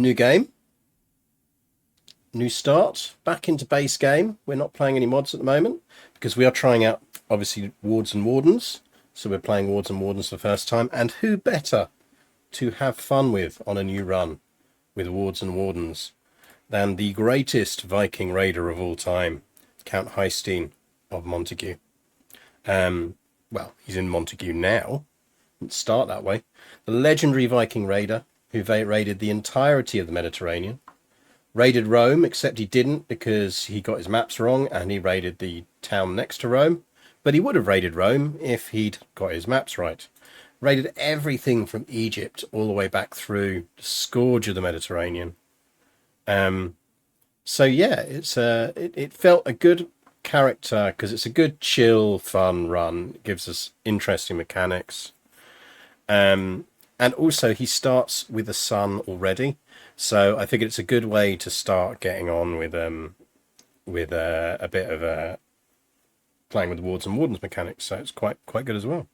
New game. New start. Back into base game. We're not playing any mods at the moment because we are trying out, obviously, Wards and Wardens. So we're playing Wards and Wardens for the first time. And who better to have fun with on a new run with Wards and Wardens than the greatest Viking raider of all time, Count Hásteinn of Montague. Well, he's in Montague now. Didn't start that way. The legendary Viking raider who raided the entirety of the Mediterranean. Raided Rome, except he didn't because he got his maps wrong and he raided the town next to Rome. But he would have raided Rome if he'd got his maps right. Raided everything from Egypt all the way back through the scourge of the Mediterranean. So yeah, it felt a good character because it's a good, chill, fun run. It gives us interesting mechanics. And also he starts with the sun already. So I figured it's a good way to start getting on with a bit of playing with the Wards and Wardens mechanics. So it's quite good as well.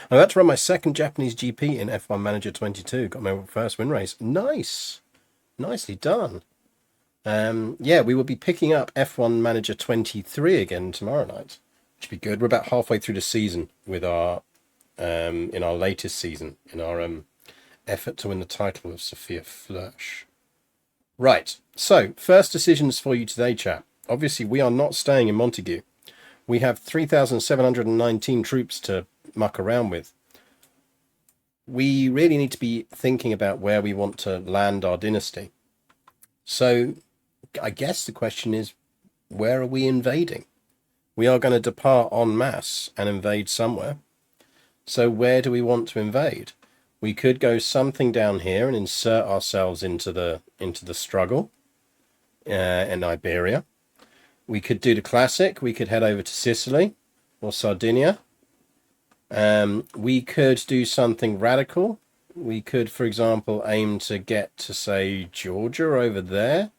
I'm about to run my second Japanese GP in F1 Manager 22. Got my first win race. Nice. Nicely done. Yeah, we will be picking up F1 Manager 23 again tomorrow night. Which would be good. We're about halfway through the season with our in our latest season, in our effort to win the title of Sophia Flörsch. Right, so first decisions for you today, chap. Obviously, we are not staying in Montague. We have 3,719 troops to muck around with. We really need to be thinking about where we want to land our dynasty. So I guess the question is, where are we invading? We are going to depart en masse and invade somewhere. So where do we want to invade? We could go something down here and insert ourselves into the struggle in Iberia. We could do the classic. We could head over to Sicily or Sardinia. We could do something radical. We could, for example, aim to get to, say, Georgia over there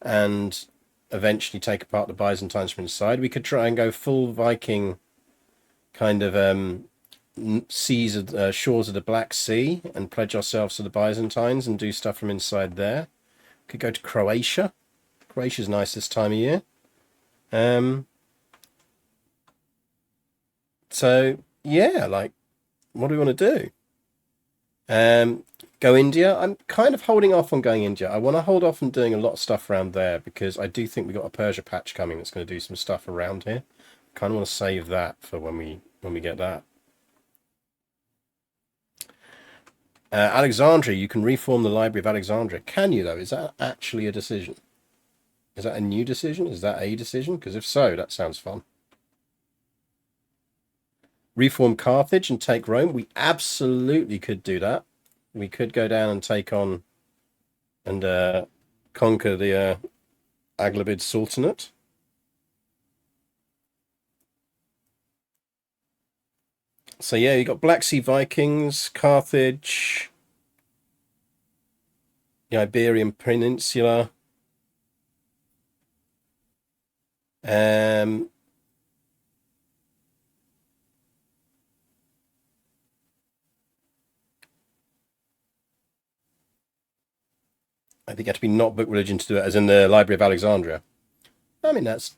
and eventually take apart the Byzantines from inside. We could try and go full Viking kind of shores of the Black Sea and pledge ourselves to the Byzantines and do stuff from inside there. Could go to Croatia. Croatia's nice this time of year. So yeah, like, what do we want to do? Go India. I'm kind of holding off on going India. I want to hold off on doing a lot of stuff around there because I do think we got a Persia patch coming that's going to do some stuff around here. Kind of want to save that for when we get that. Alexandria, you can reform the Library of Alexandria. Can you, though? Is that actually a decision? Is that a new decision? Is that a decision? Because if so, that sounds fun. Reform Carthage and take Rome. We absolutely could do that. We could go down and take on and conquer the Aghlabid Sultanate. So yeah, you got Black Sea Vikings, Carthage, the Iberian Peninsula. I think you have to be not book religion to do it, as in the Library of Alexandria. I mean, that's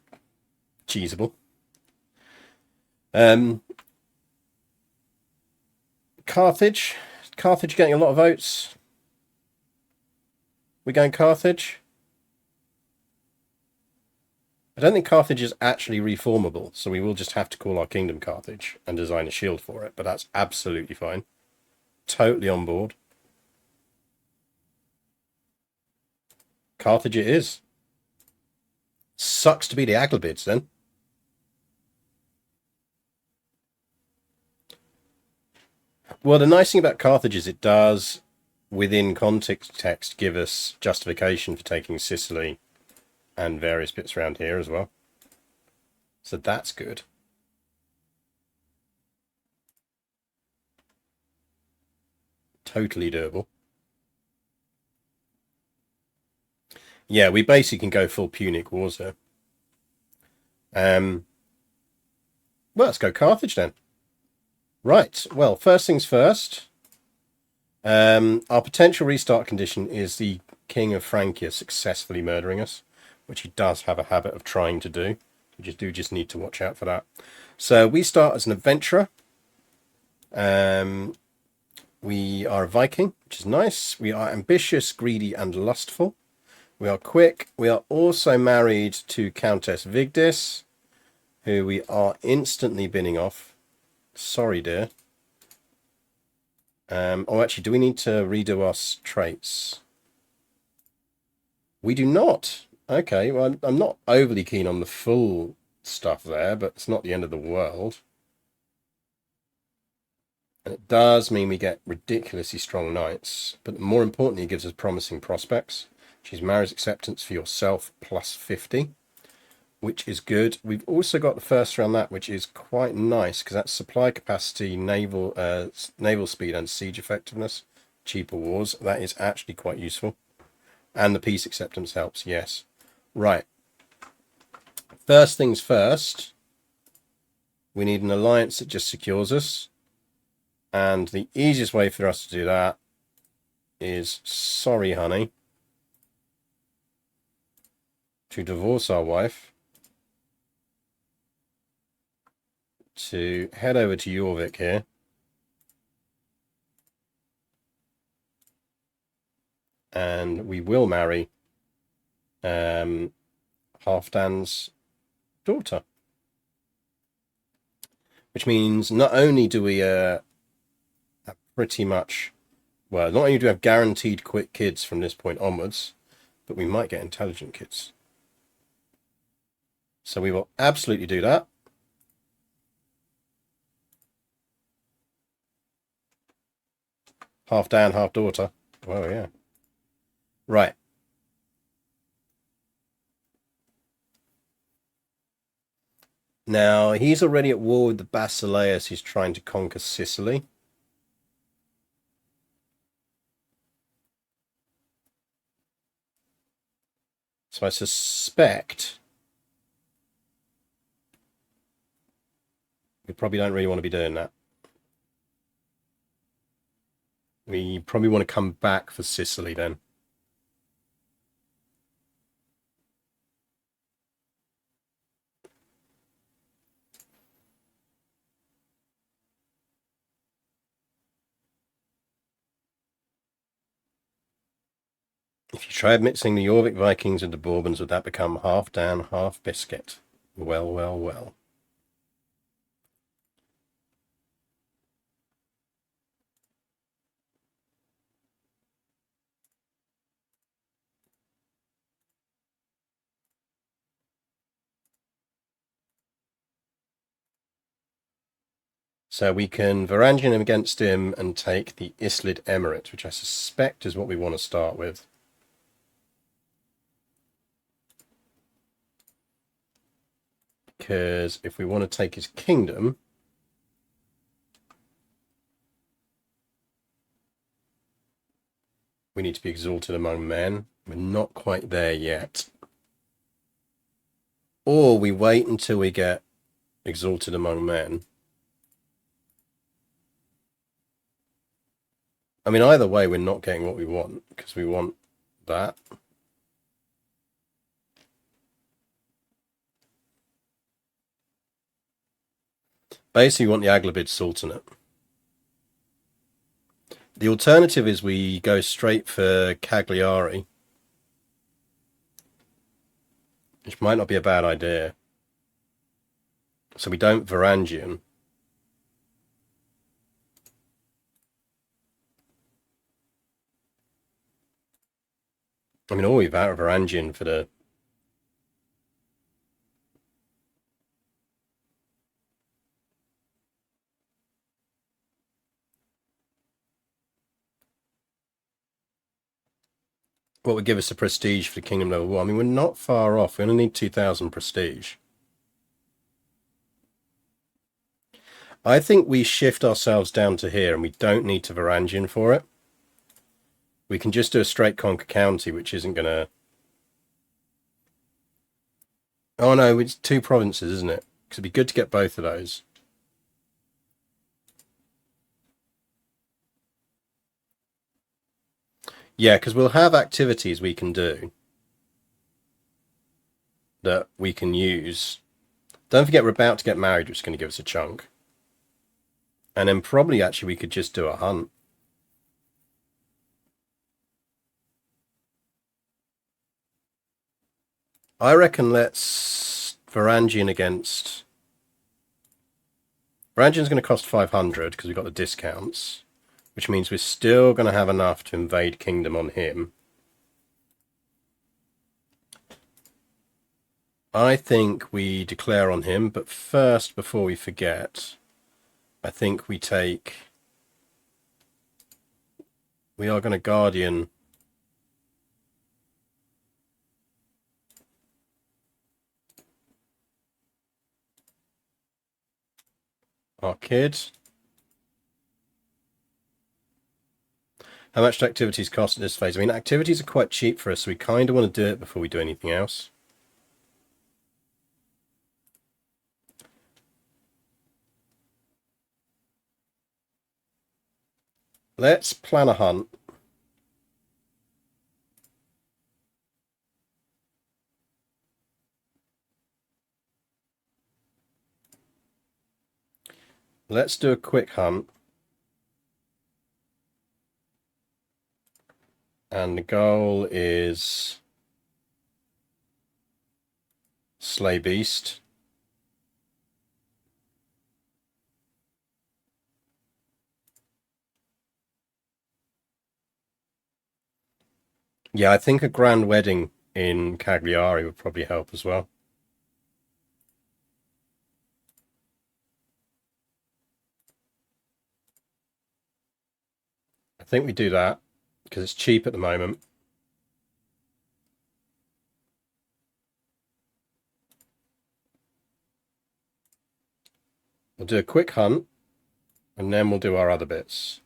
cheesable. Carthage getting a lot of votes. We're going Carthage. I don't think Carthage is actually reformable, so we will just have to call our kingdom Carthage and design a shield for it, but that's absolutely fine. Totally on board. Carthage it is. Sucks to be the Aghlabids then. Well, the nice thing about Carthage is it does, within context, give us justification for taking Sicily and various bits around here as well. So that's good. Totally doable. Yeah, we basically can go full Punic Wars here. Well, let's go Carthage then. Right, well, first things first. Our potential restart condition is the King of Francia successfully murdering us, which he does have a habit of trying to do. We just need to watch out for that. So we start as an adventurer. We are a Viking, which is nice. We are ambitious, greedy, and lustful. We are quick. We are also married to Countess Vigdis, who we are instantly binning off. Sorry, dear. Oh, actually, do we need to redo our traits? We do not. Okay, well, I'm not overly keen on the full stuff there, but it's not the end of the world. And it does mean we get ridiculously strong knights, but more importantly, it gives us promising prospects. She's marriage acceptance for yourself plus 50, which is good. We've also got the first round that, which is quite nice because that's supply capacity, naval speed, and siege effectiveness. Cheaper wars. That is actually quite useful. And the peace acceptance helps, yes. Right. First things first, we need an alliance that just secures us. And the easiest way for us to do that is, sorry, honey, to divorce our wife, to head over to Jorvik here. And we will marry Halfdan's daughter. Which means not only do we pretty much, well, not only do we have guaranteed quick kids from this point onwards, but we might get intelligent kids. So we will absolutely do that. Half Dan, half daughter. Oh, yeah. Right. Now, he's already at war with the Basileus who's trying to conquer Sicily. So I suspect we probably don't really want to be doing that. We probably want to come back for Sicily then. If you tried mixing the Jorvik Vikings with the Bourbons, would that become half Dan, half biscuit? Well, well, well. So we can Varangian him against him and take the Islid Emirate, which I suspect is what we want to start with. Because if we want to take his kingdom, we need to be exalted among men. We're not quite there yet. Or we wait until we get exalted among men. I mean, either way, we're not getting what we want, because we want that. Basically, we want the Aglabid Sultanate. The alternative is we go straight for Cagliari, which might not be a bad idea. So we don't Varangian. I mean, or we've out of Varangian for the... What would give us a prestige for the Kingdom Level 1? I mean, we're not far off. We only need 2,000 prestige. I think we shift ourselves down to here, and we don't need to Varangian for it. We can just do a straight conquer county, which isn't going to... Oh, no, it's 2 provinces, isn't it? Because it'd be good to get both of those. Yeah, because we'll have activities we can do that we can use. Don't forget we're about to get married, which is going to give us a chunk. And then probably actually we could just do a hunt. I reckon let's Varangian against... Varangian's going to cost 500 because we've got the discounts, which means we're still going to have enough to invade Kingdom on him. I think we declare on him, but first, before we forget, I think we take... We are going to Guardian... our kid. How much do activities cost at this phase? I mean, activities are quite cheap for us, so we kind of want to do it before we do anything else. Let's plan a hunt. Let's do a quick hunt. And the goal is Slay Beast. Yeah, I think a grand wedding in Cagliari would probably help as well. I think we do that because it's cheap at the moment. We'll do a quick hunt and then we'll do our other bits.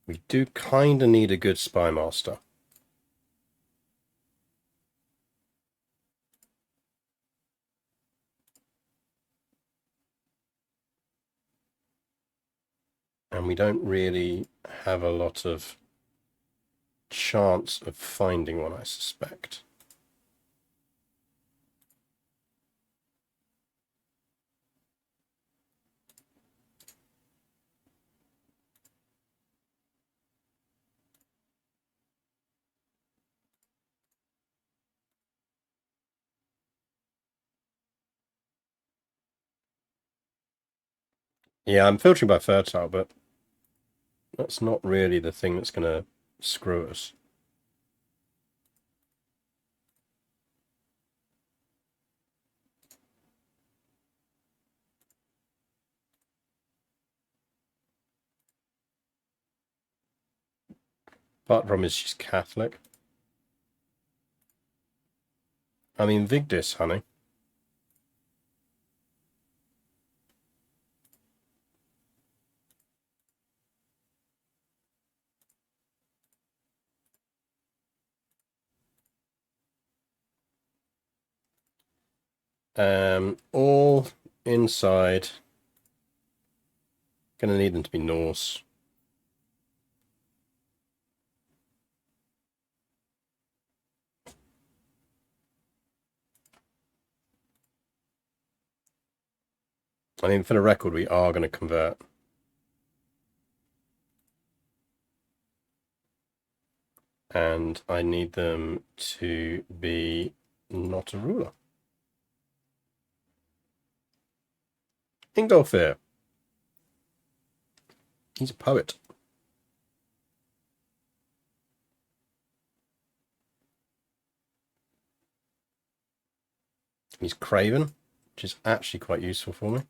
We do kind of need a good spy master. And we don't really have a lot of chance of finding one, I suspect. Yeah, I'm filtering by fertile, but that's not really the thing that's going to screw us. Apart from is she's Catholic. I mean, Vigdis, honey. All inside. Gonna need them to be Norse. I mean, for the record, we are going to convert. And I need them to be not a ruler. Ingolfir. He's a poet. He's Craven, which is actually quite useful for me.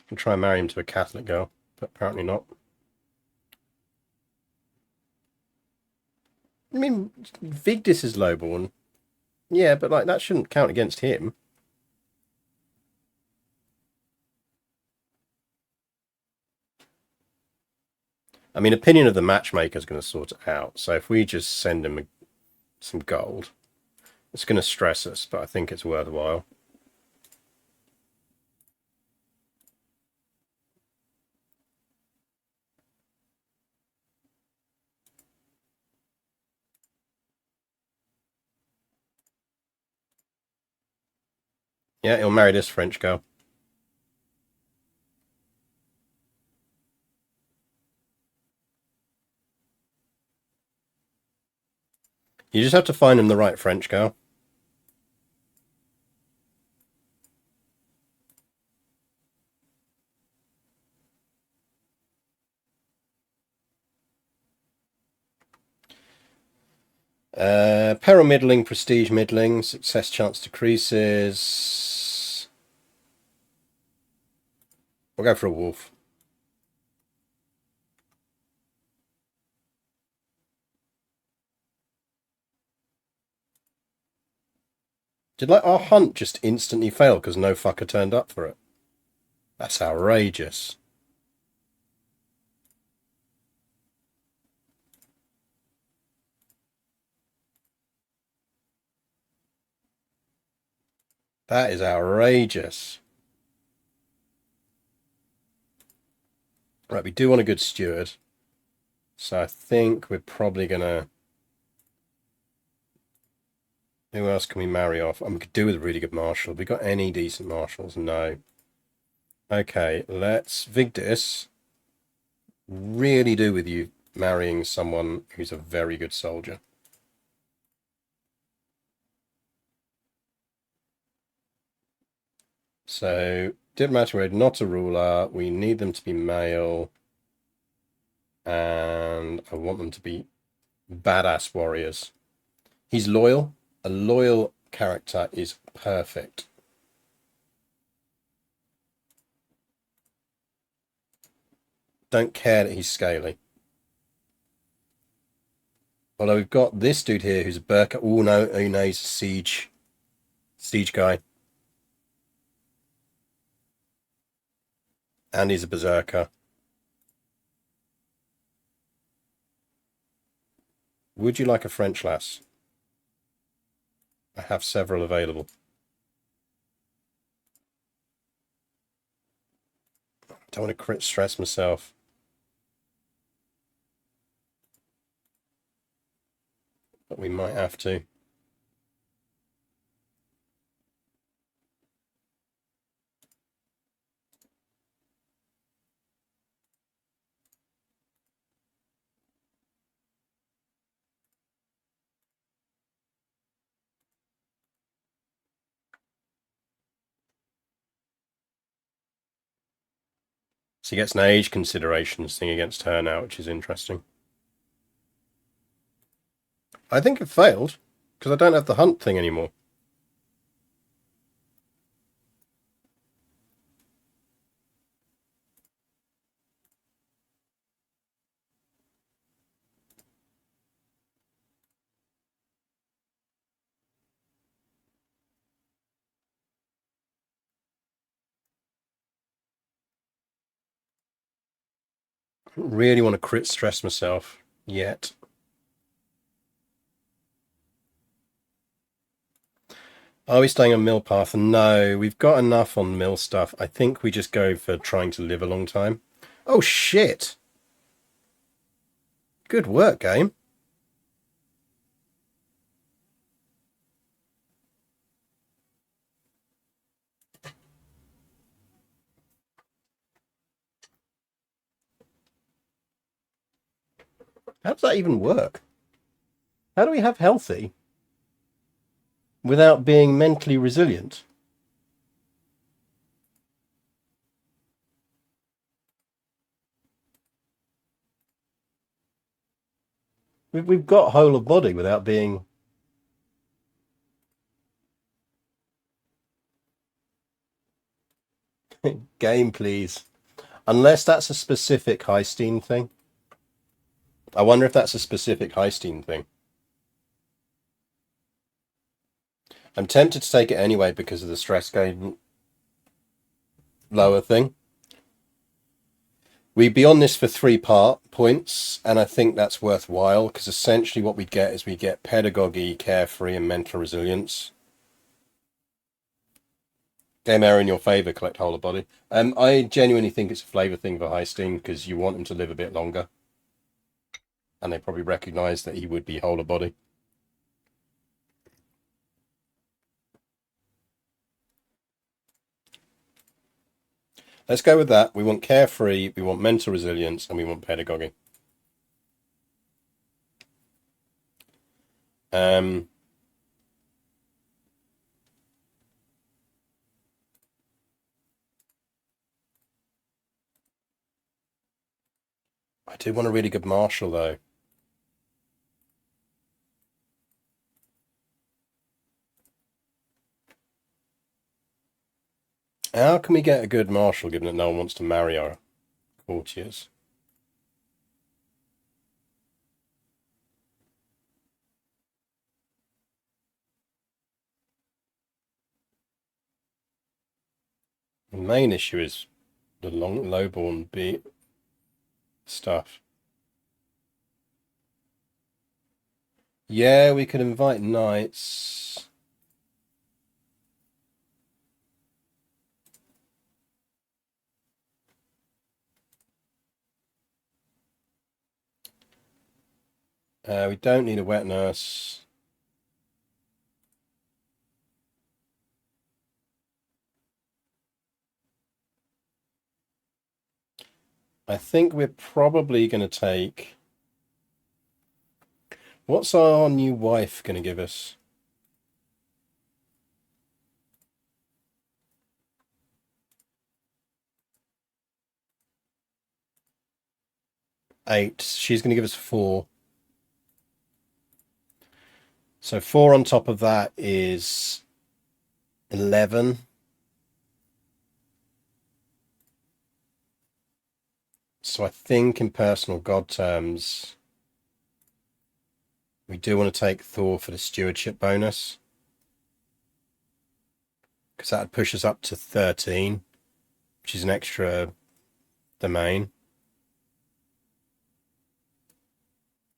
I can try and marry him to a Catholic girl, but apparently not. I mean, Vigdis is lowborn. Yeah, but like that shouldn't count against him. I mean, opinion of the matchmaker is going to sort it out. So if we just send him some gold, it's going to stress us, but I think it's worthwhile. Yeah, he'll marry this French girl. You just have to find him the right French girl. Peril middling, prestige middling, success chance decreases. We'll go for a wolf. Did like our hunt just instantly fail because no fucker turned up for it? That's outrageous. That is outrageous. Right, we do want a good steward. So I think we're probably going to... Who else can we marry off? We could do with a really good marshal. Have we got any decent marshals? No. Okay, let's Vigdis really do with you marrying someone who's a very good soldier. So, diplomatic raid, not a ruler. We need them to be male. And I want them to be badass warriors. He's loyal. A loyal character is perfect. Don't care that he's scaly. Although we've got this dude here who's a Berka. Oh no, he's a siege guy. And he's a berserker. Would you like a French lass? I have several available. Don't want to crit stress myself. But we might have to. So he gets an age considerations thing against her now, which is interesting. I think it failed, because I don't have the hunt thing anymore. I don't really want to crit stress myself yet. Are we staying on mill path? No, we've got enough on mill stuff. I think we just go for trying to live a long time. Oh, shit. Good work, game. How does that even work? How do we have healthy without being mentally resilient? We've got whole of body without being... Game, please. Unless that's a specific Hásteinn thing. I wonder if that's a specific Hásteinn thing. I'm tempted to take it anyway because of the stress gain lower thing. We'd be on this for 3 points, and I think that's worthwhile, because essentially what we get is we get pedagogy, carefree, and mental resilience. Game error in your favour, collect whole of body. I genuinely think it's a flavour thing for Hásteinn, because you want him to live a bit longer. And they probably recognise that he would be whole of body. Let's go with that. We want carefree, we want mental resilience, and we want pedagogy. I do want a really good marshal, though. How can we get a good marshal, given that no one wants to marry our courtiers? The main issue is the lowborn beat stuff. Yeah, we could invite knights. We don't need a wet nurse. I think we're probably going to take... What's our new wife going to give us? Eight. She's going to give us 4. So 4 on top of that is 11. So I think in personal god terms, we do want to take Thor for the stewardship bonus, because that would push us up to 13, which is an extra domain.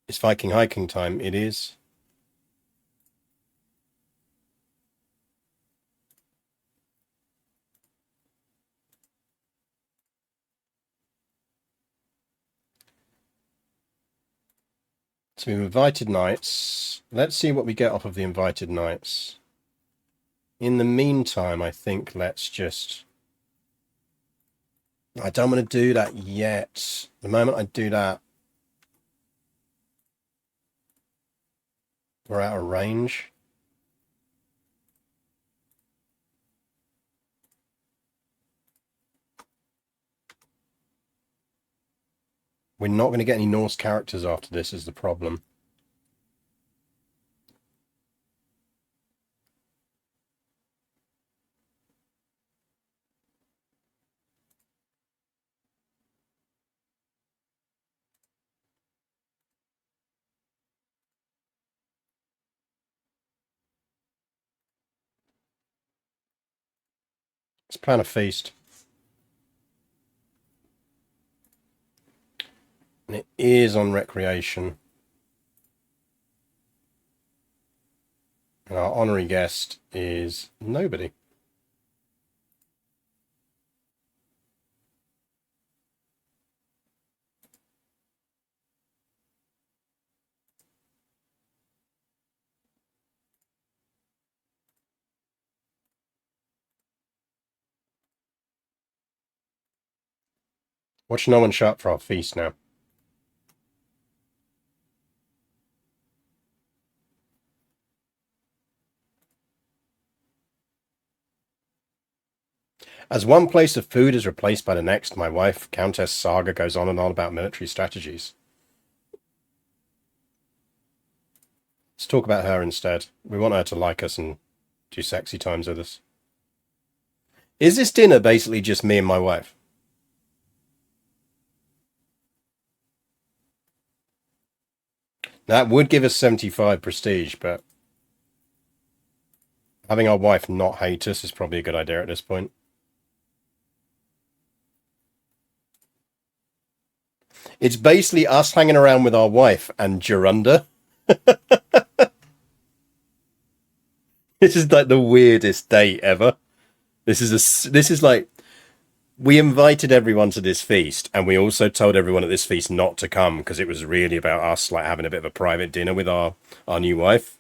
It's Viking hiking time. It is. So we've invited knights. Let's see what we get off of the invited knights. In the meantime, I think let's just... I don't want to do that yet. The moment I do that, we're out of range. We're not going to get any Norse characters after this is the problem. Let's plan a feast. And it is on recreation. And our honorary guest is nobody. Watch no one show up for our feast now. As one place of food is replaced by the next, my wife, Countess Saga, goes on and on about military strategies. Let's talk about her instead. We want her to like us and do sexy times with us. Is this dinner basically just me and my wife? That would give us 75 prestige, but having our wife not hate us is probably a good idea at this point. It's basically us hanging around with our wife and Gerunda. This is like the weirdest date ever. This is like we invited everyone to this feast, and we also told everyone at this feast not to come because it was really about us like having a bit of a private dinner with our new wife.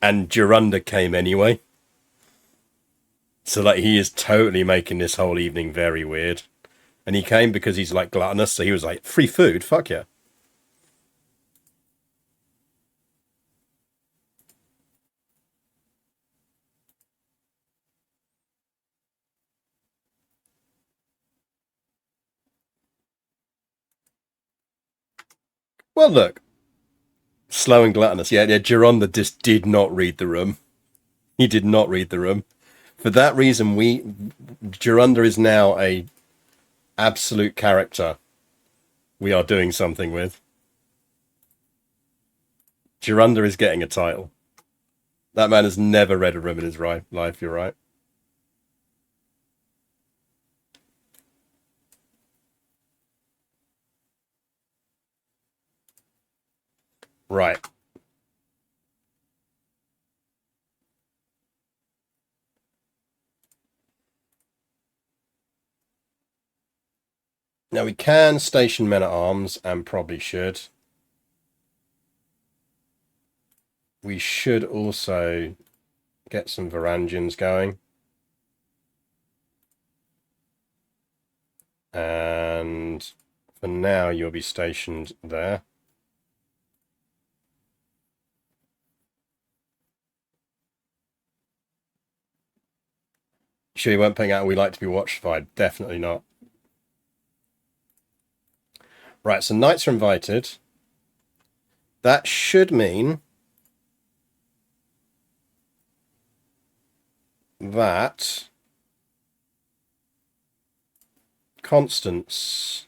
And Gerunda came anyway. So like he is totally making this whole evening very weird. And he came because he's like gluttonous, so he was like, free food, fuck yeah. Well look, slow and gluttonous. Yeah, Geronda just did not read the room. He did not read the room. For that reason, Geronda is now a absolute character we are doing something with. Geronda is getting a title. That man has never read a room in his life, you're right. Right. Now we can station men at arms, and probably should. We should also get some Varangians going. And for now, you'll be stationed there. Sure you weren't putting out we like to be watched by? Definitely not. Right, so knights are invited. That should mean that Constance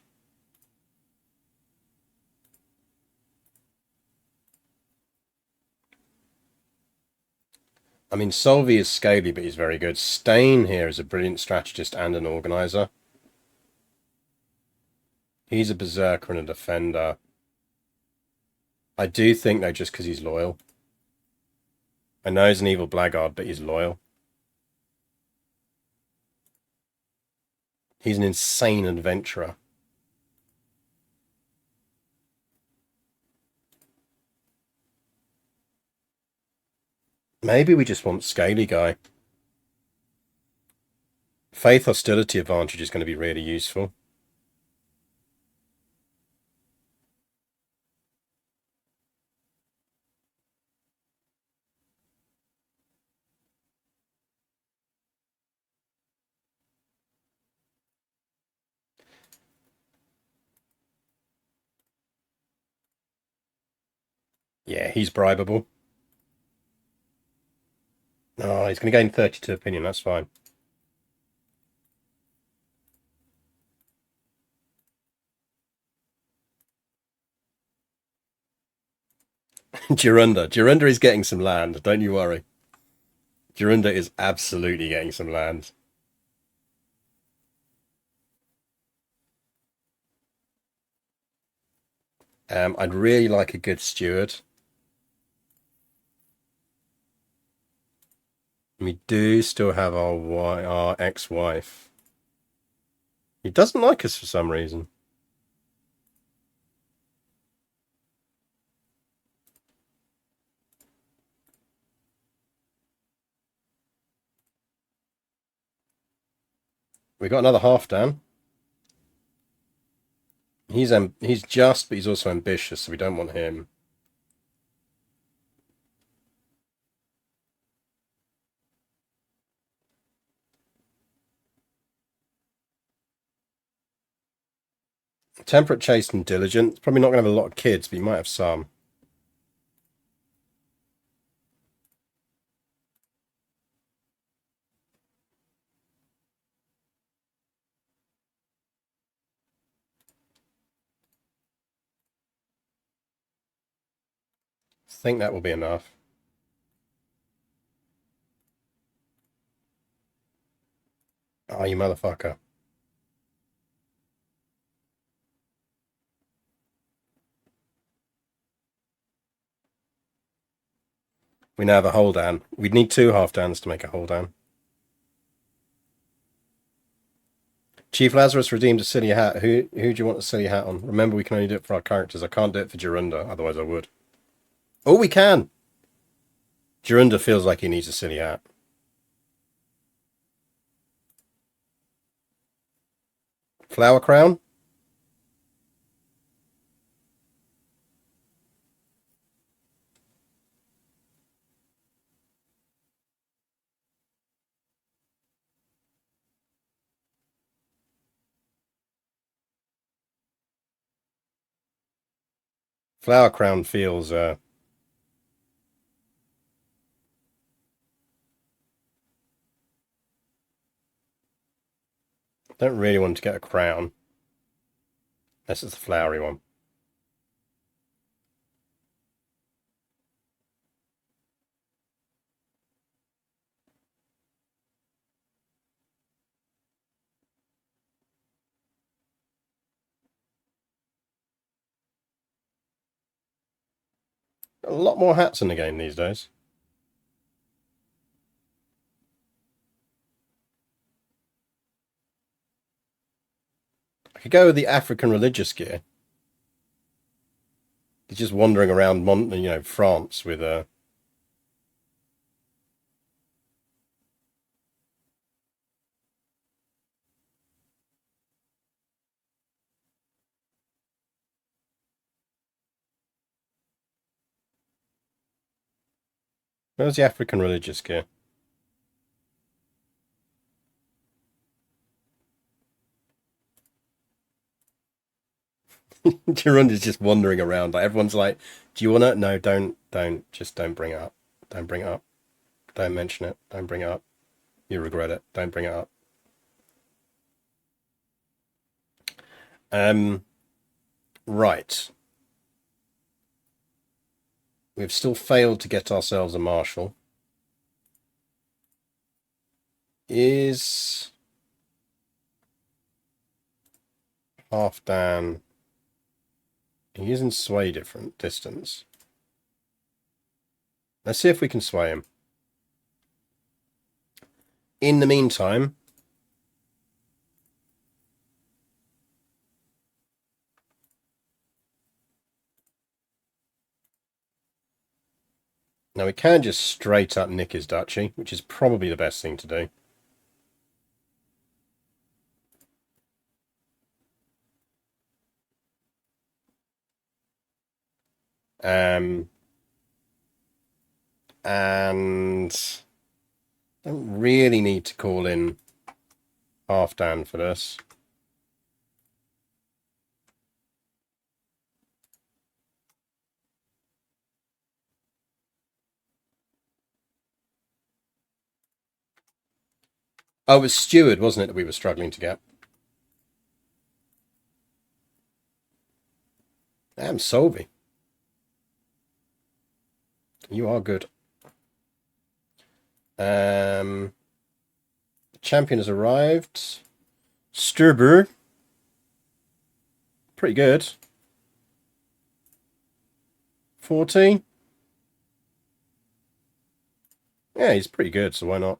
I mean, Solvi is scaly, but he's very good. Stain here is a brilliant strategist and an organizer. He's a berserker and a defender. I do think, though, just because he's loyal. I know he's an evil blackguard, but he's loyal. He's an insane adventurer. Maybe we just want scaly guy. Faith hostility advantage is going to be really useful. Yeah, he's bribable. Oh, he's going to gain 32 opinion. That's fine. Gerunda is getting some land. Don't you worry. Gerunda is absolutely getting some land. I'd really like a good steward. We do still have our ex-wife. He doesn't like us for some reason. We got another half down. He's just, but he's also ambitious, so we don't want him. Temperate, chaste, and diligent. Probably not going to have a lot of kids, but he might have some. I think that will be enough. Oh, you motherfucker. We now have a hold down. We'd need 2 half downs to make a hold down. Chief Lazarus redeemed a silly hat. Who do you want a silly hat on? Remember, we can only do it for our characters. I can't do it for Jorunda, otherwise I would. Oh, we can! Jorunda feels like he needs a silly hat. Flower crown? Flower crown feels... don't really want to get a crown. Unless it's the flowery one. A lot more hats in the game these days. I could go with the African religious gear. He's just wandering around, France with a... Where's the African religious gear? Jorunda's just wandering around. Like everyone's like, "Do you want to?" No, don't. Just don't bring it up. Don't bring it up. Don't mention it. Don't bring it up. You regret it. Don't bring it up. Right. We've still failed to get ourselves a marshal. Is Halfdan... He is in sway different distance. Let's see if we can sway him. In the meantime... Now we can just straight up nick his duchy, which is probably the best thing to do. And don't really need to call in Halfdan for this. Oh, it was Steward, wasn't it, that we were struggling to get? Damn, Solvi. You are good. Champion has arrived. Sturber. Pretty good. 14. Yeah, he's pretty good, so why not?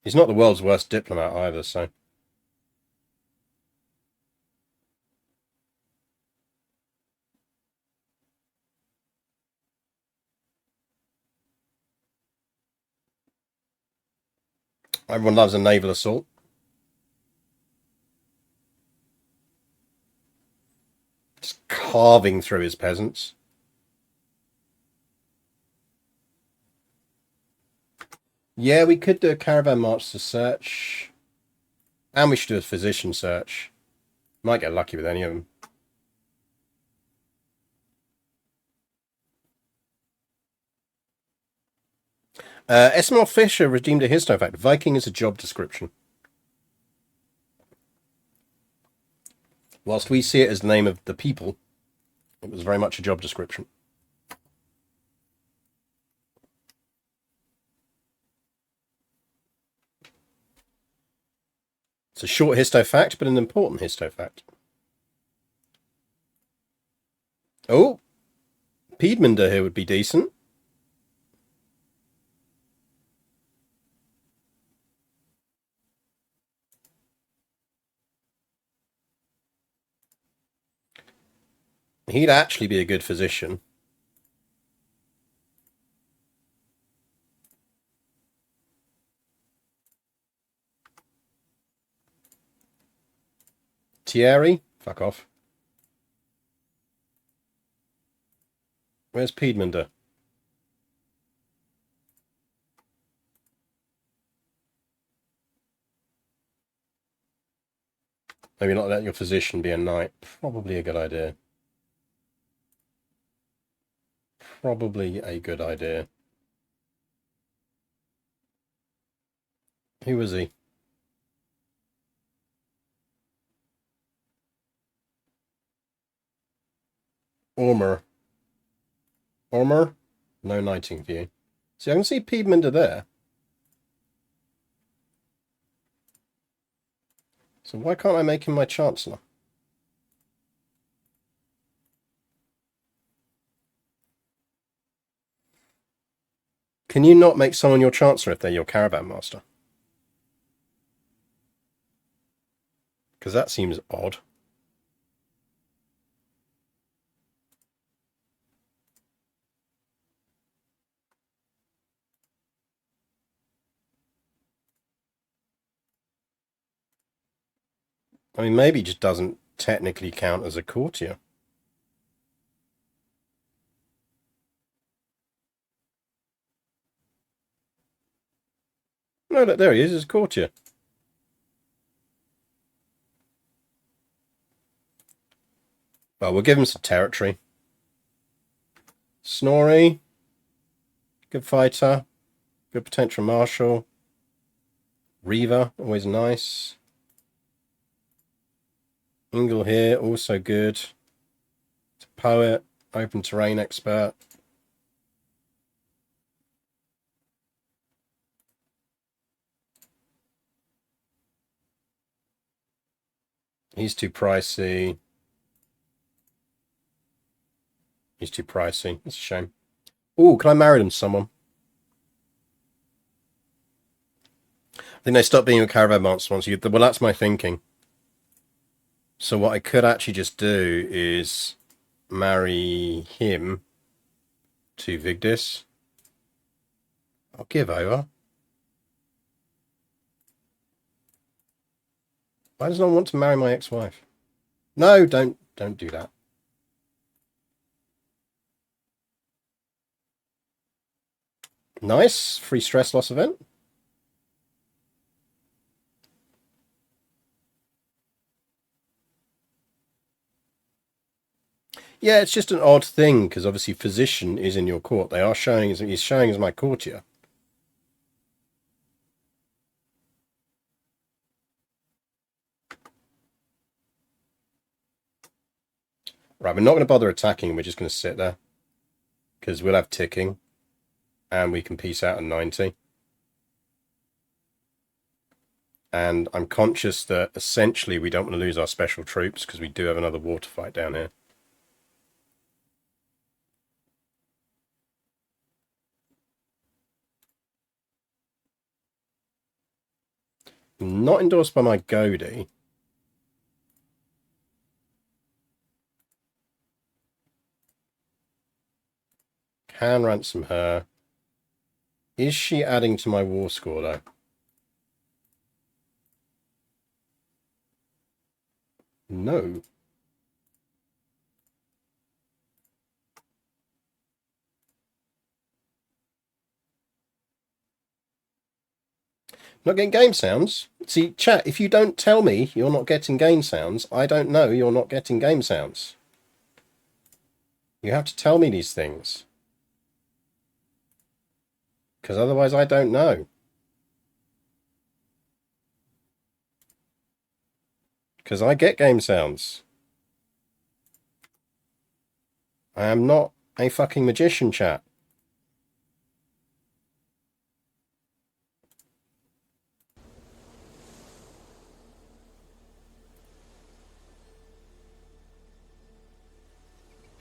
He's not the world's worst diplomat either, so... Everyone loves a naval assault. Just carving through his peasants. Yeah, we could do a caravan march to search. And we should do a physician search. Might get lucky with any of them. Esmar Fisher redeemed a histofact. Viking is a job description. Whilst we see it as the name of the people, it was very much a job description. It's a short histofact, but an important histofact. Oh, Piedmonder here would be decent. He'd actually be a good physician. Thierry? Fuck off. Where's Piedmonder? Maybe not let your physician be a knight. Probably a good idea. Probably a good idea. Who was he? Ormer. Ormer? No knighting for you. See, I can see Piedmonder there. So why can't I make him my chancellor? Can you not make someone your chancellor if they're your caravan master? Because that seems odd. I mean, maybe he just doesn't technically count as a courtier. No, look, there he is, he's a courtier. Well, we'll give him some territory. Snorri. Good fighter. Good potential marshal. Reaver, always nice. Ingle here, also good. It's a poet, open terrain expert. He's too pricey. He's too pricey. It's a shame. Oh, can I marry them to someone? I think they stopped being a caravan monster once. Well, that's my thinking. So what I could actually just do is marry him to Vigdis. I'll give over. Why does no one want to marry my ex-wife? No, don't do that. Nice. Free stress loss event. Yeah, it's just an odd thing because obviously physician is in your court. They are showing as he's showing as my courtier. Right, we're not going to bother attacking. We're just going to sit there because we'll have ticking, and we can peace out at 90. And I'm conscious that essentially we don't want to lose our special troops because we do have another water fight down here. Not endorsed by my Godi. Can ransom her. Is she adding to my war score though? No. Not getting game sounds? See, chat, if you don't tell me you're not getting game sounds, I don't know you're not getting game sounds. You have to tell me these things. Because otherwise I don't know. Because I get game sounds. I am not a fucking magician, chat.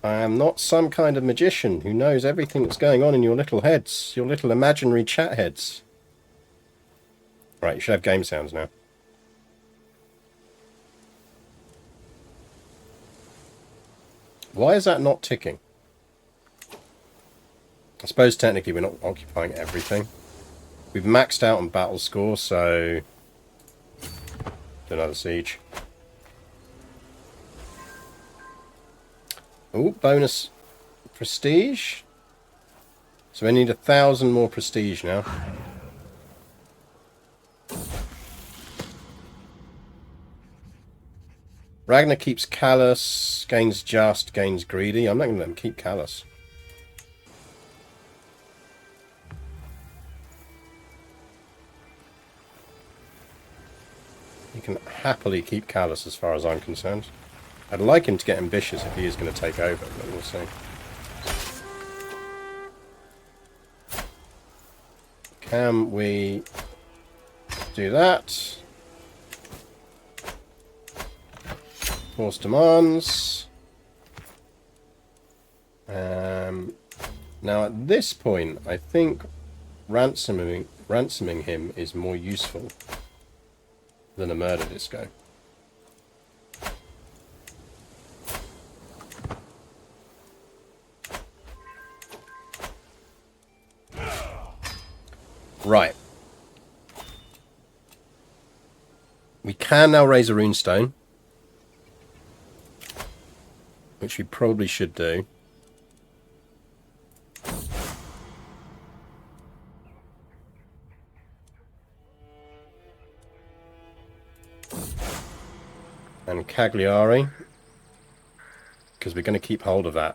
I am not some kind of magician who knows everything that's going on in your little heads, your little imaginary chat heads. Right, you should have game sounds now. Why is that not ticking? I suppose technically we're not occupying everything. We've maxed out on battle score, so do another siege. Oh, bonus prestige. So we need 1,000 more prestige now. Ragnar keeps callous, gains just, gains greedy. I'm not going to let him keep callous. He can happily keep callous as far as I'm concerned. I'd like him to get ambitious if he is going to take over, but we'll see. Can we do that? Force demands. Now at this point, I think ransoming him is more useful than a murder disco. Right. We can now raise a runestone, which we probably should do. And Cagliari, because we're going to keep hold of that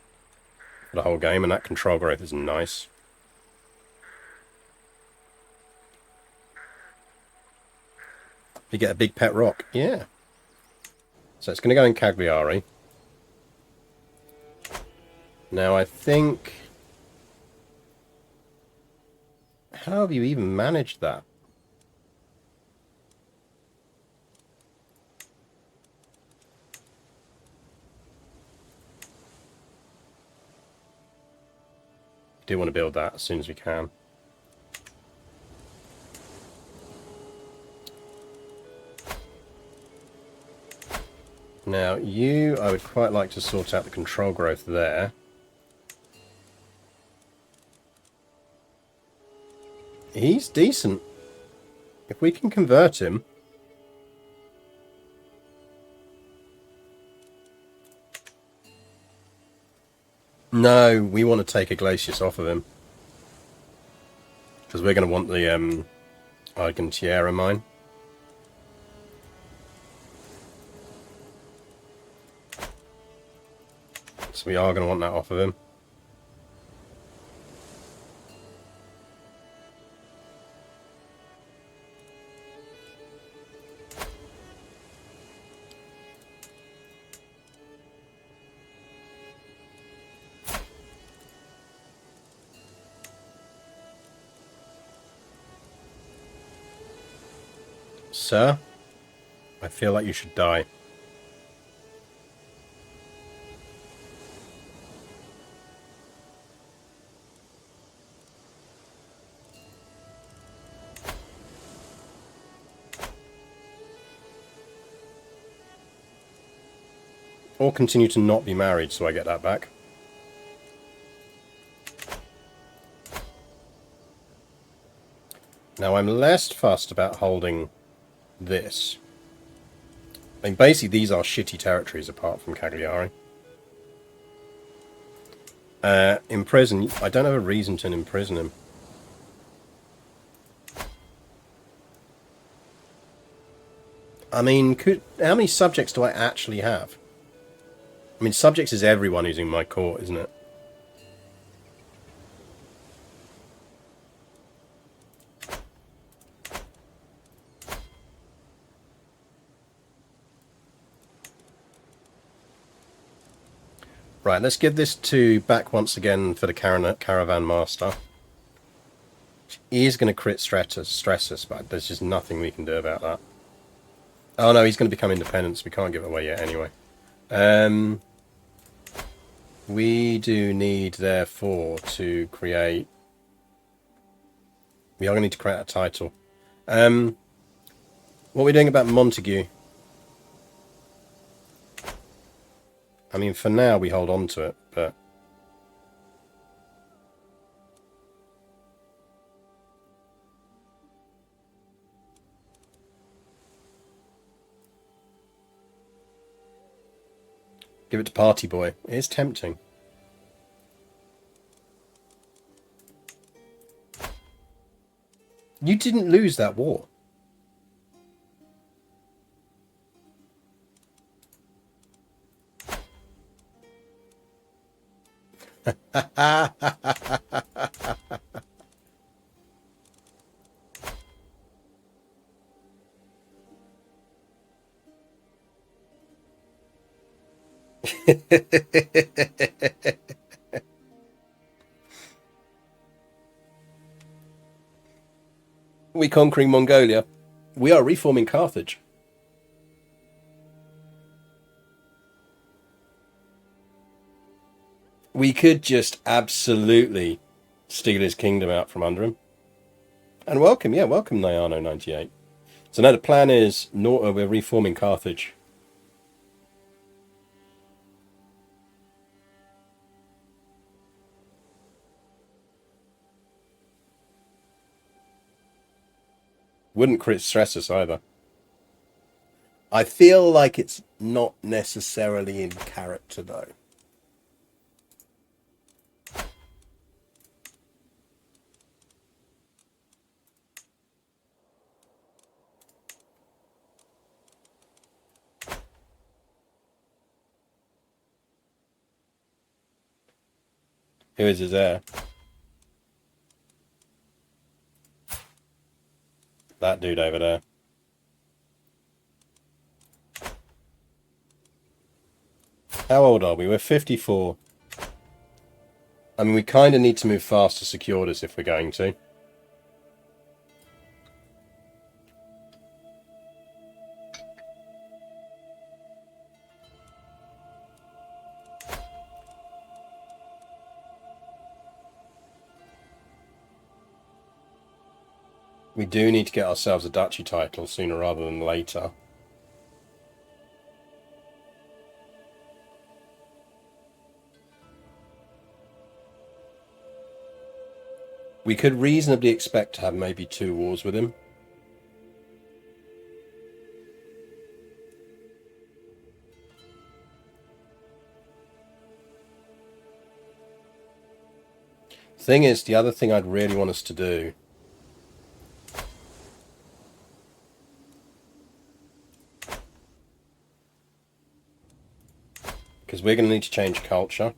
for the whole game, and that control growth is nice. You get a big pet rock, yeah. So it's going to go in Cagliari. Now I think... How have you even managed that? Do want to build that as soon as we can. Now you, I would quite like to sort out the control growth there. He's decent. If we can convert him. No, we want to take Iglesias off of him. Because we're going to want the Argentiera mine. So we are going to want that off of him. Sir, I feel like you should die. Or continue to not be married so I get that back. Now I'm less fussed about holding this. I mean, basically these are shitty territories apart from Cagliari. Imprison. I don't have a reason to imprison him. I mean, how many subjects do I actually have? I mean, subjects is everyone who's in my court, isn't it? Right, let's give this back once again for the Caravan Master. He is going to crit stress us, but there's just nothing we can do about that. Oh no, he's going to become independent, so we can't give it away yet anyway. We do need, therefore, to create... We are going to need to create a title. What are we doing about Montague? I mean, for now, we hold on to it, but... Give it to Party Boy. It is tempting. You didn't lose that war. We conquering Mongolia. We are reforming Carthage. We could just absolutely steal his kingdom out from under him. And welcome, yeah, welcome Nyano 98. So now the plan is, we're reforming Carthage. Wouldn't crit stress us either. I feel like it's not necessarily in character, though. Who is his heir? That dude over there. How old are we? We're 54. I mean, we kind of need to move fast to secure this if we're going to. We do need to get ourselves a duchy title sooner rather than later. We could reasonably expect to have maybe 2 wars with him. Thing is, the other thing I'd really want us to do because we're going to need to change culture.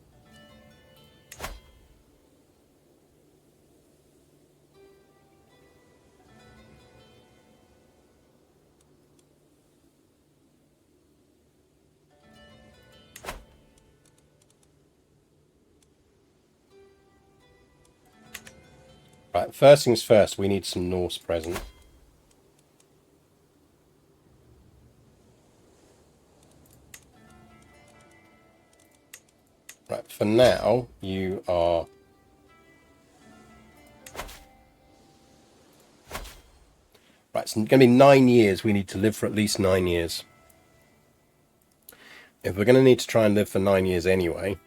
Right, first things first, we need some Norse present. Right, for now, you are... Right, it's going to be 9 years. We need to live for at least 9 years. If we're going to need to try and live for 9 years anyway,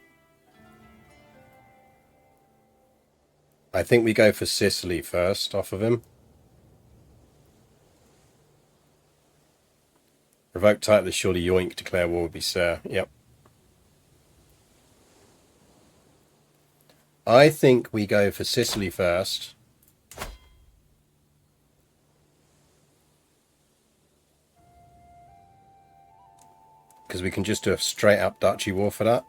I think we go for Sicily first off of him. Revoke title is surely yoink, declare war would be sir. Yep. I think we go for Sicily first. Because we can just do a straight up duchy war for that.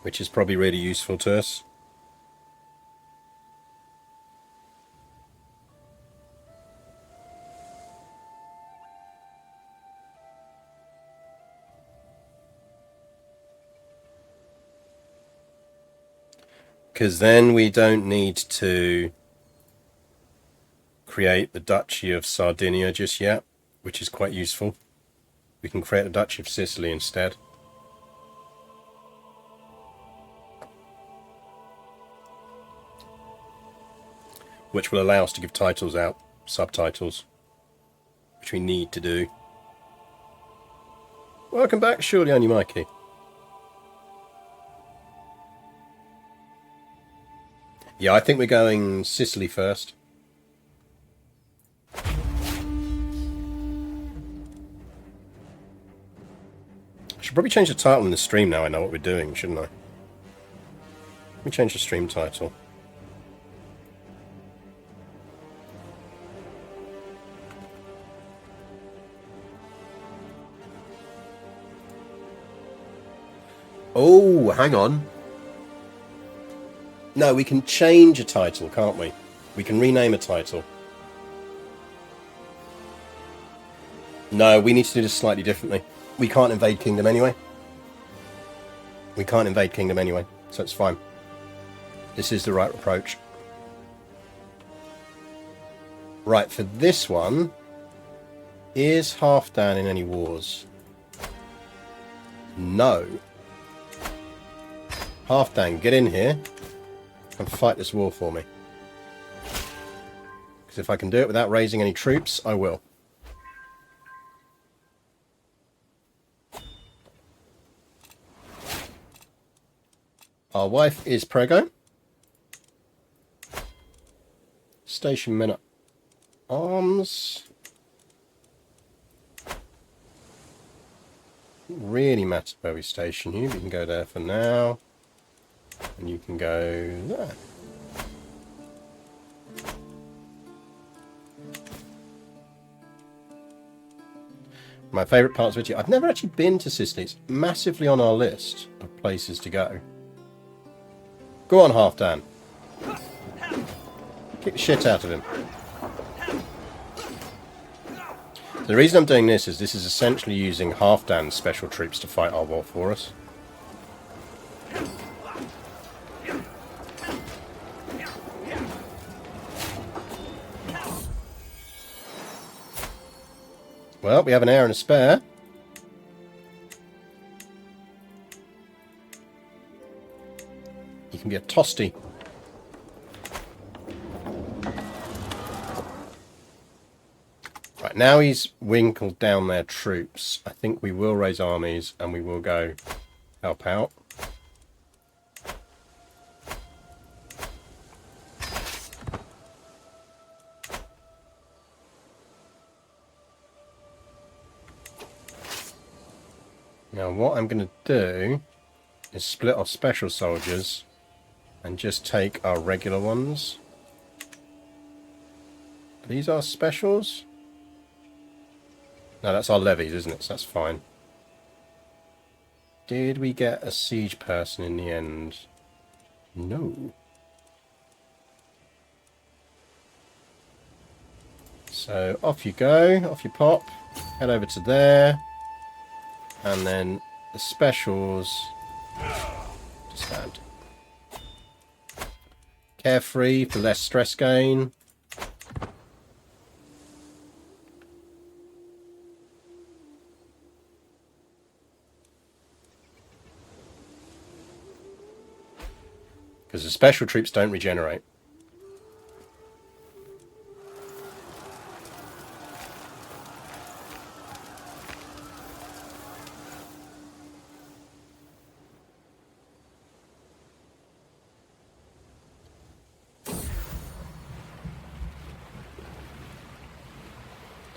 Which is probably really useful to us. Because then we don't need to create the Duchy of Sardinia just yet, which is quite useful. We can create the Duchy of Sicily instead. Which will allow us to give titles out, subtitles, which we need to do. Welcome back, surely on you, Mikey. Yeah, I think we're going Sicily first. I should probably change the title in the stream now I know what we're doing, shouldn't I? Let me change the stream title. Oh, hang on. No, we can change a title, can't we? We can rename a title. No, we need to do this slightly differently. We can't invade Kingdom anyway. We can't invade Kingdom anyway, so it's fine. This is the right approach. Right, for this one, is Halfdan in any wars? No. Halfdan, get in here and fight this war for me. Because if I can do it without raising any troops, I will. Our wife is Prego. Station men at arms. Doesn't really matter where we station you. We can go there for now. And you can go there. My favourite parts of it. I've never actually been to Sicily. It's massively on our list of places to go. Go on, Halfdan. Kick the shit out of him. The reason I'm doing this is essentially using Halfdan's special troops to fight our war for us. Well, we have an heir and a spare. You can be a Tosti. Right, now he's winkled down their troops. I think we will raise armies and we will go help out. Now what I'm going to do is split off special soldiers and just take our regular ones. These are specials? No, that's our levies, isn't it? So that's fine. Did we get a siege person in the end? No. So off you go, off you pop, head over to there. And then the specials to stand. Carefree for less stress gain. Because the special troops don't regenerate.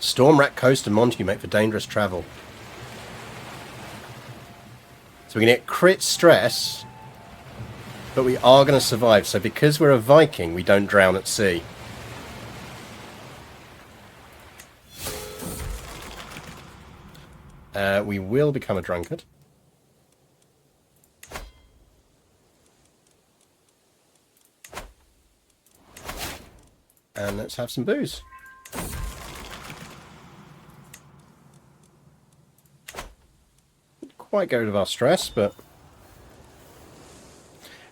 Stormrack Coast and Montague make for dangerous travel. So we're going to get crit stress, but we are going to survive. So because we're a Viking, we don't drown at sea. We will become a drunkard. And let's have some booze. Quite get rid of our stress, but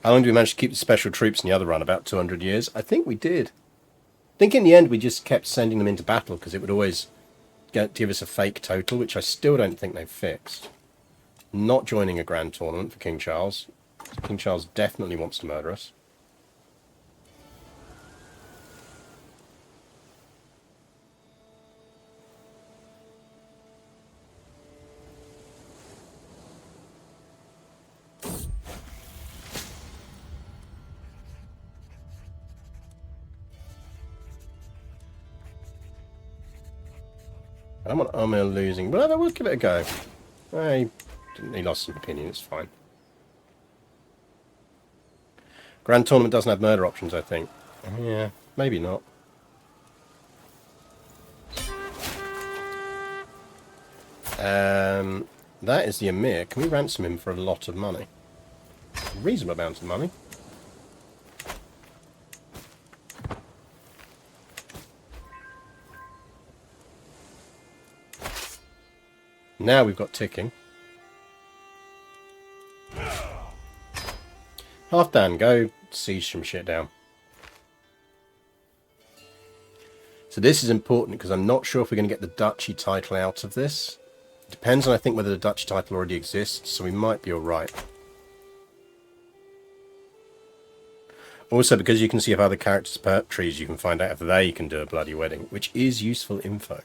How long did we manage to keep the special troops in the other run? About 200 years? I think we did. I think in the end we just kept sending them into battle because it would always give us a fake total, which I still don't think they've fixed. Not joining a grand tournament for King Charles. King Charles definitely wants to murder us. I don't want Amir losing, but we'll give it a go. He lost some opinion, it's fine. Grand Tournament doesn't have murder options, I think. Yeah, maybe not. That is the Emir. Can we ransom him for a lot of money? A reasonable amount of money. Now we've got ticking. Hásteinn, go siege some shit down. So this is important because I'm not sure if we're going to get the duchy title out of this. It depends on, I think, whether the duchy title already exists, so we might be alright. Also, because you can see if other characters' perk trees, you can find out if they can do a bloody wedding, which is useful info.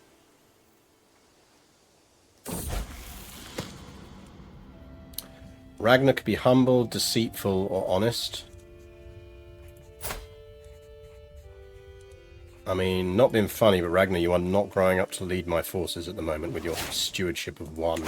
Ragnar could be humble, deceitful, or honest. I mean, not being funny, but Ragnar, you are not growing up to lead my forces at the moment with your stewardship of 1.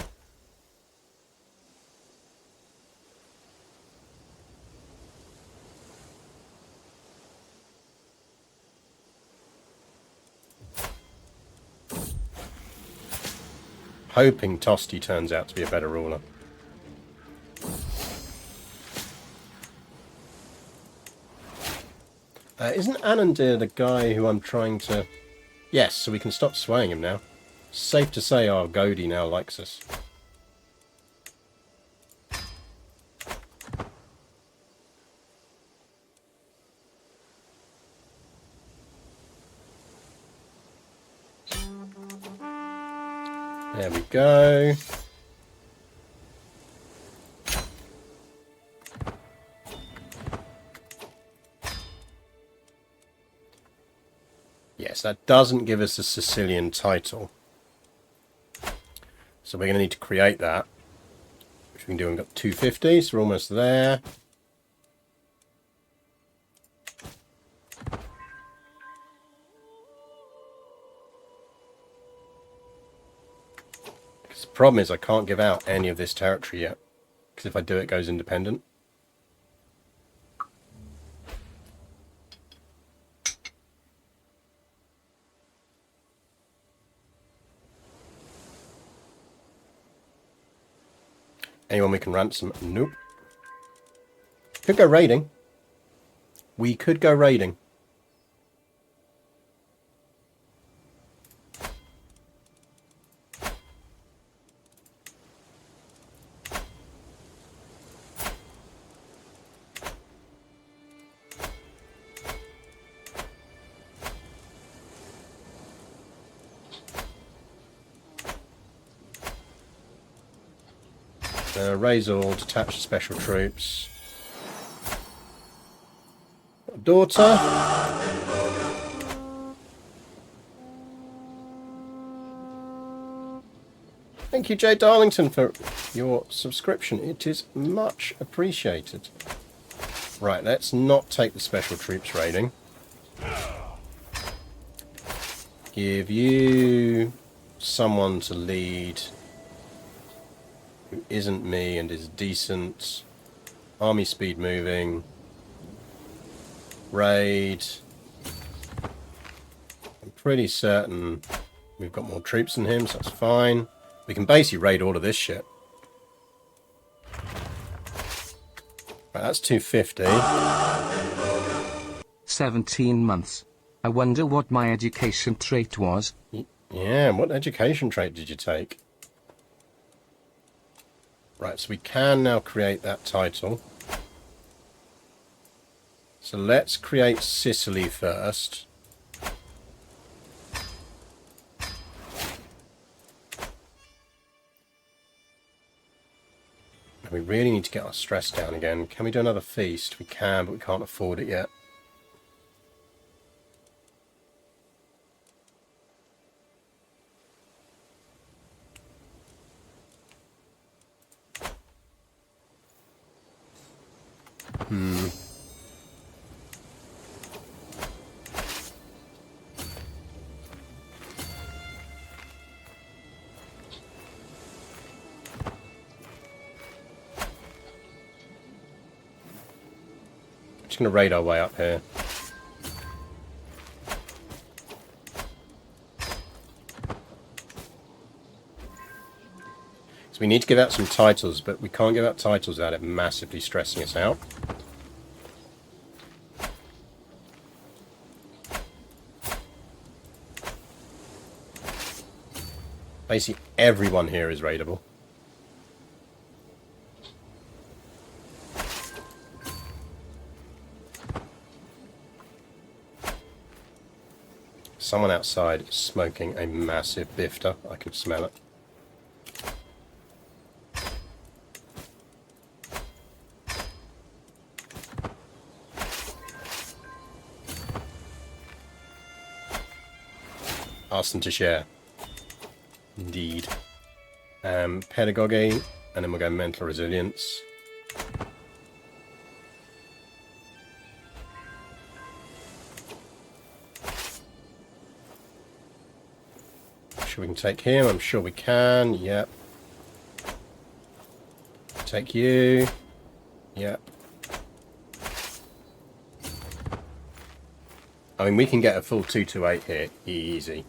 Hoping Tosti turns out to be a better ruler. Isn't Anandir the guy who I'm trying to... Yes, so we can stop swaying him now. Safe to say our Godi now likes us. There we go. Yes, that doesn't give us a Sicilian title. So we're going to need to create that. Which we can do. We've got 250, so we're almost there. Because the problem is I can't give out any of this territory yet. Because if I do, it goes independent. Anyone we can ransom? Nope. Could go raiding. We could go raiding. Raise all, detach special troops. Daughter. Thank you, Jay Darlington, for your subscription. It is much appreciated. Right, let's not take the special troops raiding. Give you someone to lead who isn't me and is decent. Army speed moving. Raid. I'm pretty certain we've got more troops than him, so that's fine. We can basically raid all of this shit. Right, that's 250. 17 months. I wonder what my education trait was. Yeah, what education trait did you take? Right, so we can now create that title. So let's create Sicily first. And we really need to get our stress down again. Can we do another feast? We can, but we can't afford it yet. Just going to raid our way up here. So we need to give out some titles, but we can't give out titles without it massively stressing us out. Basically everyone here is raidable. Someone outside smoking a massive bifter. I can smell it. Ask them to share. Indeed. Pedagogy, and then we'll go mental resilience. Sure we can take him. I'm sure we can. Yep. Take you. Yep. I mean, we can get a full 228 here. Easy.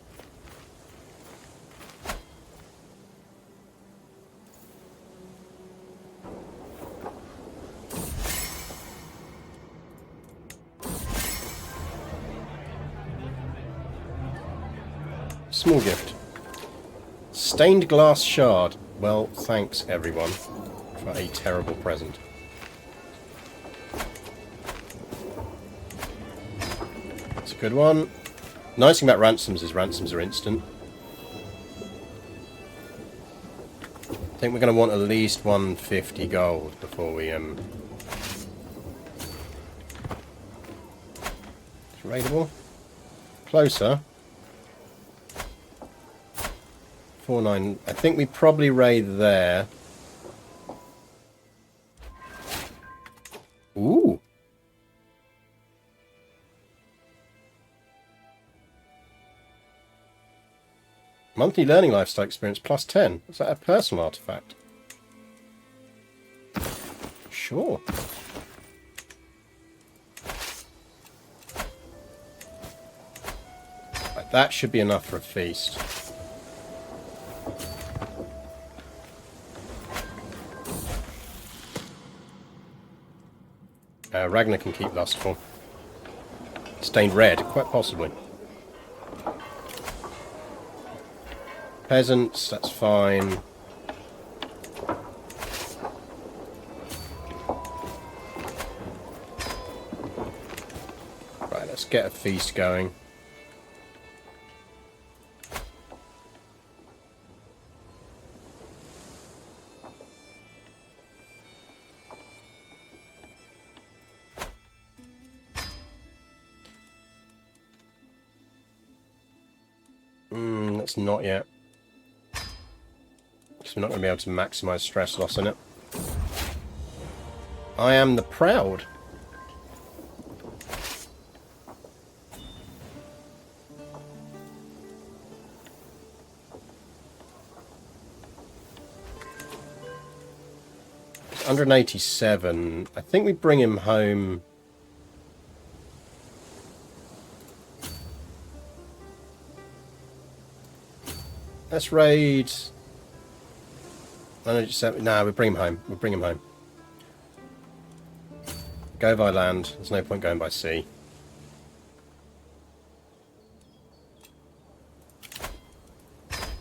Small gift. Stained glass shard. Well, thanks everyone for a terrible present. It's a good one. Nice thing about ransoms is ransoms are instant. I think we're going to want at least 150 gold before we It's raidable. Closer. 49. I think we probably raid there. Ooh. Monthly learning lifestyle experience plus 10. Is that a personal artifact? Sure. Right, that should be enough for a feast. Ragnar can keep lustful. Stained red, quite possibly. Peasants, that's fine. Right, let's get a feast going. That's not yet. Because we're not going to be able to maximise stress loss in it. I am the proud. It's 187. I think we bring him home. Let's raid. 187. Nah, we bring him home. We'll bring him home. Go by land. There's no point going by sea.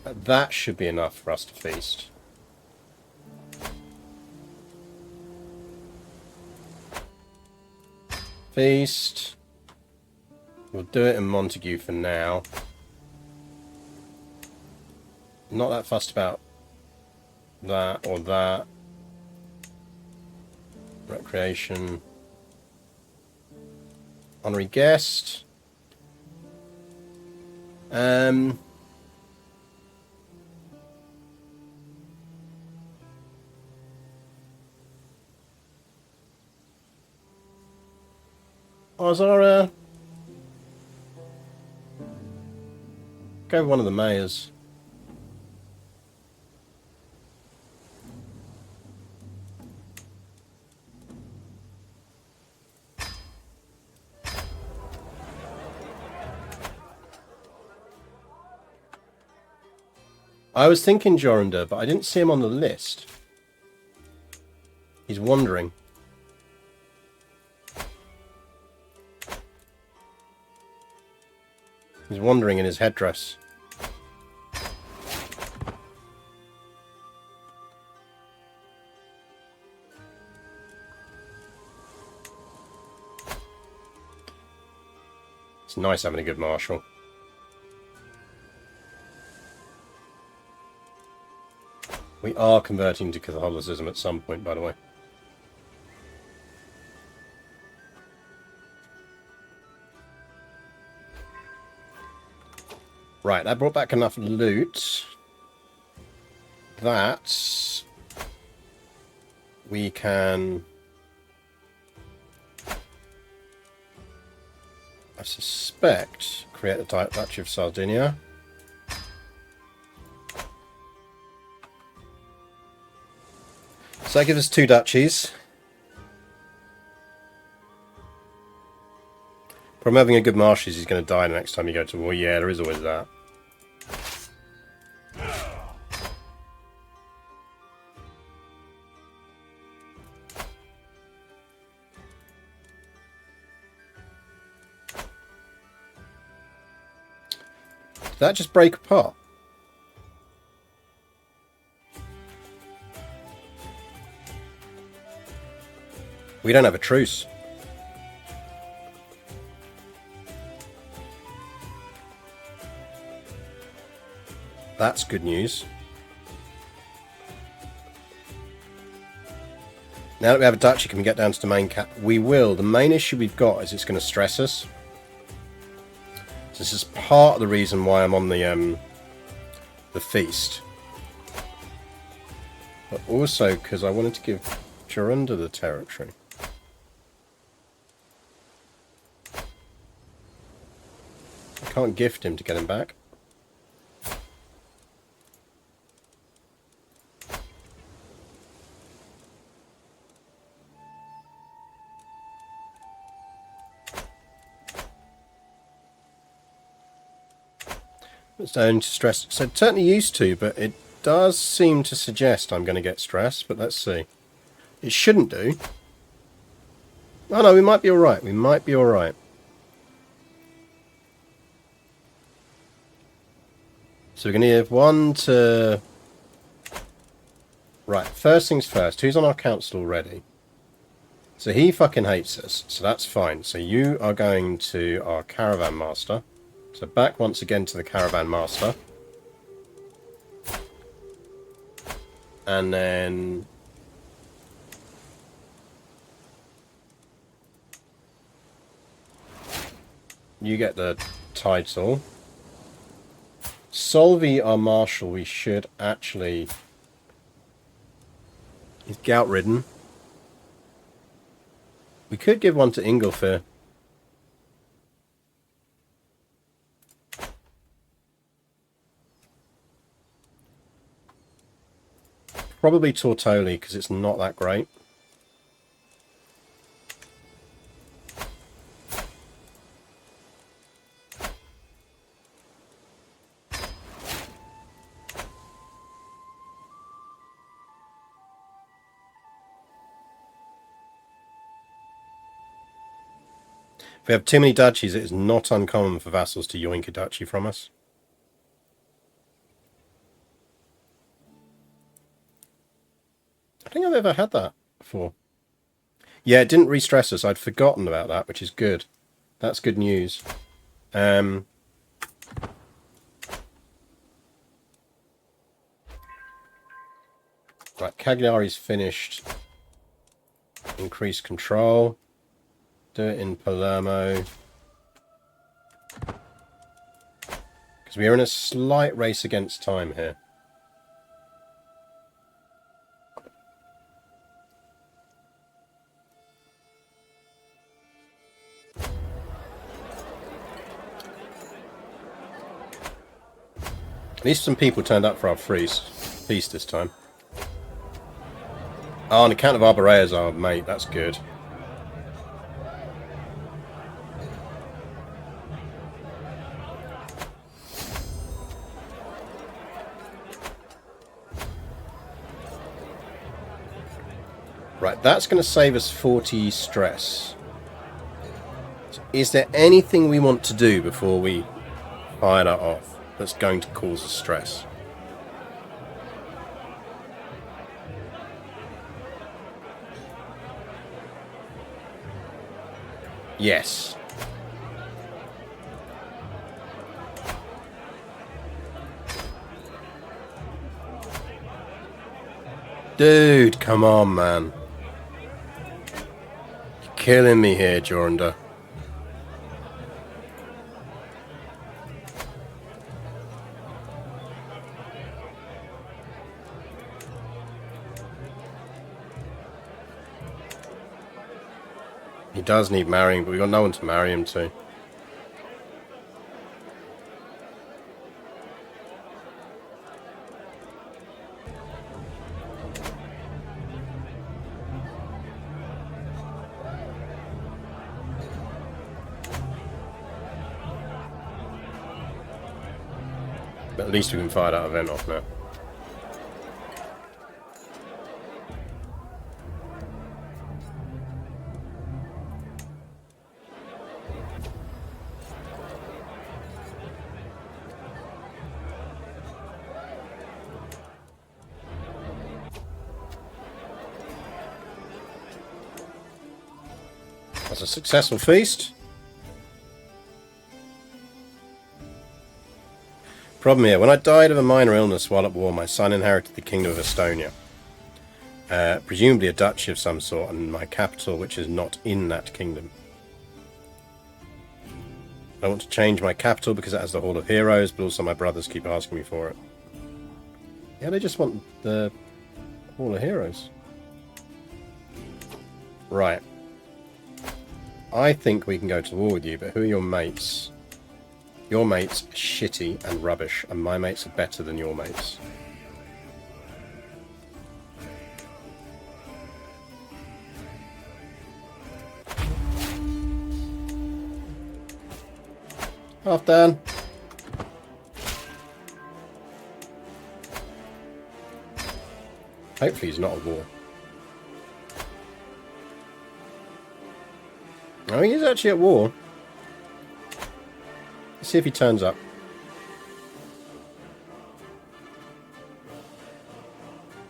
That should be enough for us to feast. Feast. We'll do it in Montague for now. Not that fussed about that or that. Recreation. Honorary guest. Ozara. Go with one of the mayors. I was thinking Jorunda, but I didn't see him on the list. He's wandering. He's wandering in his headdress. It's nice having a good marshal. We are converting to Catholicism at some point, by the way. Right, that brought back enough loot that we can, I suspect, create the Duchy of Sardinia. So that gives us 2 duchies. From having a good marshal, he's going to die the next time you go to war. Yeah, there is always that. Did that just break apart? We don't have a truce. That's good news. Now that we have a duchy, can we get down to the main cap? We will. The main issue we've got is it's going to stress us. So this is part of the reason why I'm on the feast. But also because I wanted to give Jorunda the territory. I can't gift him to get him back. It's down to stress. So it's certainly used to, but it does seem to suggest I'm going to get stressed. But let's see. It shouldn't do. Oh no, we might be alright. We might be alright. So we're going to give 1 to... Right, first things first. Who's on our council already? So he fucking hates us. So that's fine. So you are going to our caravan master. So back once again to the caravan master. And then... you get the title. Solvi, our marshal, we should actually... he's gout-ridden. We could give one to Ingolfir. Probably Tortoli, because it's not that great. If we have too many duchies, it is not uncommon for vassals to yoink a duchy from us. I think I've ever had that before. Yeah, it didn't re-stress us. I'd forgotten about that, which is good. That's good news. Right, Cagliari's finished. Increase control. Do it in Palermo. Because we are in a slight race against time here. At least some people turned up for our feast this time. Oh, on account of Arborea's our mate. That's good. Right, that's going to save us 40 stress. So is there anything we want to do before we fire that off that's going to cause us stress? Yes. Dude, come on, man. You're killing me here, Jorunda. He does need marrying, but we've got no one to marry him to. But at least we can fire that event off now. That's a successful feast. Problem here, when I died of a minor illness while at war, my son inherited the kingdom of Estonia. Presumably a duchy of some sort, and my capital, which is not in that kingdom. I want to change my capital because it has the Hall of Heroes, but also my brothers keep asking me for it. Yeah, they just want the Hall of Heroes. Right. I think we can go to war with you, but who are your mates? Your mates are shitty and rubbish, and my mates are better than your mates. Half done. Hopefully he's not at war. Oh, he is actually at war. Let's see if he turns up.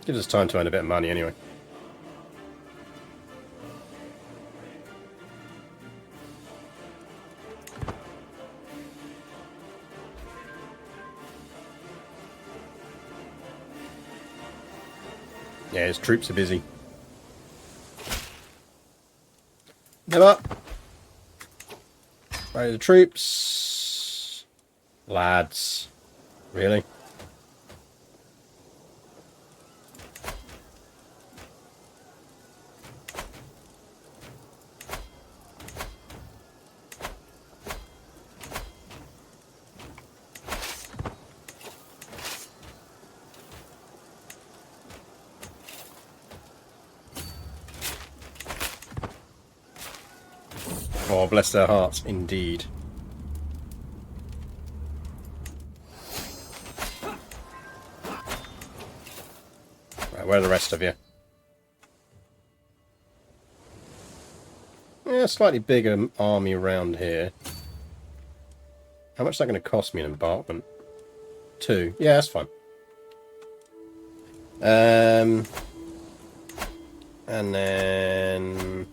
Gives us time to earn a bit of money anyway. Yeah, his troops are busy. Them up. Right, the troops. Lads. Really? Oh, bless their hearts, indeed. Right, where are the rest of you? Yeah, slightly bigger army around here. How much is that going to cost me an embarkment? 2. Yeah, that's fine. And then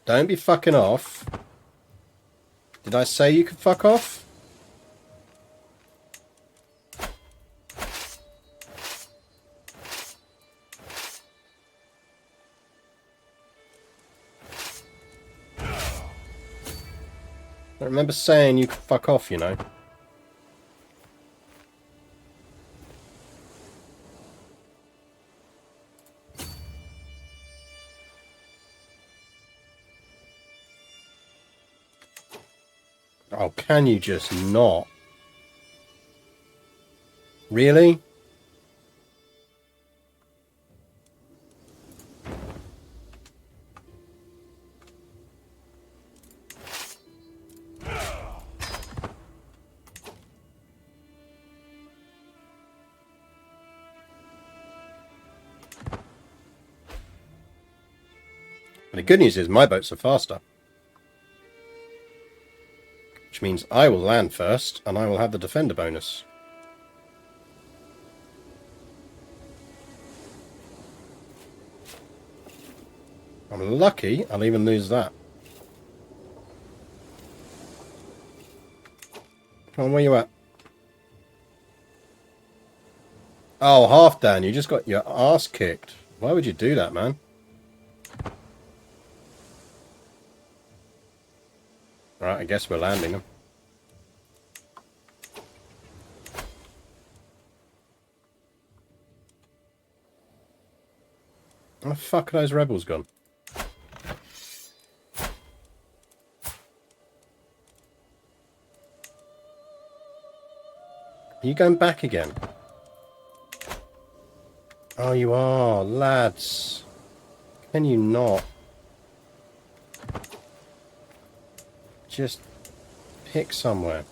Don't be fucking off. Did I say you could fuck off? I remember saying you could fuck off, you know. Oh, can you just not? Really? And the good news is my boats are faster. Which means I will land first, and I will have the defender bonus. I'm lucky I'll even lose that. Come on, where you at? Oh, Halfdan, you just got your ass kicked. Why would you do that, man? Alright, I guess we're landing them. Where the fuck are those rebels gone? Are you going back again? Oh, you are, lads. Can you not? Just pick somewhere.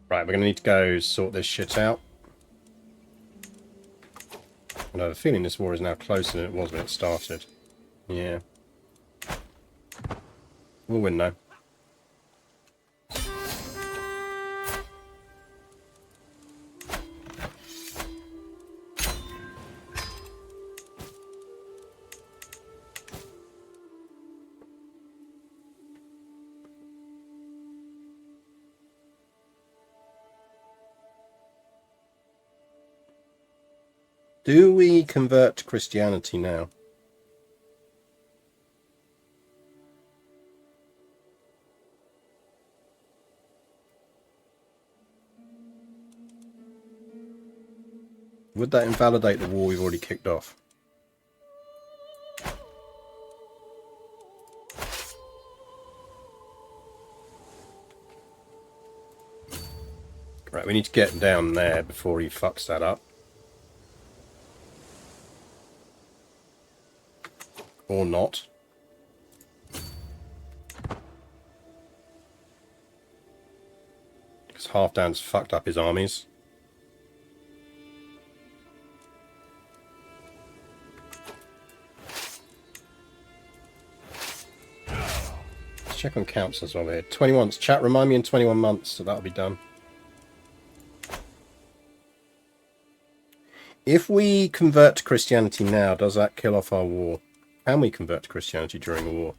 Right, we're going to need to go sort this shit out. I have a feeling this war is now closer than it was when it started. Yeah. We'll win though. Do we convert to Christianity now? Would that invalidate the war we've already kicked off? Right, we need to get down there before he fucks that up. Or not. Because Halfdan's fucked up his armies. Let's check on councils while we're here. 21. Chat, remind me in 21 months, so that'll be done. If we convert to Christianity now, does that kill off our war? Can we convert to Christianity during the war?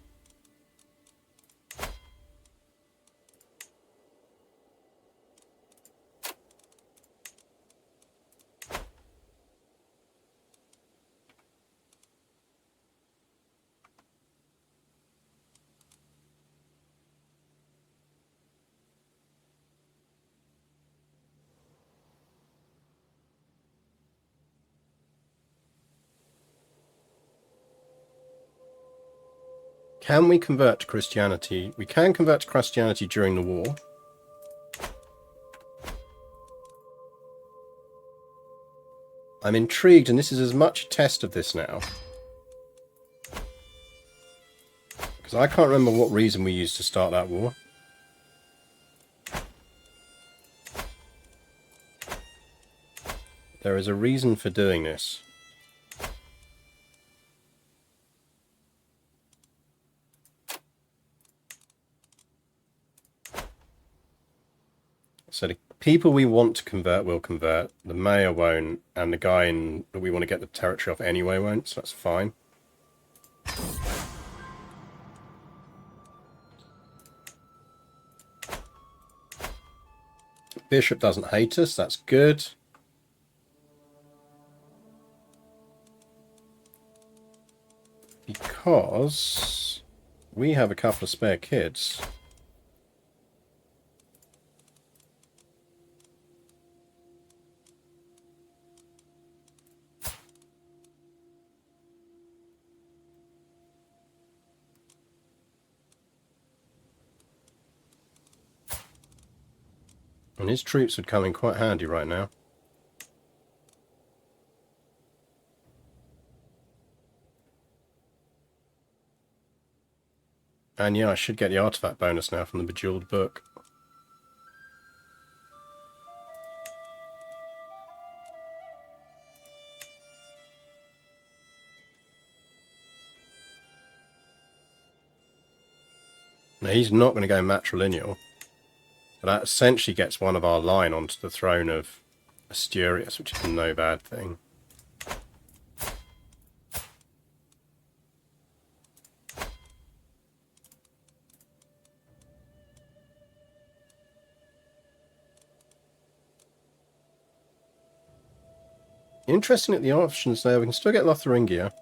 Can we convert to Christianity? We can convert to Christianity during the war. I'm intrigued, and this is as much a test of this now. Because I can't remember what reason we used to start that war. There is a reason for doing this. So the people we want to convert will convert. The mayor won't, and the guy that we want to get the territory off anyway won't, so that's fine. Bishop doesn't hate us, that's good. Because we have a couple of spare kids. And his troops would come in quite handy right now. And yeah, I should get the artifact bonus now from the Bejeweled Book. Now he's not going to go matrilineal. But that essentially gets one of our line onto the throne of Asturias, which is no bad thing. Interesting at the options there, we can still get Lotharingia.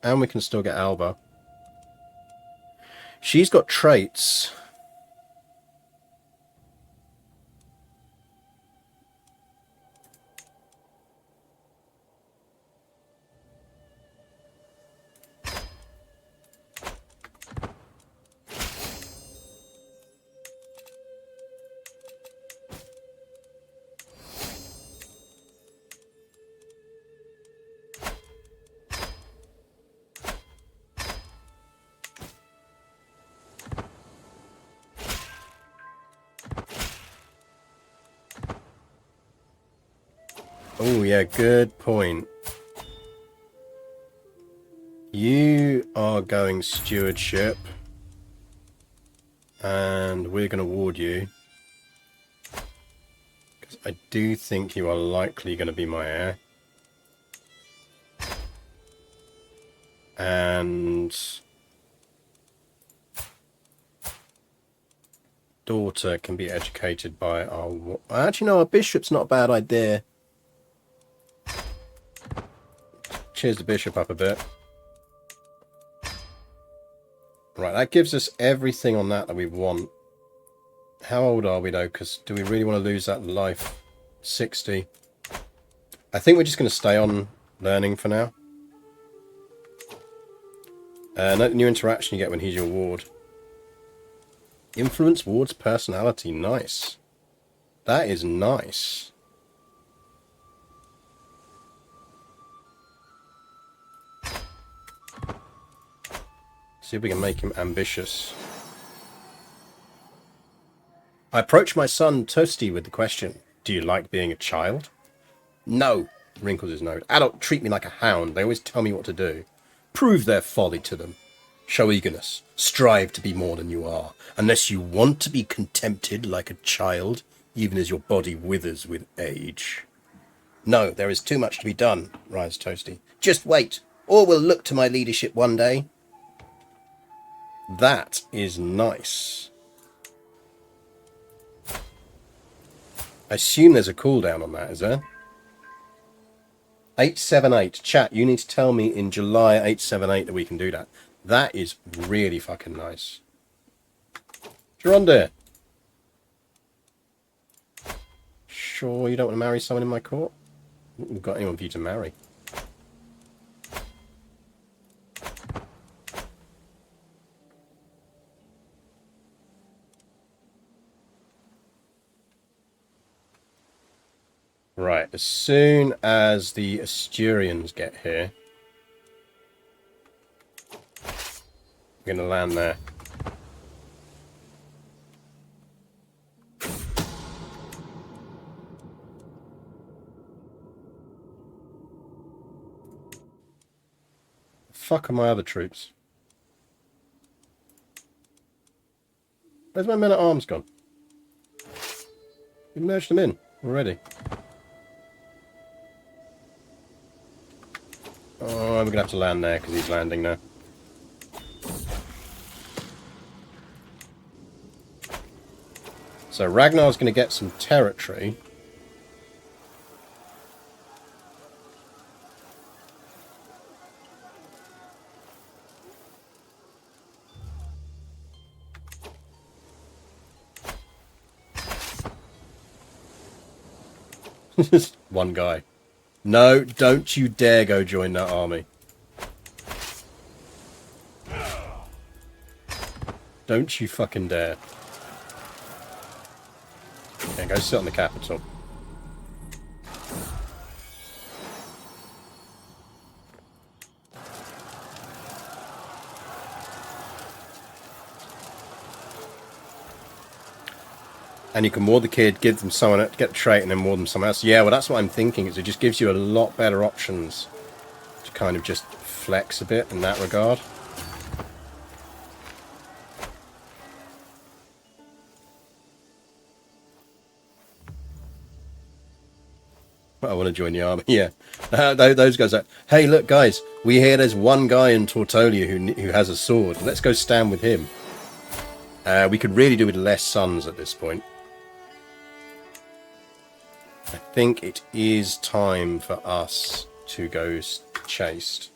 And we can still get Alba. She's got traits. Oh yeah, good point. You are going stewardship. And we're going to ward you. Because I do think you are likely going to be my heir. And daughter can be educated by our... Actually, no, our bishop's not a bad idea. Cheers the bishop up a bit. Right, that gives us everything on that we want. How old are we though? Because do we really want to lose that life? 60. I think we're just going to stay on learning for now. Note the new interaction you get when he's your ward. Influence ward's personality. Nice. That is nice. See if we can make him ambitious. I approach my son Toasty with the question, do you like being a child? No, wrinkles his nose. Adults treat me like a hound. They always tell me what to do. Prove their folly to them. Show eagerness. Strive to be more than you are. Unless you want to be contempted like a child, even as your body withers with age. No, there is too much to be done, cries Toasty. Just wait. All will look to my leadership one day. That is nice. I assume there's a cooldown on that, is there? 878. Chat, you need to tell me in July 878 that we can do that. That is really fucking nice. Geronda. Sure you don't want to marry someone in my court? We've got anyone for you to marry. Right, as soon as the Asturians get here, we're going to land there. fuck are my other troops? Where's my men-at-arms gone? We merged them in already. Oh, we're going to have to land there because he's landing now. So Ragnar's going to get some territory. Just one guy. No, don't you dare go join that army. Don't you fucking dare. Okay, go sit on the capital. And you can ward the kid, give them someone, get the trait, and then ward them someone else. Yeah, well, that's what I'm thinking. Is it just gives you a lot better options to kind of just flex a bit in that regard. I want to join the army. Yeah, those guys are. Hey, look, guys, we hear there's one guy in Tortolia who has a sword. Let's go stand with him. We could really do with less sons at this point. I think it is time for us to go chased.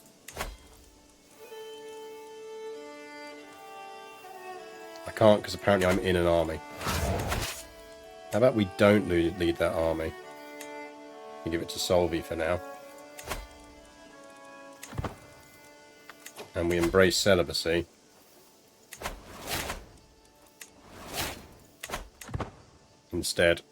I can't because apparently I'm in an army. How about we don't lead that army? We give it to Solvi for now. And we embrace celibacy. Instead.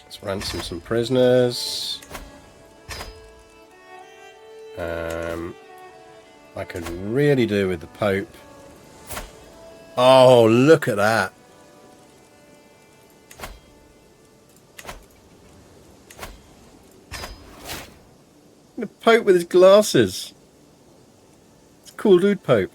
Let's ransom some prisoners. I could really do with the Pope. Oh, look at that. The Pope with his glasses. It's a cool dude, Pope.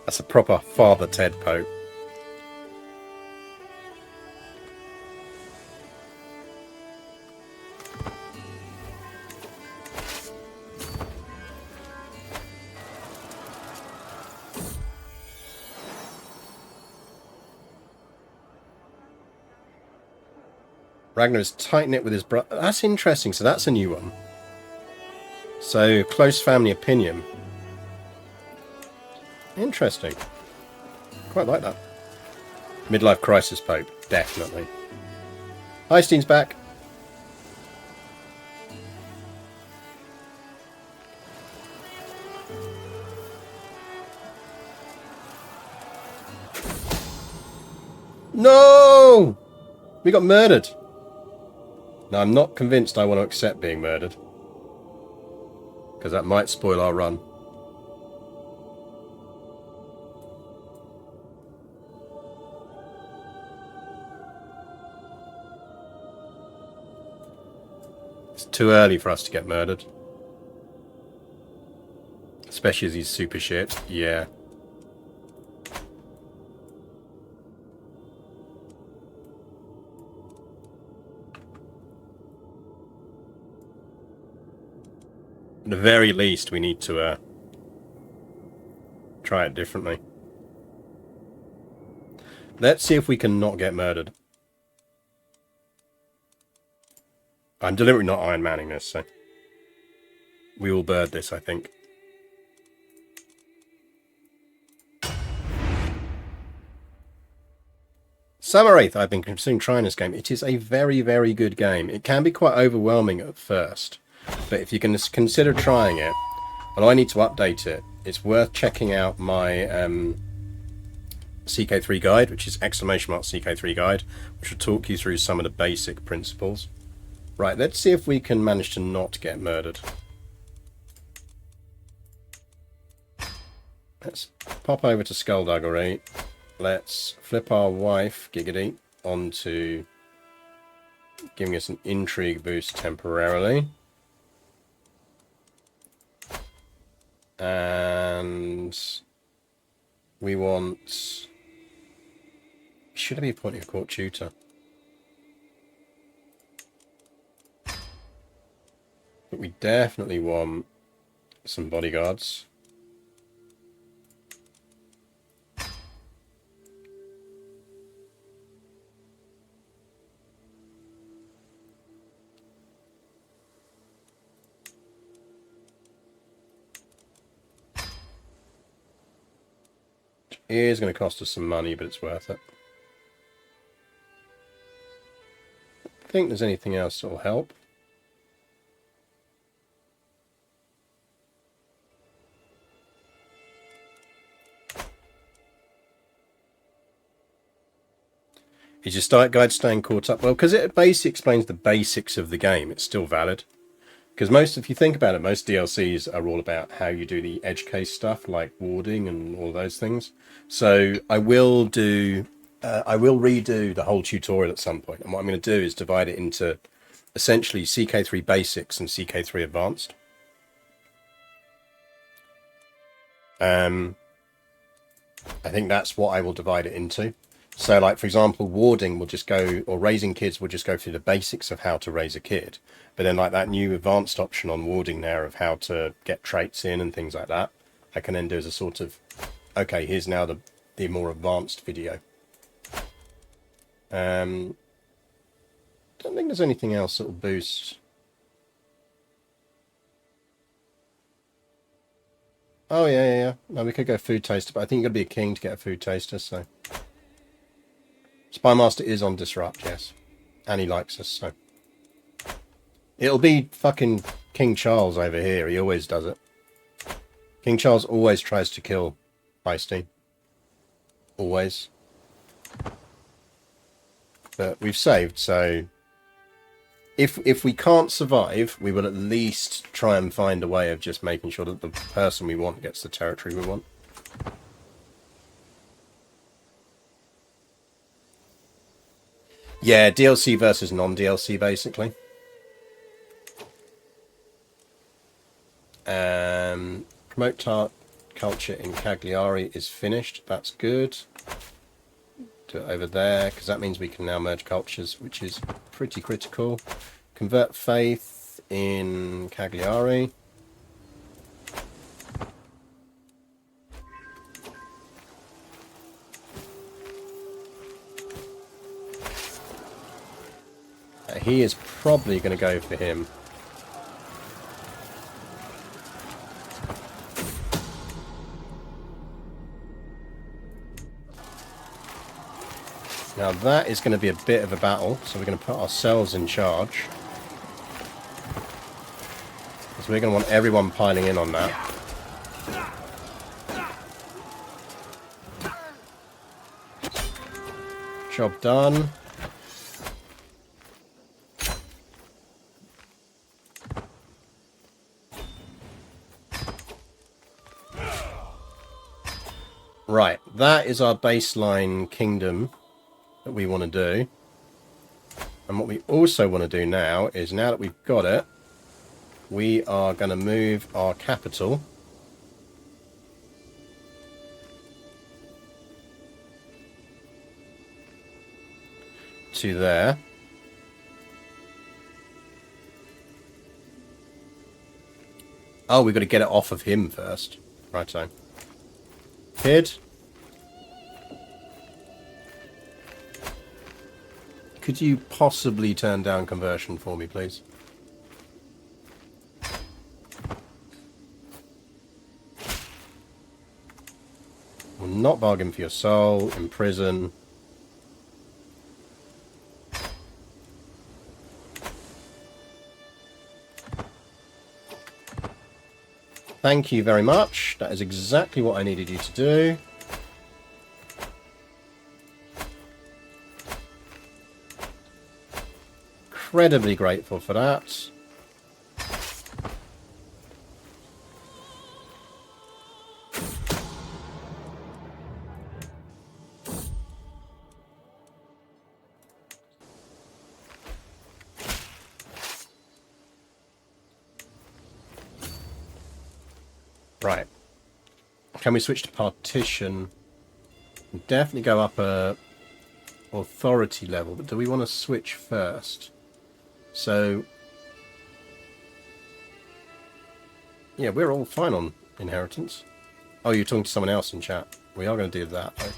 That's a proper Father Ted Pope. Ragnar is tight-knit with his brother. That's interesting. So that's a new one. So, close family opinion. Interesting. Quite like that. Midlife crisis Pope. Definitely. Hásteinn's back. No! We got murdered. Now, I'm not convinced I want to accept being murdered. Because that might spoil our run. It's too early for us to get murdered. Especially as he's super shit. Yeah. At the very least, we need to try it differently. Let's see if we can not get murdered. I'm deliberately not Iron Manning this, so we will bird this, I think. Samarith, I've been considering trying this game. It is a very, very good game. It can be quite overwhelming at first, but if you can consider trying it, and I need to update it, it's worth checking out my CK3 guide, which is !CK3 guide, which will talk you through some of the basic principles. Right, let's see if we can manage to not get murdered. Let's pop over to Skullduggery. Let's flip our wife, Giggity, onto giving us an intrigue boost temporarily. And we want... Should I be appointing a court tutor? But we definitely want some bodyguards. It is going to cost us some money, but it's worth it. I think there's anything else that will help. Is your start guide staying caught up? Well, because it basically explains the basics of the game, it's still valid. Because if you think about it, most DLCs are all about how you do the edge case stuff, like warding and all those things. So I will redo the whole tutorial at some point. And what I'm going to do is divide it into essentially CK3 Basics and CK3 Advanced. I think that's what I will divide it into. So, like, for example, warding will just go, or raising kids will just go through the basics of how to raise a kid. But then, like, that new advanced option on warding there of how to get traits in and things like that, I can then do as a sort of, okay, here's now the more advanced video. Don't think there's anything else that will boost. Oh, yeah. No, we could go food taster, but I think you've got to be a king to get a food taster, so... Spymaster is on Disrupt, yes. And he likes us, so... It'll be fucking King Charles over here. He always does it. King Charles always tries to kill Hásteinn. Always. But we've saved, so... If we can't survive, we will at least try and find a way of just making sure that the person we want gets the territory we want. Yeah, DLC versus non-DLC, basically. Promote tart culture in Cagliari is finished. That's good. Do it over there, because that means we can now merge cultures, which is pretty critical. Convert faith in Cagliari. He is probably going to go for him. Now that is going to be a bit of a battle, so we're going to put ourselves in charge. Because we're going to want everyone piling in on that. Job done. Right, that is our baseline kingdom that we want to do. And what we also want to do now is, now that we've got it, we are going to move our capital to there. Oh, we've got to get it off of him first. Righto. Kid. Could you possibly turn down conversion for me, please? Will not bargain for your soul. Imprison. Thank you very much. That is exactly what I needed you to do. Incredibly grateful for that. Right. Can we switch to partition? Definitely go up a authority level, but do we want to switch first? So, yeah, we're all fine on inheritance. Oh, you're talking to someone else in chat. We are going to do that, though.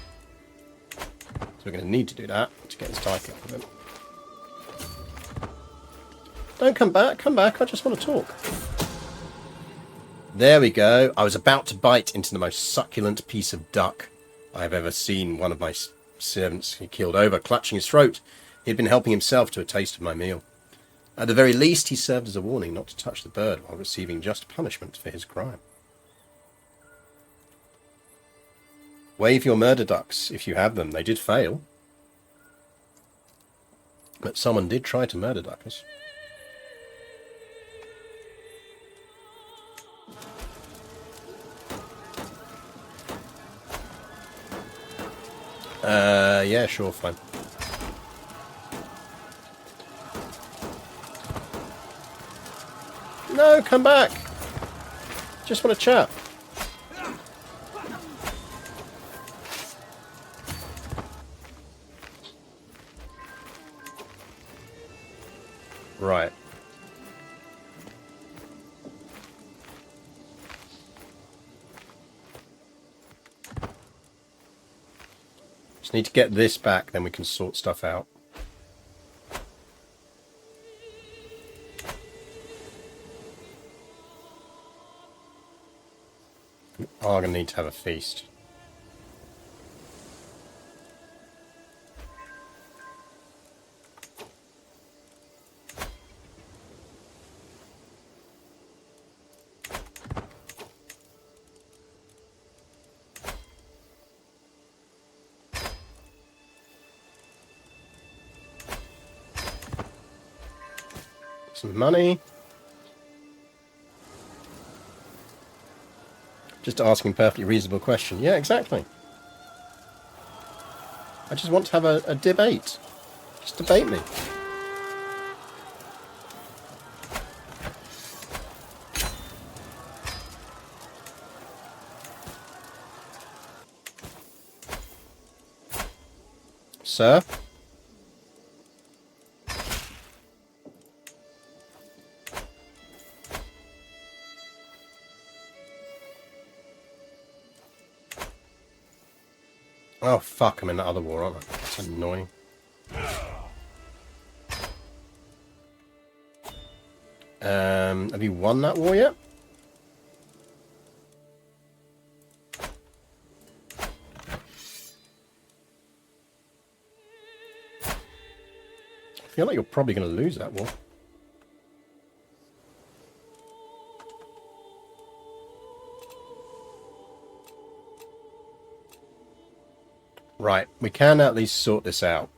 So we're going to need to do that to get this title for them. Don't come back. Come back. I just want to talk. There we go. I was about to bite into the most succulent piece of duck I have ever seen one of my servants keeled over, clutching his throat. He had been helping himself to a taste of my meal. At the very least, he served as a warning not to touch the bird while receiving just punishment for his crime. Wave your murder ducks if you have them. They did fail. But someone did try to murder duck us. Yeah, sure, fine. No, come back. Just want to chat. Right. Just need to get this back, then we can sort stuff out. We are going to need to have a feast. Some money. Just asking a perfectly reasonable question. Yeah, exactly. I just want to have a debate. Just debate me. Sir? Oh, fuck, I'm in that other war, aren't I? That's annoying. Have you won that war yet? I feel like you're probably going to lose that war. Right, we can at least sort this out.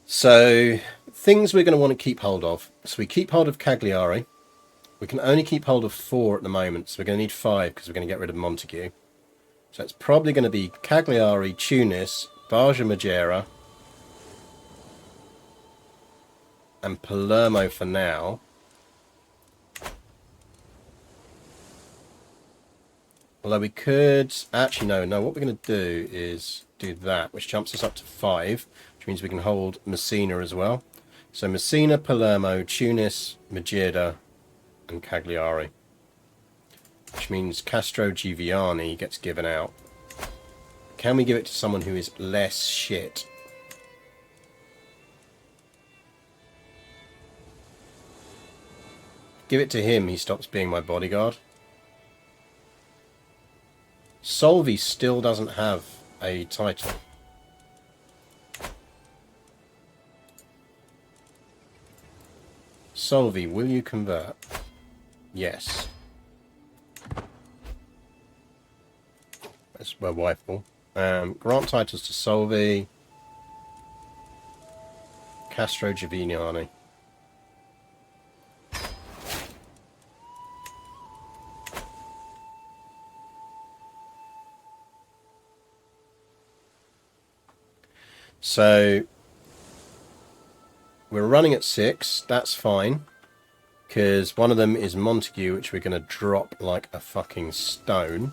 So, things we're going to want to keep hold of. So we keep hold of Cagliari. We can only keep hold of 4 at the moment, so we're going to need 5 because we're going to get rid of Montague. So it's probably going to be Cagliari, Tunis, Bargia Madeira, and Palermo for now. Although we could... Actually, no. What we're going to do is do that, which jumps us up to 5, which means we can hold Messina as well. So Messina, Palermo, Tunis, Madeira, and Cagliari. Which means Castro Giviani gets given out. Can we give it to someone who is less shit? Give it to him, he stops being my bodyguard. Solvi still doesn't have a title. Solvi, will you convert? Yes. That's my wife will. Grant titles to Solvi. Castro Givignani. So we're running at 6. That's fine. Because one of them is Montague, which we're going to drop like a fucking stone.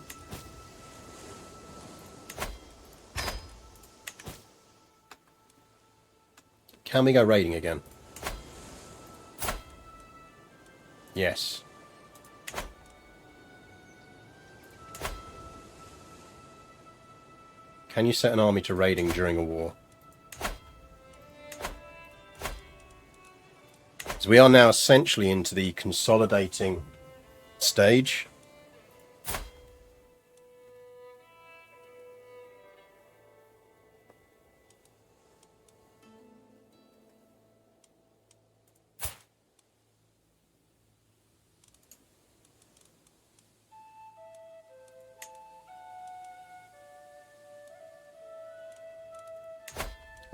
Can we go raiding again? Yes. Can you set an army to raiding during a war? So we are now essentially into the consolidating stage.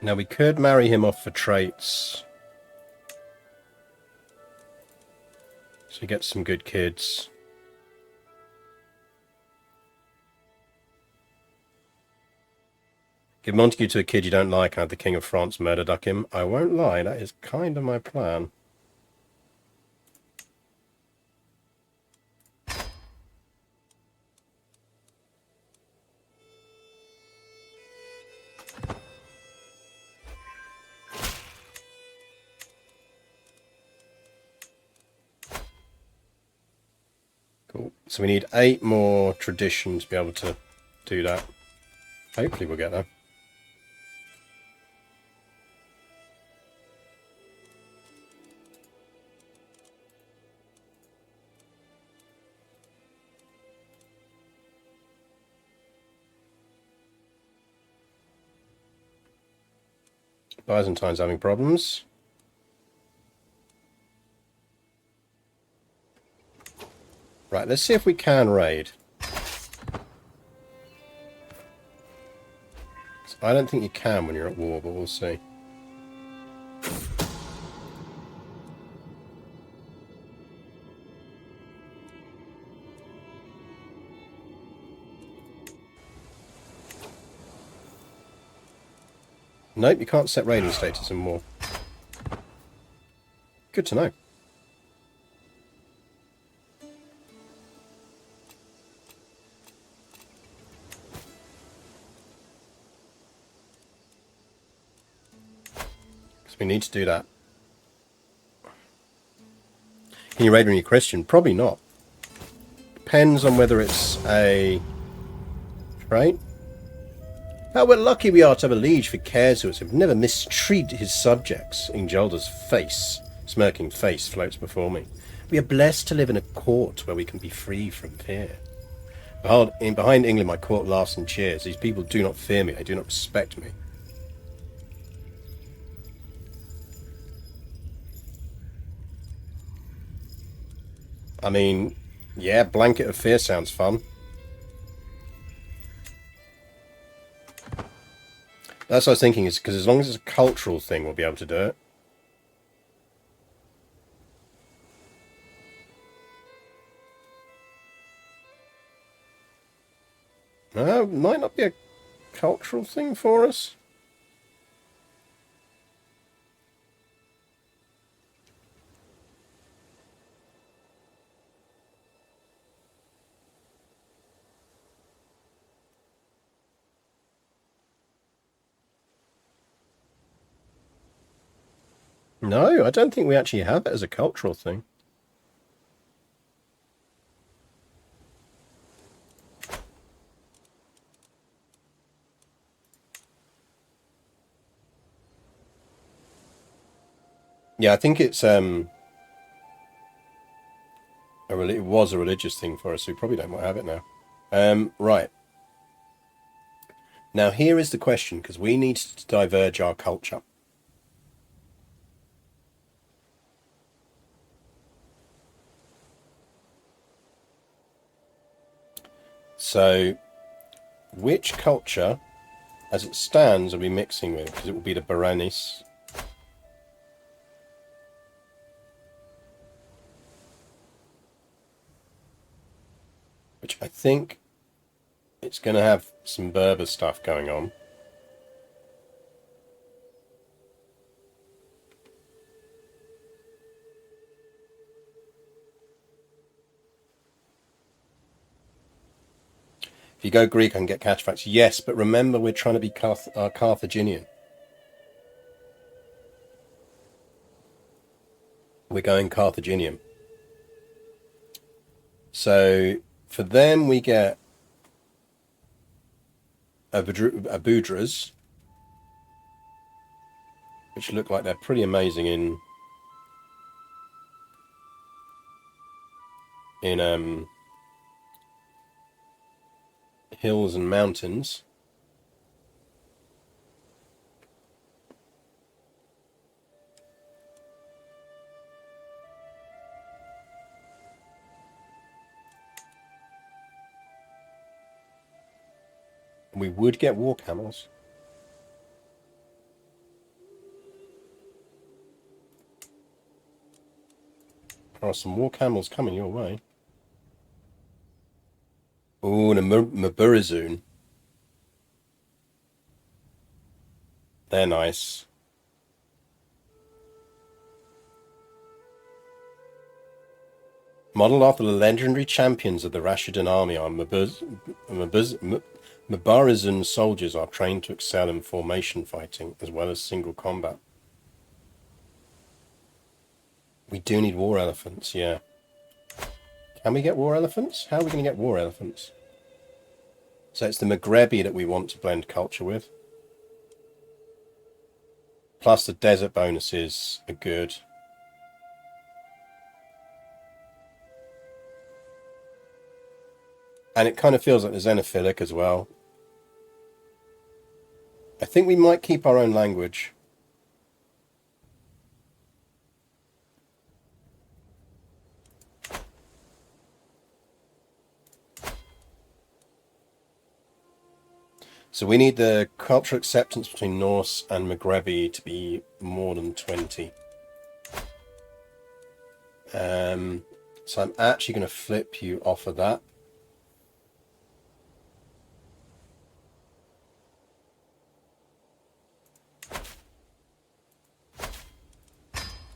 Now we could marry him off for traits. So he gets some good kids. Give Montague to a kid you don't like and have the King of France murder duck him. I won't lie, that is kind of my plan. Cool. So we need 8 more tradition to be able to do that. Hopefully we'll get there. Byzantine's having problems. Right, let's see if we can raid. I don't think you can when you're at war, but we'll see. Nope, you can't set raiding status in war. Good to know. Because we need to do that. Can you raid when you're Christian? Probably not. Depends on whether it's a trait. How we're lucky we are to have a liege for Cares who've never mistreated his subjects. Ingelda's face, smirking face, floats before me. We are blessed to live in a court where we can be free from fear. Behind England my court laughs and cheers. These people do not fear me, they do not respect me. I mean, yeah, blanket of fear sounds fun. That's what I was thinking, is because as long as it's a cultural thing, we'll be able to do it. No, might not be a cultural thing for us. No, I don't think we actually have it as a cultural thing. Yeah, I think it's it was a religious thing for us, so we probably don't have it now. Right. Now here is the question, because we need to diverge our culture. So, which culture, as it stands, are we mixing with? Because it will be the Baranis. Which I think it's going to have some Berber stuff going on. If you go Greek, I can get cataphracts. Yes, but remember we're trying to be Carthaginian. We're going Carthaginian. So for them, we get Abudras, which look like they're pretty amazing in hills and mountains. We would get war camels. There are some war camels coming your way. Oh, and a Maburizun. They're nice. Modelled after the legendary champions of the Rashidun army, our Mabarizun soldiers are trained to excel in formation fighting as well as single combat. We do need war elephants, yeah. Can we get war elephants? How are we going to get war elephants? So it's the Maghrebi that we want to blend culture with. Plus the desert bonuses are good. And it kind of feels like the xenophilic as well. I think we might keep our own language. So we need the cultural acceptance between Norse and Maghrebi to be more than 20. So I'm actually going to flip you off of that.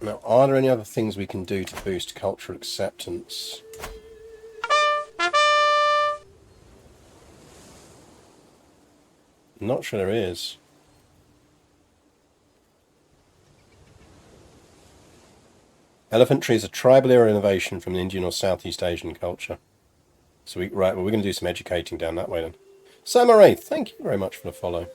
Now, are there any other things we can do to boost cultural acceptance? Not sure there is. Elephantry is a tribal era innovation from the Indian or Southeast Asian culture. So we're going to do some educating down that way then. Samurai, thank you very much for the follow.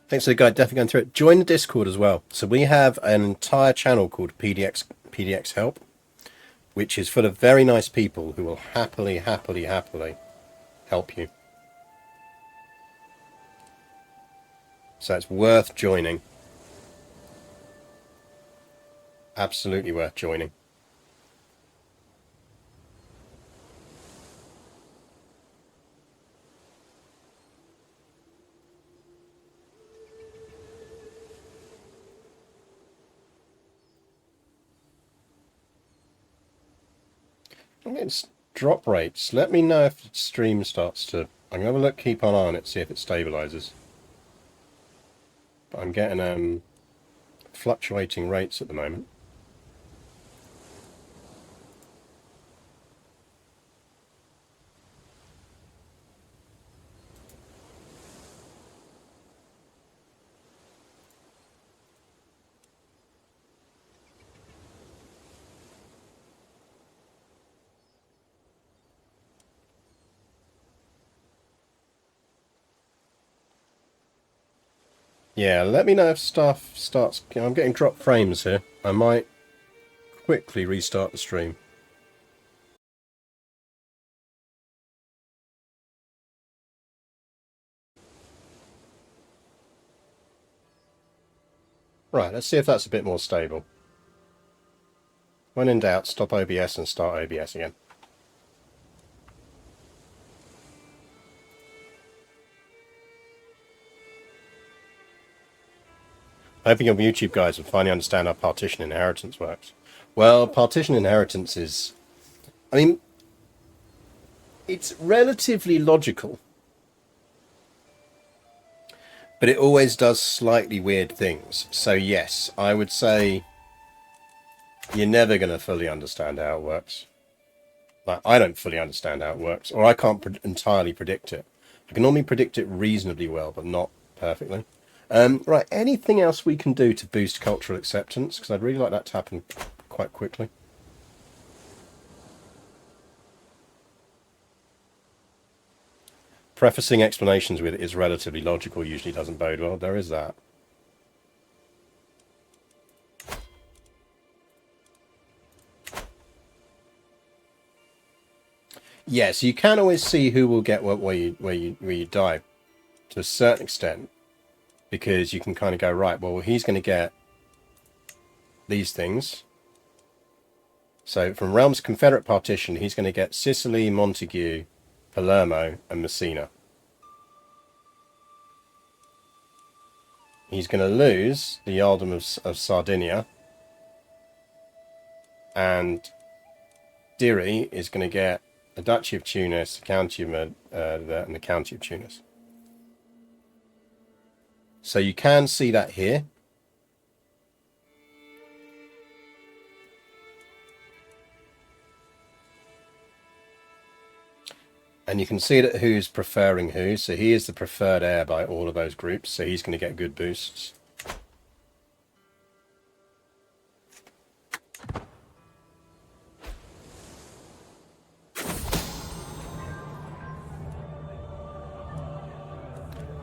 Thanks to the guy definitely going through it. Join the Discord as well. So we have an entire channel called PDX Help, which is full of very nice people who will happily help you. So it's worth joining. Absolutely worth joining. It's drop rates. Let me know if the stream starts to... I'm going to have a look, keep an eye on it, see if it stabilizes. But I'm getting fluctuating rates at the moment. Yeah, let me know if stuff starts... I'm getting drop frames here. I might quickly restart the stream. Right, let's see if that's a bit more stable. When in doubt, stop OBS and start OBS again. Hoping your YouTube guys will finally understand how partition inheritance works. Well, partition inheritance is... I mean, it's relatively logical. But it always does slightly weird things. So yes, I would say you're never going to fully understand how it works. Like, I don't fully understand how it works, or I can't entirely predict it. I can normally predict it reasonably well, but not perfectly. Right, anything else we can do to boost cultural acceptance? Because I'd really like that to happen quite quickly. Prefacing explanations with is relatively logical usually doesn't bode well. There is that. Yes, you can always see who will get what where you die to a certain extent, because you can kind of go, right, well, he's going to get these things. So from Realm's Confederate Partition, he's going to get Sicily, Montague, Palermo, and Messina. He's going to lose the Earldom of Sardinia, and Diri is going to get the Duchy of Tunis, the County of and the County of Tunis. So you can see that here. And you can see that who's preferring who. So he is the preferred heir by all of those groups. So he's going to get good boosts.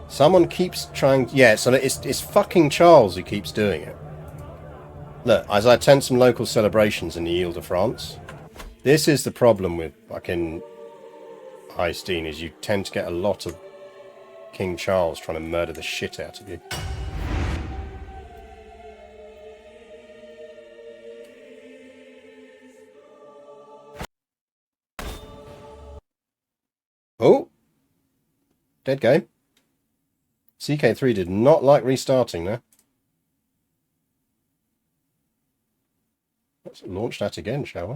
Someone keeps trying... Yeah, so it's fucking Charles who keeps doing it. Look, as I attend some local celebrations in the Ile-de-France, this is the problem with fucking Hásteinn, is you tend to get a lot of King Charles trying to murder the shit out of you. Oh! Dead game. CK3 did not like restarting there. Let's launch that again, shall we?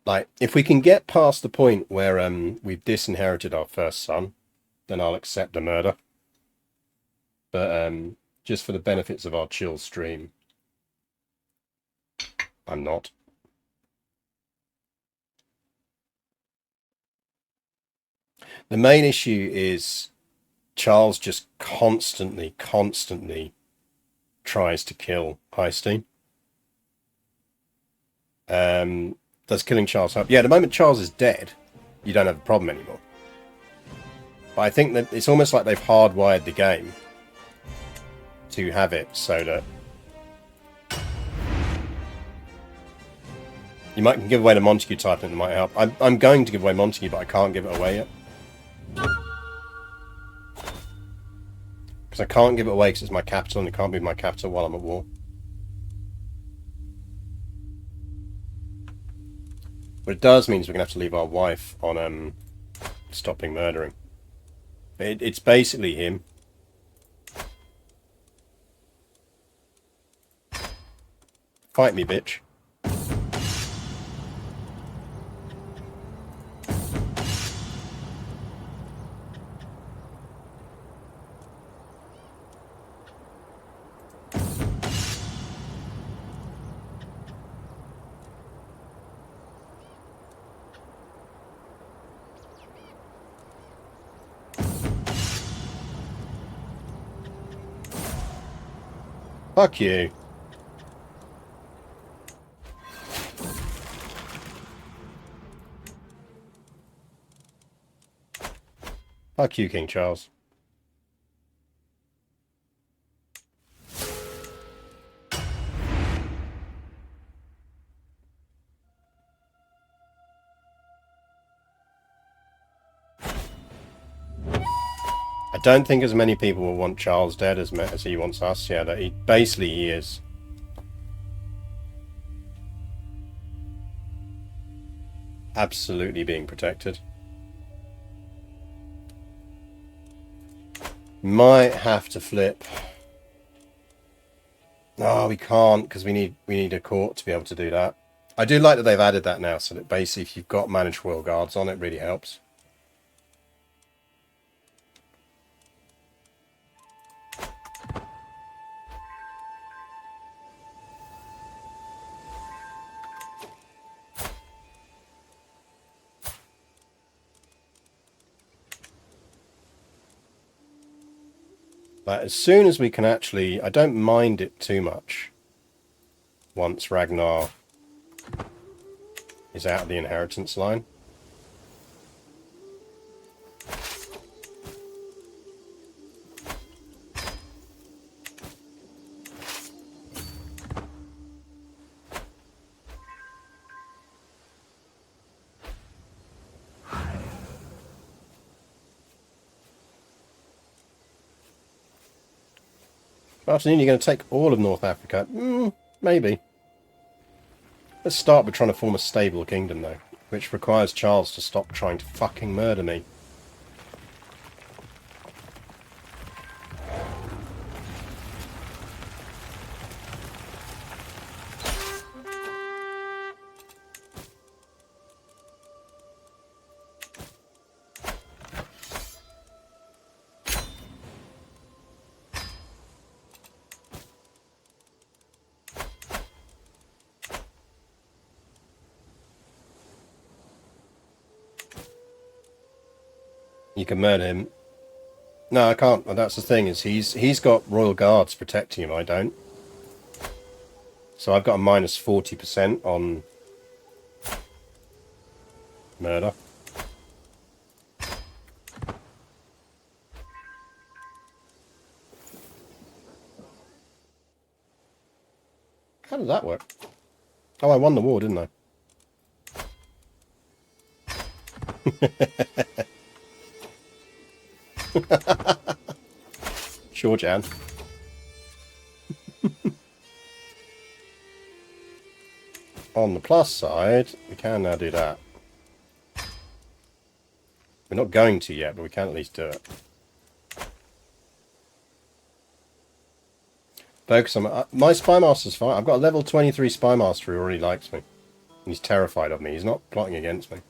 Like, if we can get past the point where we've disinherited our first son, then I'll accept the murder. But just for the benefits of our chill stream, I'm not. The main issue is Charles just constantly tries to kill Hásteinn. Does killing Charles help? Yeah, the moment Charles is dead, you don't have a problem anymore. But I think that it's almost like they've hardwired the game to have it so that you might give away the Montague title and it might help. I'm going to give away Montague, but I can't give it away yet. Because I can't give it away because it's my capital and it can't be my capital while I'm at war. What it does means we're going to have to leave our wife on stopping murdering. It's basically him. Fight me, bitch. Fuck you. Fuck you, King Charles. I don't think as many people will want Charles dead as he wants us. Yeah, that he is. Absolutely being protected. Might have to flip. No, we can't because we need a court to be able to do that. I do like that they've added that now, so that basically if you've got managed royal guards on, it really helps. But as soon as we can actually, I don't mind it too much once Ragnar is out of the inheritance line. Afternoon, you're going to take all of North Africa? Maybe. Let's start with trying to form a stable kingdom, though, which requires Charles to stop trying to fucking murder me. You can murder him. No, I can't. That's the thing, is he's got royal guards protecting him. I don't. So I've got a minus 40% on murder. How did that work? Oh, I won the war, didn't I? Sure, Jan. On the plus side, we can now do that. We're not going to yet, but we can at least do it. Focus on my Spy Master's fine. I've got a level 23 Spy Master who already likes me. And he's terrified of me. He's not plotting against me.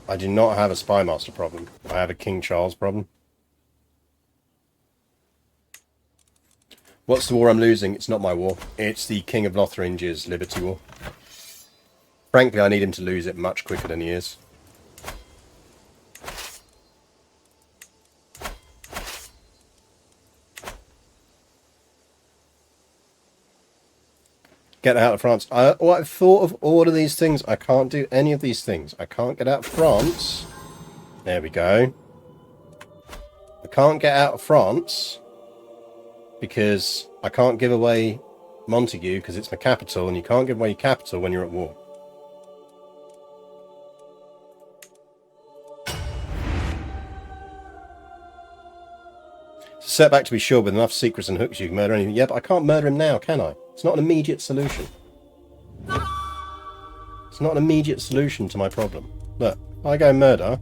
I do not have a Spy Master problem. I have a King Charles problem. What's the war I'm losing? It's not my war. It's the King of Lothringia's Liberty War. Frankly, I need him to lose it much quicker than he is. Get out of France. I've thought of all of these things. I can't do any of these things. I can't get out of France. There we go. I can't get out of France because I can't give away Montague because it's my capital, and you can't give away your capital when you're at war. It's a setback to be sure, with enough secrets and hooks you can murder anything. Yeah, but I can't murder him now, can I? It's not an immediate solution. It's not an immediate solution to my problem. Look, if I go murder...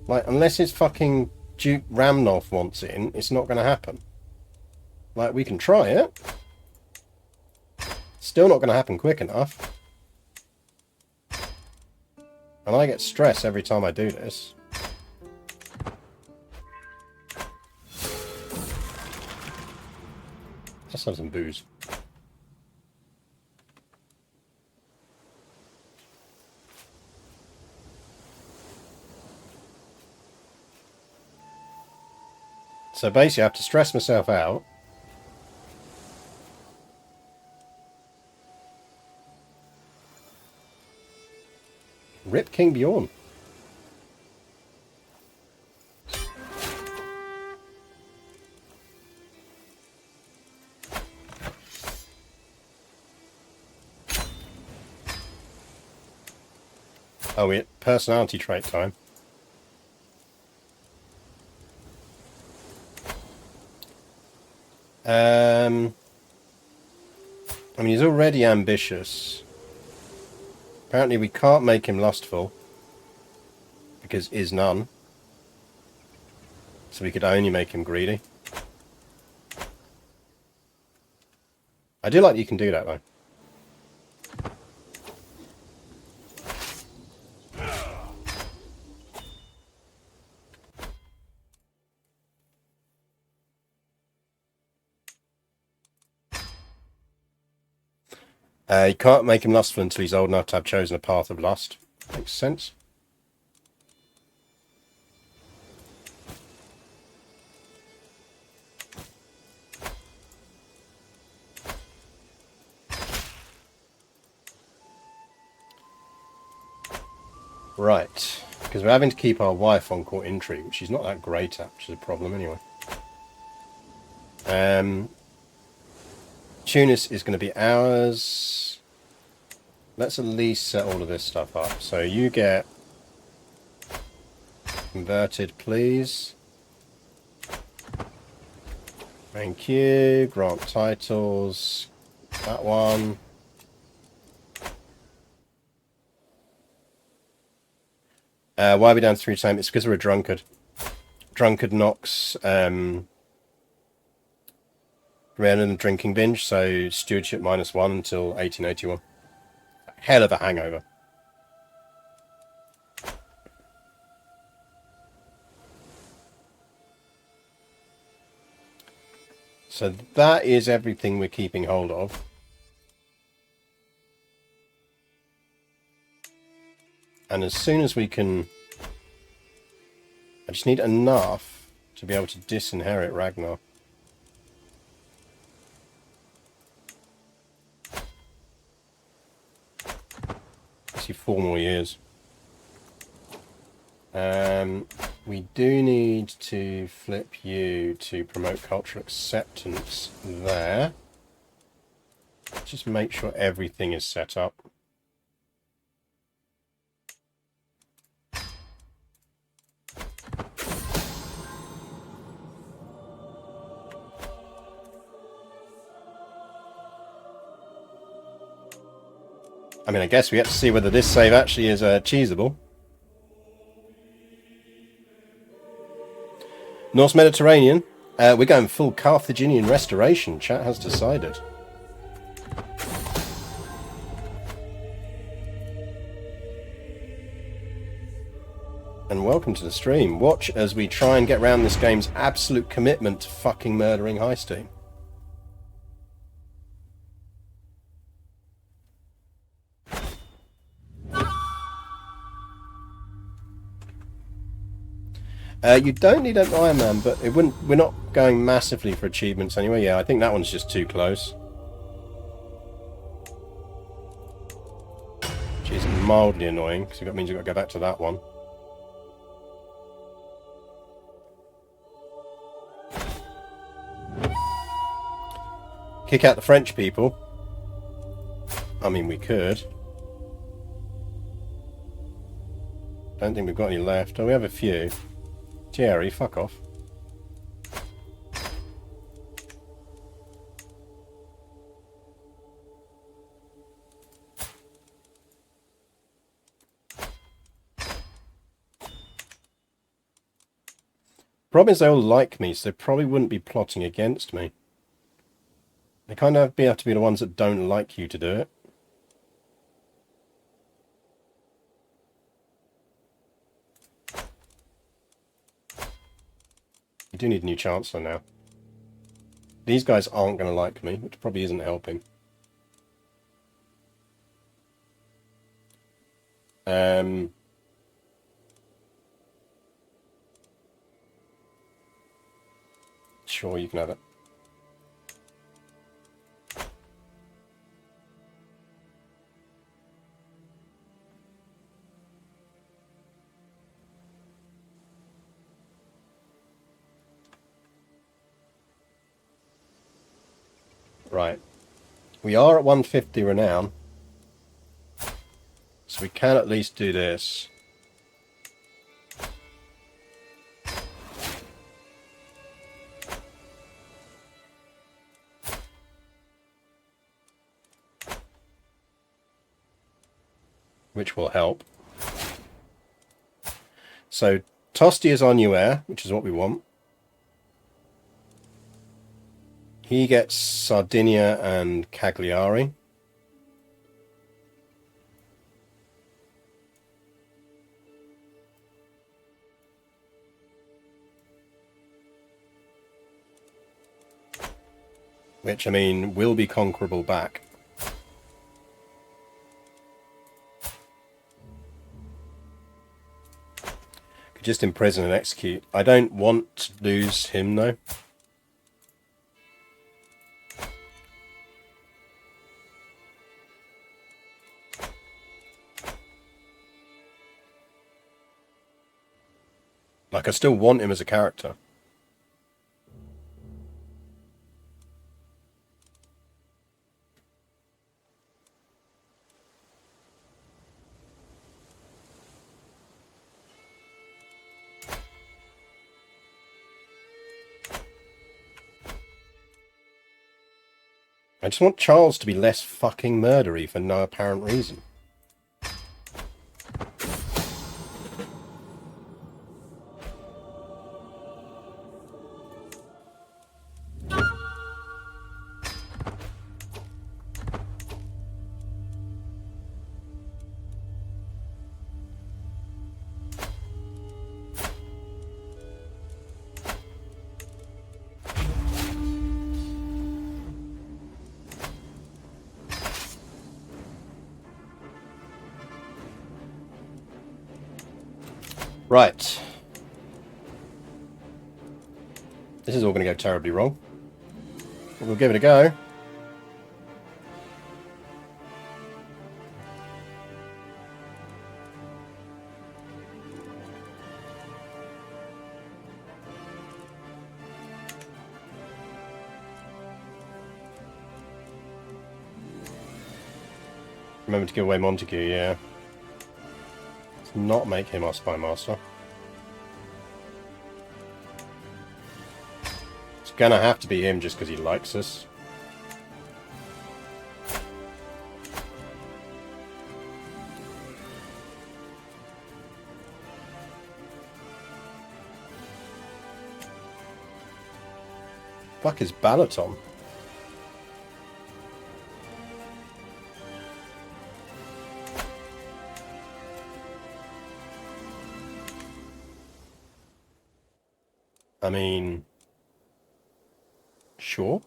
Like, unless his fucking Duke Ramnoth wants it in, it's not going to happen. Like, we can try it. Still not going to happen quick enough. And I get stressed every time I do this. Let's have some booze. So basically I have to stress myself out. Rip King Bjorn. Oh, we're personality trait time. I mean, he's already ambitious. Apparently we can't make him lustful, because is none. So we could only make him greedy. I do like that you can do that, though. You can't make him lustful until he's old enough to have chosen a path of lust. Makes sense. Right. Because we're having to keep our wife on court intrigue, which she's not that great at, which is a problem anyway. Tunis is going to be ours. Let's at least set all of this stuff up. So you get converted, please. Thank you. Grant titles. That one. Why are we down to 3 times? It's because we're a drunkard. Drunkard knocks random drinking binge, so stewardship -1 until 1881. Hell of a hangover. So that is everything we're keeping hold of. And as soon as we can... I just need enough to be able to disinherit Ragnar. See 4 more years. We do need to flip you to promote cultural acceptance there. Just make sure everything is set up. I mean, I guess we have to see whether this save actually is cheesable. North Mediterranean. We're going full Carthaginian restoration. Chat has decided. And welcome to the stream. Watch as we try and get around this game's absolute commitment to fucking murdering Hásteinn. You don't need an Iron Man, but it wouldn't. We're not going massively for achievements anyway. Yeah, I think that one's just too close. Which is mildly annoying, because that means we've got to go back to that one. Kick out the French people. I mean, we could. Don't think we've got any left. Oh, we have a few. Jerry, fuck off. Problem is they all like me, so they probably wouldn't be plotting against me. They kind of have to be the ones that don't like you to do it. You do need a new Chancellor now. These guys aren't going to like me, which probably isn't helping. Sure, you can have it. Right. We are at 150 renown. So we can at least do this. Which will help. So Tosti is on new air, which is what we want. He gets Sardinia and Cagliari. Which, I mean, will be conquerable back. Could just imprison and execute. I don't want to lose him, though. Like, I still want him as a character. I just want Charles to be less fucking murdery for no apparent reason. Right. This is all going to go terribly wrong. But we'll give it a go. Remember to give away Montague, yeah. Let's not make him our spy master. It's gonna have to be him just because he likes us. Fuck is Balaton? I mean, sure.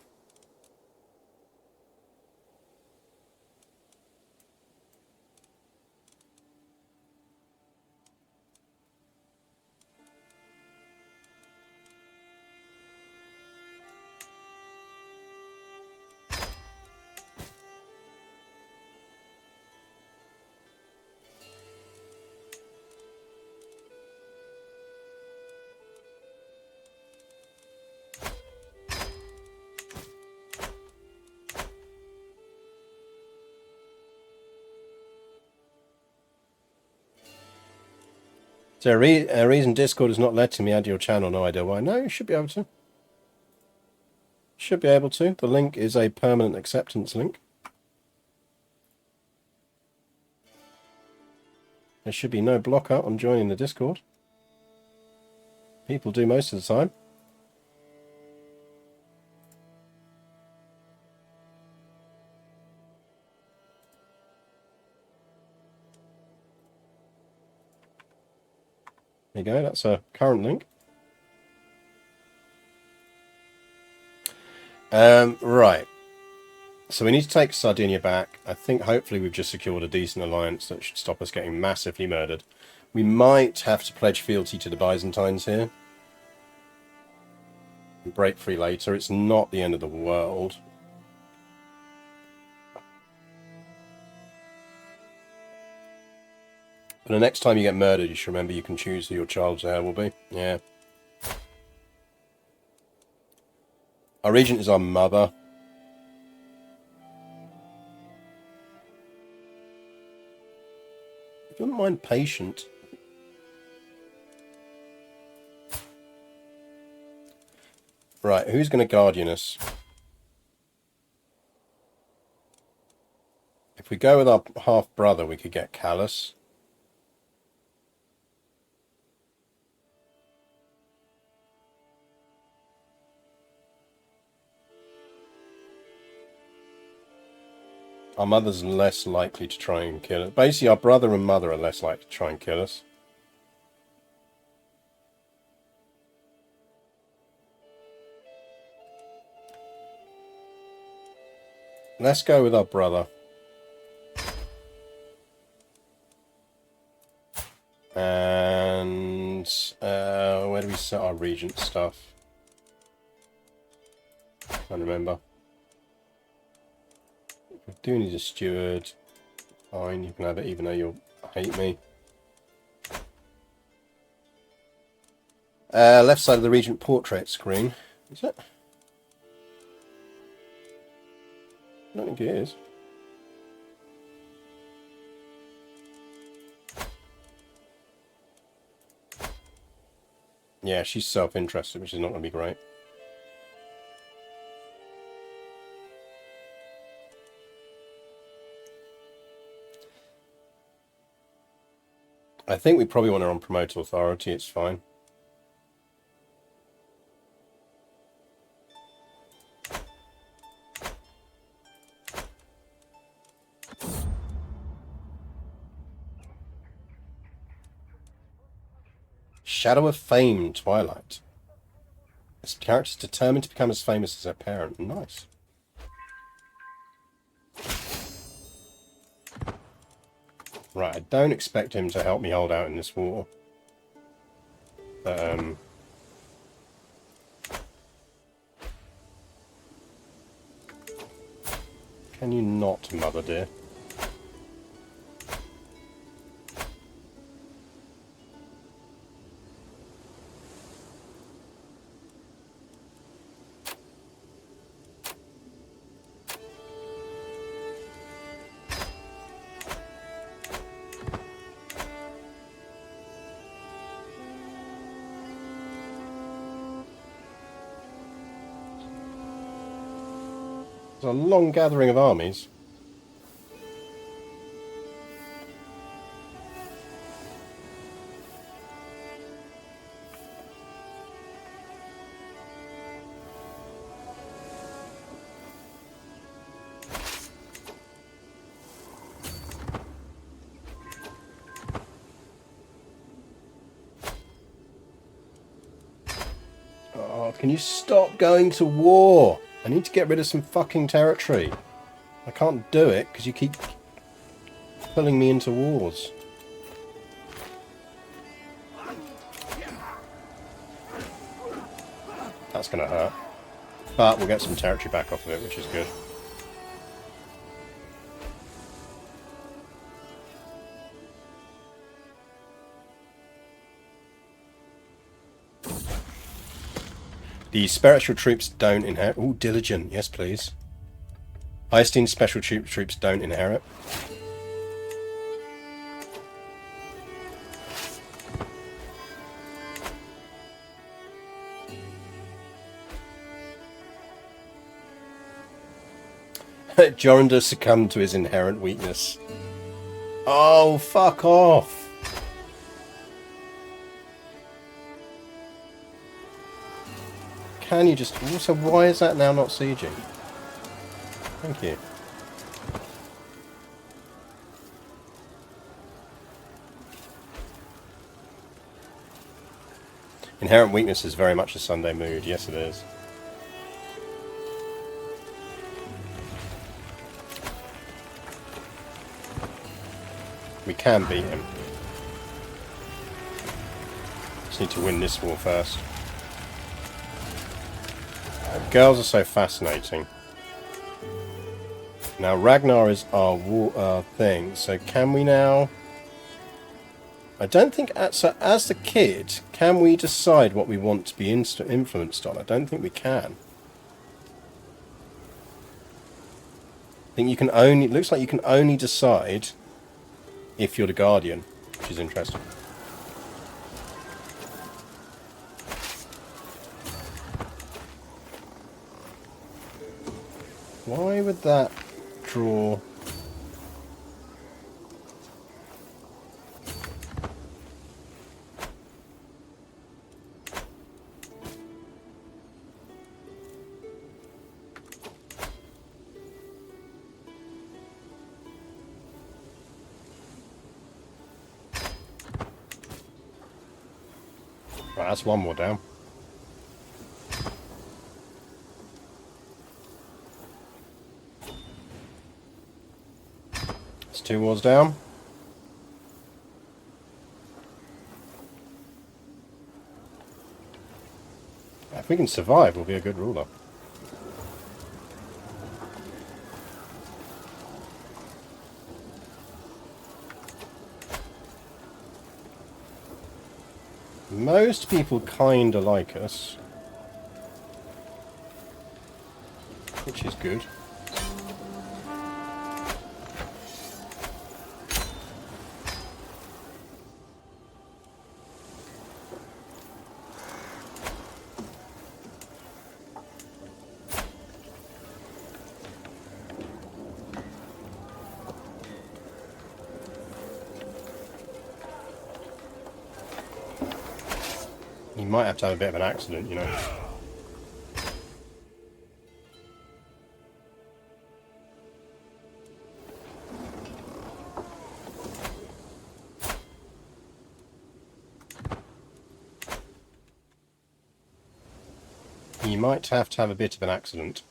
Is there a reason Discord is not letting me add your channel? No idea why. No, you should be able to. Should be able to. The link is a permanent acceptance link. There should be no blocker on joining the Discord. People do most of the time. There you go, that's a current link. Right. So we need to take Sardinia back. I think hopefully we've just secured a decent alliance that should stop us getting massively murdered. We might have to pledge fealty to the Byzantines here. Break free later. It's not the end of the world. But the next time you get murdered, you should remember you can choose who your child's heir will be. Yeah. Our regent is our mother. If you wouldn't mind patient. Right, who's going to guardian us? If we go with our half-brother, we could get Callus. Our mother's less likely to try and kill us. Basically, our brother and mother are less likely to try and kill us. Let's go with our brother. And where do we set our regent stuff? I can't remember. We do need a steward. Fine, you can have it even though you'll hate me. Left side of the regent portrait screen. Is it? I don't think it is. Yeah, she's self-interested, which is not going to be great. I think we probably want her on promote authority, it's fine. Shadow of Fame, Twilight. This character is determined to become as famous as her parent. Nice. Right, I don't expect him to help me hold out in this war. But, can you not, mother dear? It's a long gathering of armies. Oh, can you stop going to war? I need to get rid of some fucking territory. I can't do it because you keep pulling me into wars. That's going to hurt. But we'll get some territory back off of it, which is good. The spiritual troops don't inherit. Ooh, diligent. Yes, please. Hásteinn special troops don't inherit. Jorundr succumbed to his inherent weakness. Oh, fuck off. Can you just... Also, why is that now not sieging? Thank you. Inherent weakness is very much a Sunday mood. Yes, it is. We can beat him. Just need to win this war first. Girls are so fascinating. Now Ragnar is our war thing, so can we now... I don't think... So as the kid, can we decide what we want to be influenced on? I don't think we can. I think you can only... It looks like you can only decide if you're the Guardian, which is interesting. Why would that draw... Right, that's one more down. It's 2 wars down. If we can survive, we'll be a good ruler. Most people kinda like us, which is good. You might have to have a bit of an accident, you know. You might have to have a bit of an accident.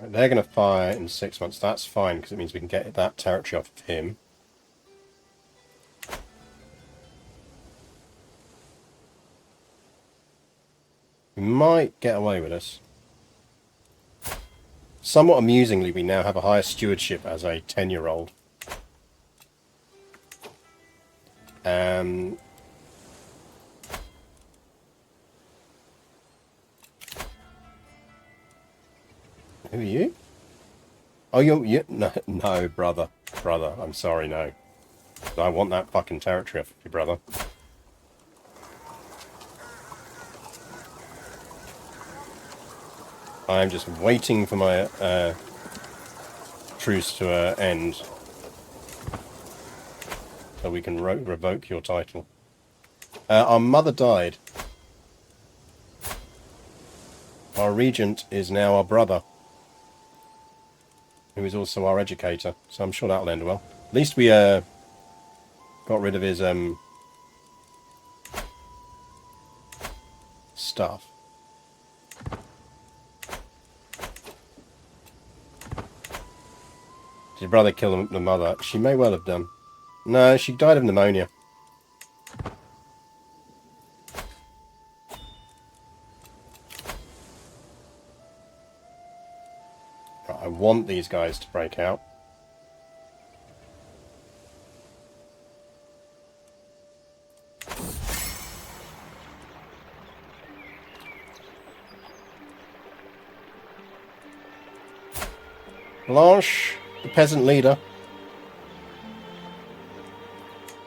They're going to fire in 6 months. That's fine, because it means we can get that territory off of him. We might get away with this. Somewhat amusingly, we now have a higher stewardship as a 10-year-old. Who are you? Oh, you no, no, brother. Brother, I'm sorry, no. I want that fucking territory off you, brother. I'm just waiting for my truce to end so we can revoke your title. Our mother died. Our regent is now our brother, who is also our educator, so I'm sure that'll end well. At least we got rid of his stuff. Did your brother kill the mother? She may well have done. No, she died of pneumonia. Right, I want these guys to break out. Blanche, the peasant leader.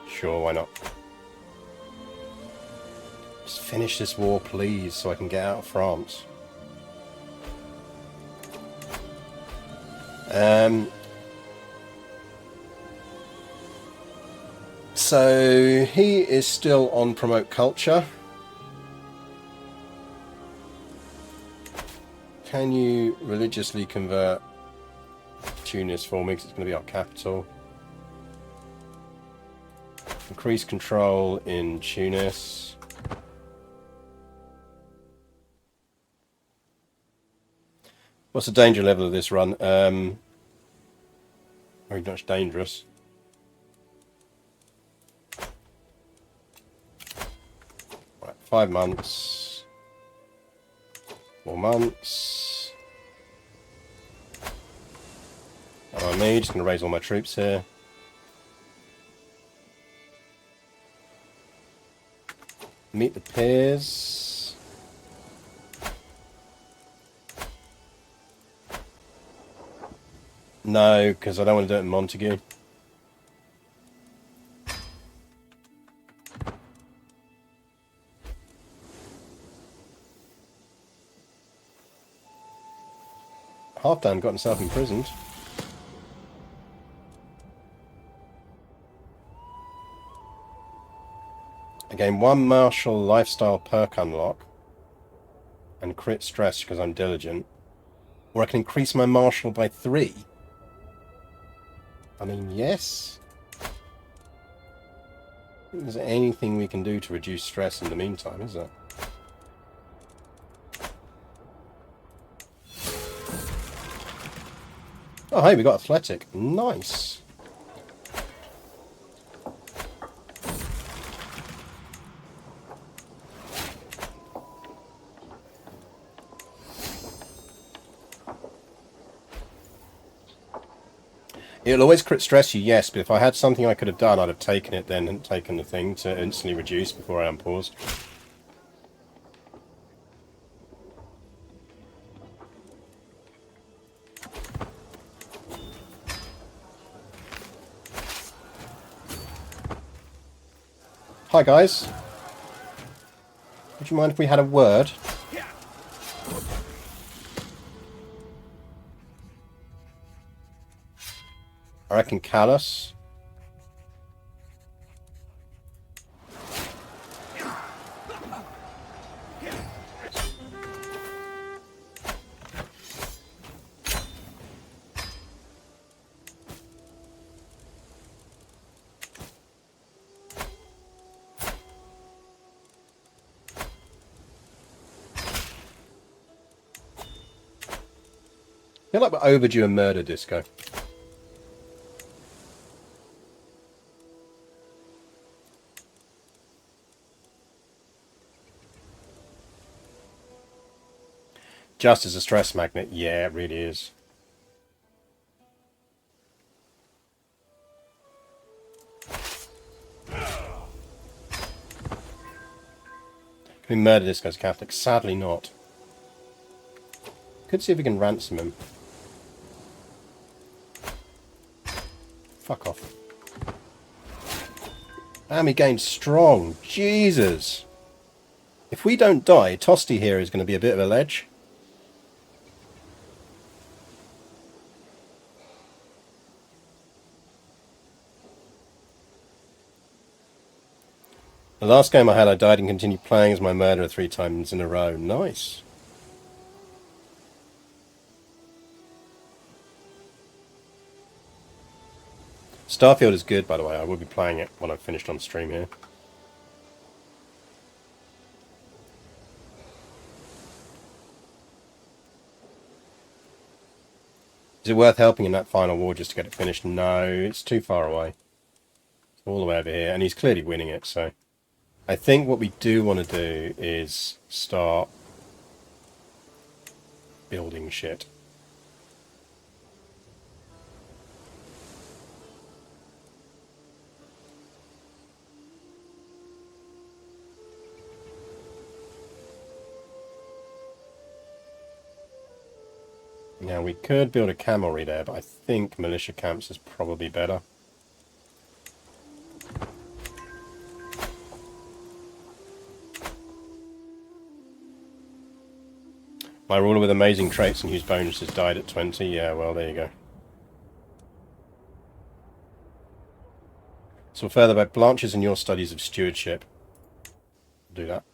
Sure, why not? Just finish this war, please, so I can get out of France. So he is still on promote culture. Can you religiously convert Tunis for me, because it's going to be our capital? Increase control in Tunis. What's the danger level of this run? Very much dangerous. Right, 5 months. 4 months. And I'm just going to raise all my troops here. Meet the peers. No, because I don't want to do it in Montague. Halfdan got himself imprisoned. I gain 1 martial lifestyle perk unlock and crit stress because I'm diligent. Or I can increase my martial by 3. I mean, yes. Is there anything we can do to reduce stress in the meantime, is there? Oh, hey, we got athletic. Nice. It'll always crit stress you, yes, but if I had something I could have done, I'd have taken it then and taken the thing to instantly reduce before I unpaused. Hi, guys. Would you mind if we had a word? I reckon Callus. I feel like we're overdue a murder disco. Just as a stress magnet, yeah, it really is. Can we murder this guy's Catholic? Sadly not. Could see if we can ransom him. Fuck off. And we gained strong. Jesus. If we don't die, Tosti here is going to be a bit of a ledge. The last game I had, I died and continued playing as my murderer 3 times in a row. Nice. Starfield is good, by the way. I will be playing it when I've finished on stream here. Is it worth helping in that final war just to get it finished? No, it's too far away. It's all the way over here, and he's clearly winning it, so... I think what we do want to do is start building shit. Now, we could build a camelry there, but I think militia camps is probably better. My ruler with amazing traits and huge bonuses died at 20. Yeah, well, there you go. So further about Blanche's and your studies of stewardship. Do that.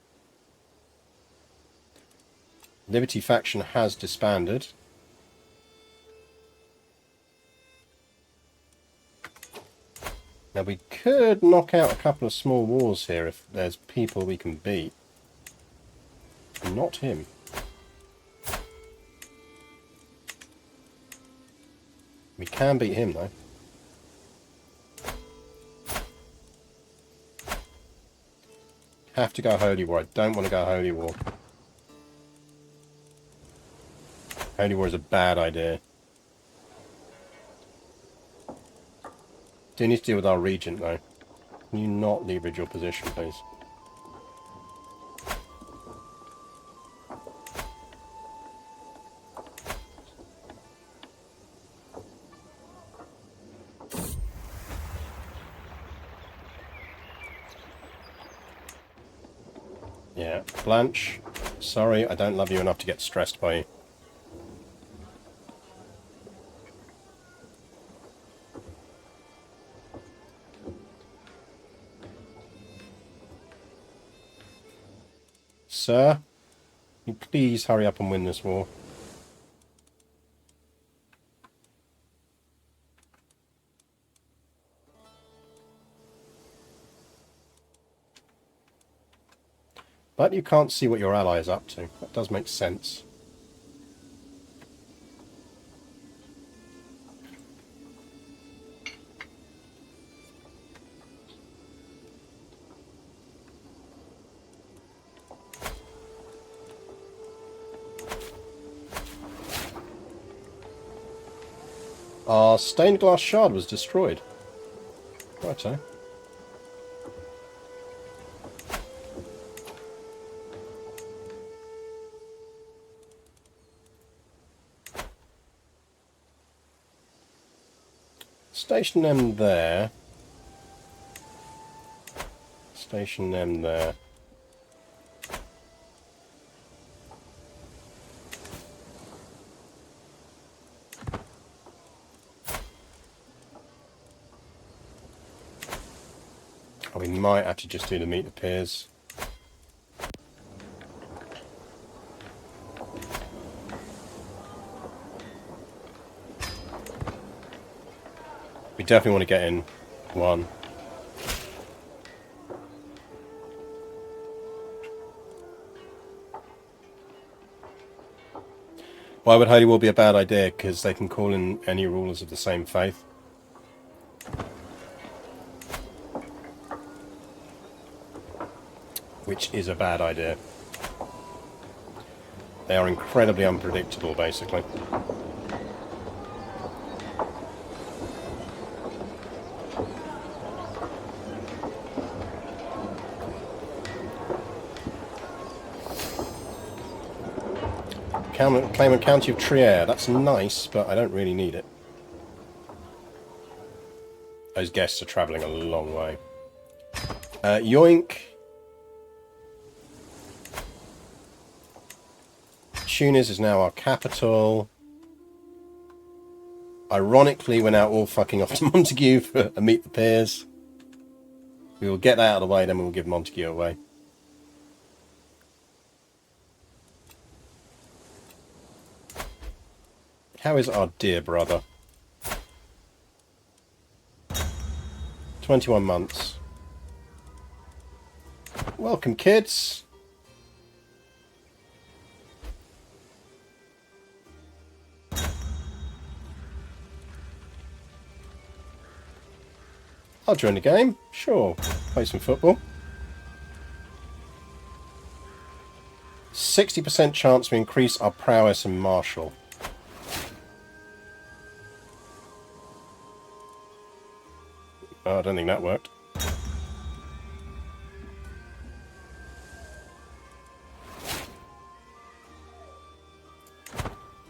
Liberty faction has disbanded. Now we could knock out a couple of small wars here if there's people we can beat. Not him. We can beat him though. Have to go Holy War. I don't want to go Holy War. Holy War is a bad idea. Do need to deal with our regent though. Can you not leverage your position, please? Yeah, Blanche, sorry, I don't love you enough to get stressed by you. Sir, can you please hurry up and win this war? But you can't see what your ally is up to. That does make sense. Our stained glass shard was destroyed. Righto. Station them there. Station them there. Oh, we might have to just do the meet the peers. We definitely want to get in one. Why would Holy War be a bad idea? Because they can call in any rulers of the same faith. Which is a bad idea. They are incredibly unpredictable, basically. Claim a County of Trier. That's nice, but I don't really need it. Those guests are travelling a long way. Yoink. Tunis is now our capital. Ironically, we're now all fucking off to Montague for a Meet the Peers. We will get that out of the way, then we'll give Montague away. How is our dear brother? 21 months. Welcome, kids. I'll join the game. Sure. Play some football. 60% chance we increase our prowess and martial. Oh, I don't think that worked.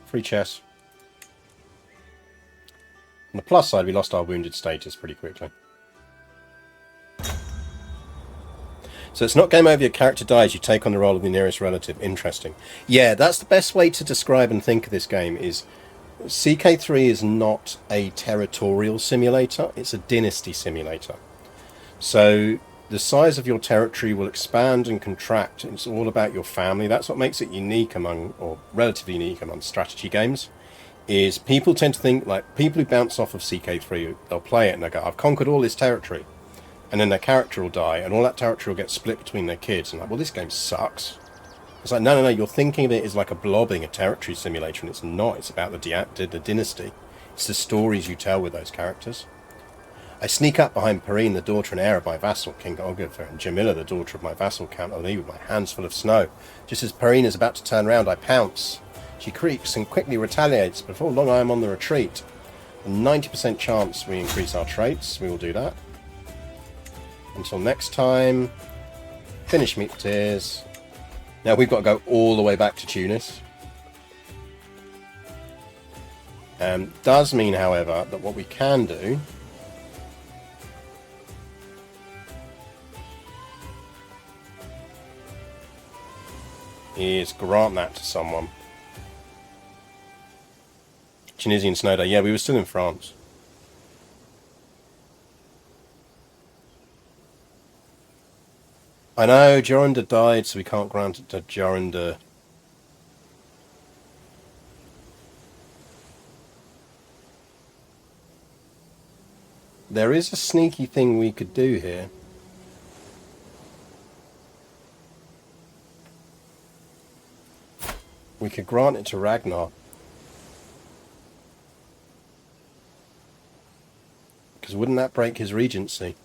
Free chess. On the plus side, we lost our wounded status pretty quickly. So it's not game over, your character dies, you take on the role of the nearest relative. Interesting. Yeah, that's the best way to describe and think of this game is CK3 is not a territorial simulator, it's a dynasty simulator. So the size of your territory will expand and contract. It's all about your family. That's what makes it unique among, or relatively unique among strategy games, is people tend to think, like, people who bounce off of CK3, they'll play it and they'll go, I've conquered all this territory. And then their character will die, and all that territory will get split between their kids. And like, well, this game sucks. It's like, no, you're thinking of it as like a blobbing, a territory simulator, and it's not. It's about the dynasty. It's the stories you tell with those characters. I sneak up behind Perrine, the daughter and heir of my vassal, King Olgifer, and Jamila, the daughter of my vassal, Count Ali, with my hands full of snow. Just as Perrine is about to turn round, I pounce. She creaks and quickly retaliates. Before long, I am on the retreat. A 90% chance we increase our traits. We will do that. Until next time, finish Meet the Tears. Now we've got to go all the way back to Tunis. Does mean, however, that what we can do is grant that to someone. Tunisian snow day. Yeah, we were still in France. I know, Jorinda died, so we can't grant it to Jorinda. There is a sneaky thing we could do here. We could grant it to Ragnar. Because wouldn't that break his regency?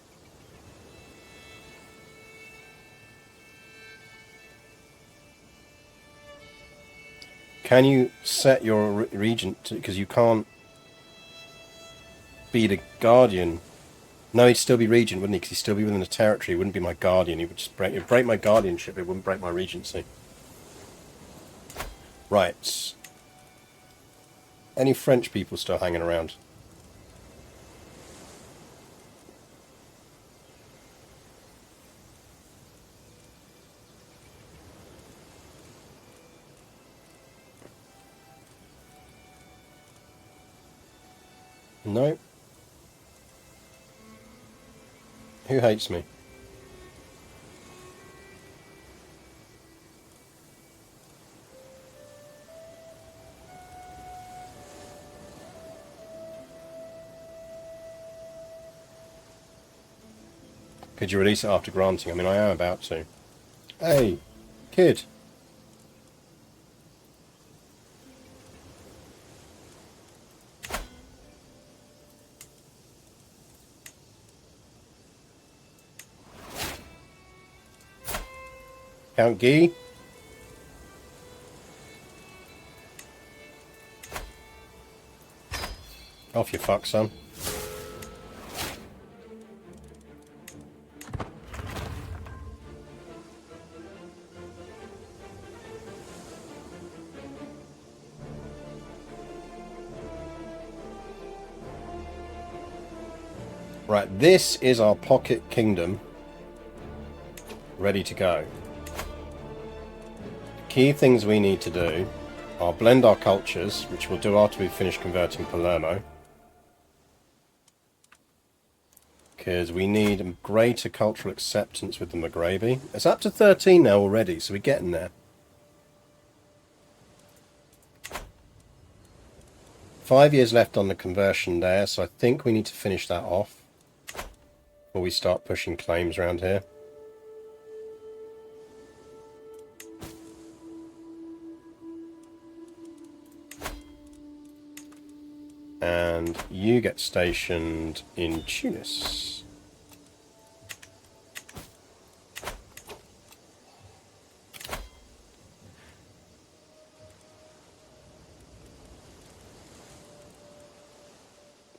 Can you set your regent, because you can't be the guardian. No, he'd still be regent, wouldn't he? Because he'd still be within the territory. He wouldn't be my guardian. He would just break. It'd break my guardianship. It wouldn't break my regency. Right. Any French people still hanging around? No. Who hates me? Could you release it after granting? I mean, I am about to. Hey, kid. Count Guy. Off you fuck, son. Right, this is our pocket kingdom. Ready to go. Key things we need to do are blend our cultures, which we'll do after we've finished converting Palermo. Because we need greater cultural acceptance with the Maghreb. It's up to 13 now already, so we're getting there. 5 years left on the conversion there, so I think we need to finish that off before we start pushing claims around here. And you get stationed in Tunis.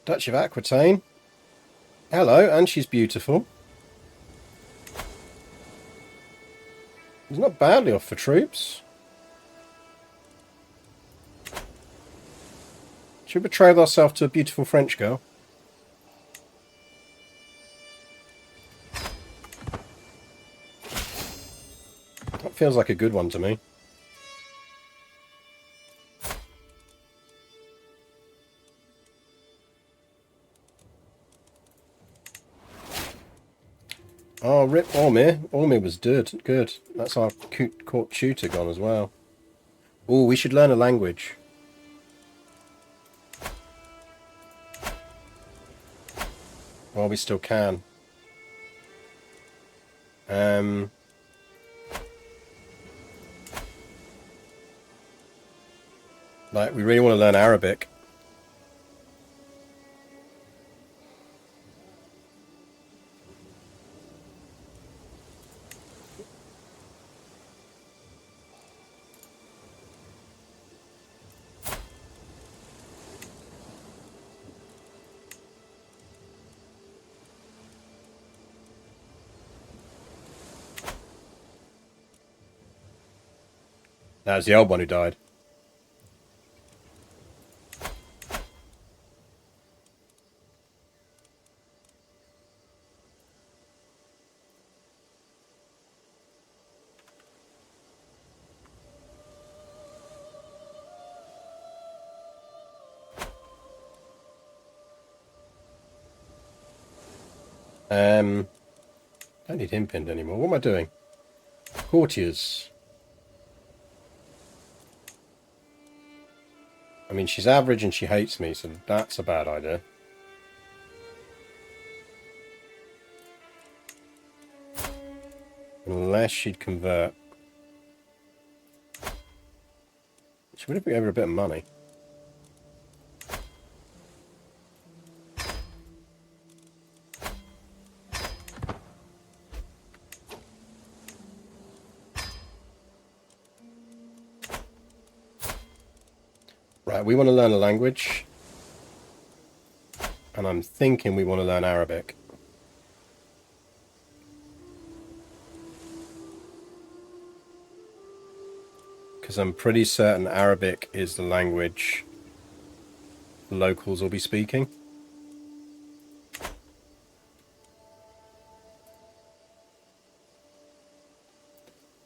Duchy of Aquitaine. Hello, and she's beautiful. It's not badly off for troops. Should we betroth ourselves to a beautiful French girl? That feels like a good one to me. Oh, rip Ormir. Ormir was good. Good. That's our court tutor gone as well. Oh, we should learn a language. While we still can. Like, we really want to learn Arabic. That was the old one who died. Don't need him pinned anymore. What am I doing? Courtiers. I mean, she's average and she hates me, so that's a bad idea. Unless she'd convert. She would have given her a bit of money. Right, we want to learn a language. And I'm thinking we want to learn Arabic. Because I'm pretty certain Arabic is the language locals will be speaking.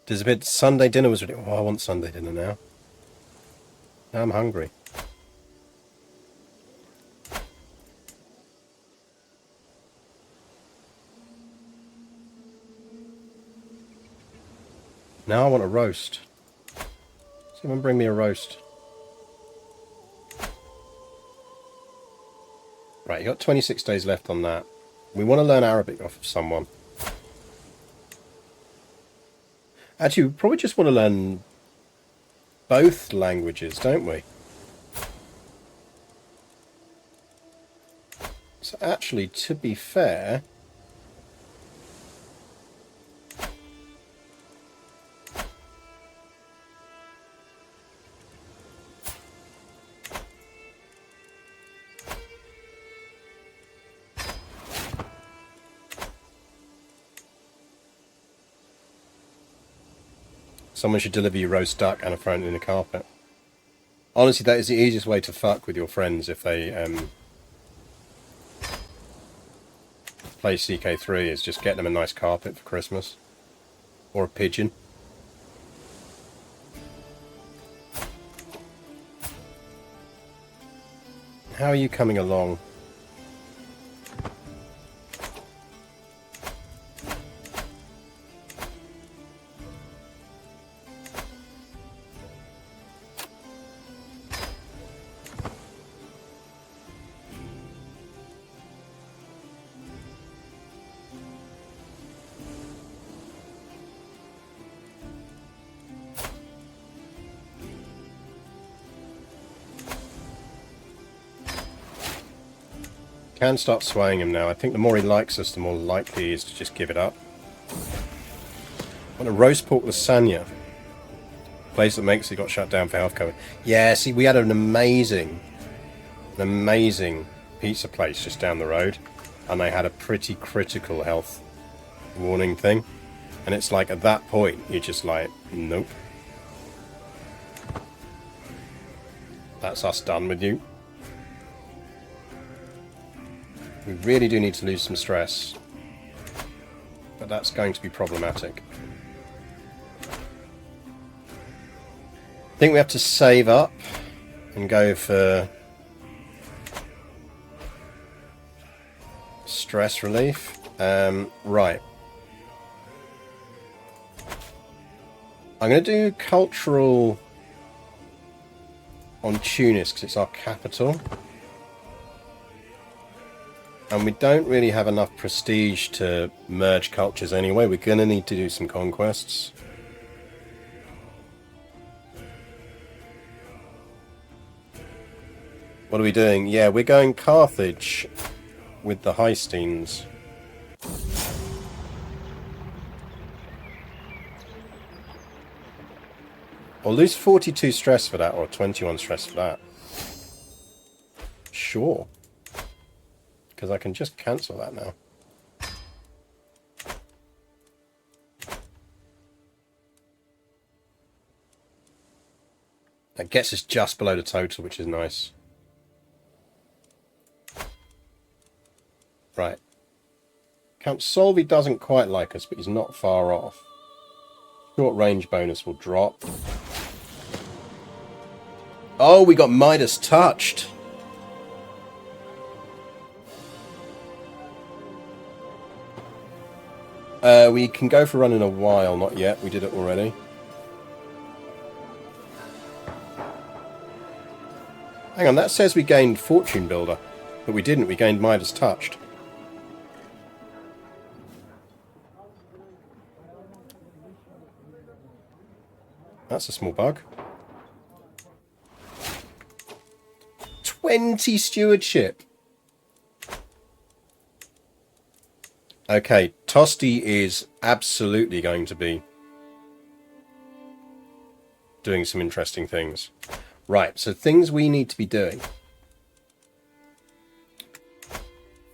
There's a bit. Sunday dinner was really. Oh, I want Sunday dinner now. Now I'm hungry. Now I want a roast. Someone bring me a roast. Right, you got 26 days left on that. We want to learn Arabic off of someone. Actually, we probably just want to learn both languages, don't we? So actually, to be fair... Someone should deliver you roast duck and a thrown in the carpet. Honestly, that is the easiest way to fuck with your friends if they play CK3, is just get them a nice carpet for Christmas. Or a pigeon. How are you coming along? Can start swaying him now. I think the more he likes us, the more likely he is to just give it up. I want a roast pork lasagna. Place that makes it got shut down for health cover. Yeah, see, we had an amazing pizza place just down the road, and they had a pretty critical health warning thing. And it's like, at that point, you're just like, nope. That's us done with you. We really do need to lose some stress. But that's going to be problematic. I think we have to save up and go for stress relief. Right. I'm going to do cultural on Tunis because it's our capital. And we don't really have enough prestige to merge cultures anyway. We're going to need to do some conquests. What are we doing? Yeah, we're going Carthage with the Hásteins. I'll lose 42 stress for that, or 21 stress for that. Sure. Because I can just cancel that now. That gets us just below the total, which is nice. Right. Count Solvi doesn't quite like us, but he's not far off. Short range bonus will drop. Oh, we got Midas touched. We can go for a run in a while. Not yet. We did it already. Hang on, that says we gained Fortune Builder. But we didn't. We gained Midas Touched. That's a small bug. 20 stewardship. Okay, Tosti is absolutely going to be doing some interesting things. Right, so things we need to be doing.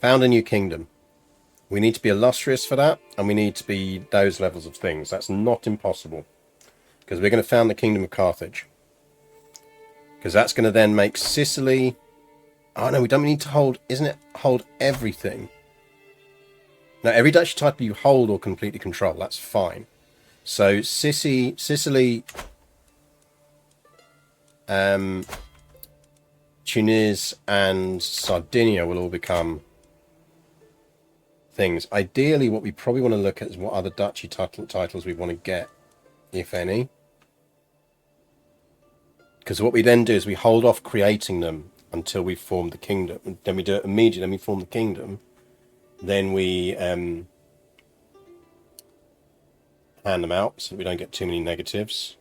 Found a new kingdom. We need to be illustrious for that, and we need to be those levels of things. That's not impossible. Because we're going to found the Kingdom of Carthage. Because that's going to then make Sicily... Oh no, we don't need to hold... Isn't it hold everything? Now, every duchy title you hold or completely control, that's fine. So, Sicily, Tunis, and Sardinia will all become things. Ideally, what we probably want to look at is what other duchy titles we want to get, if any. Because what we then do is we hold off creating them until we form the kingdom. Then we do it immediately, then we form the kingdom. Then we hand them out so we don't get too many negatives.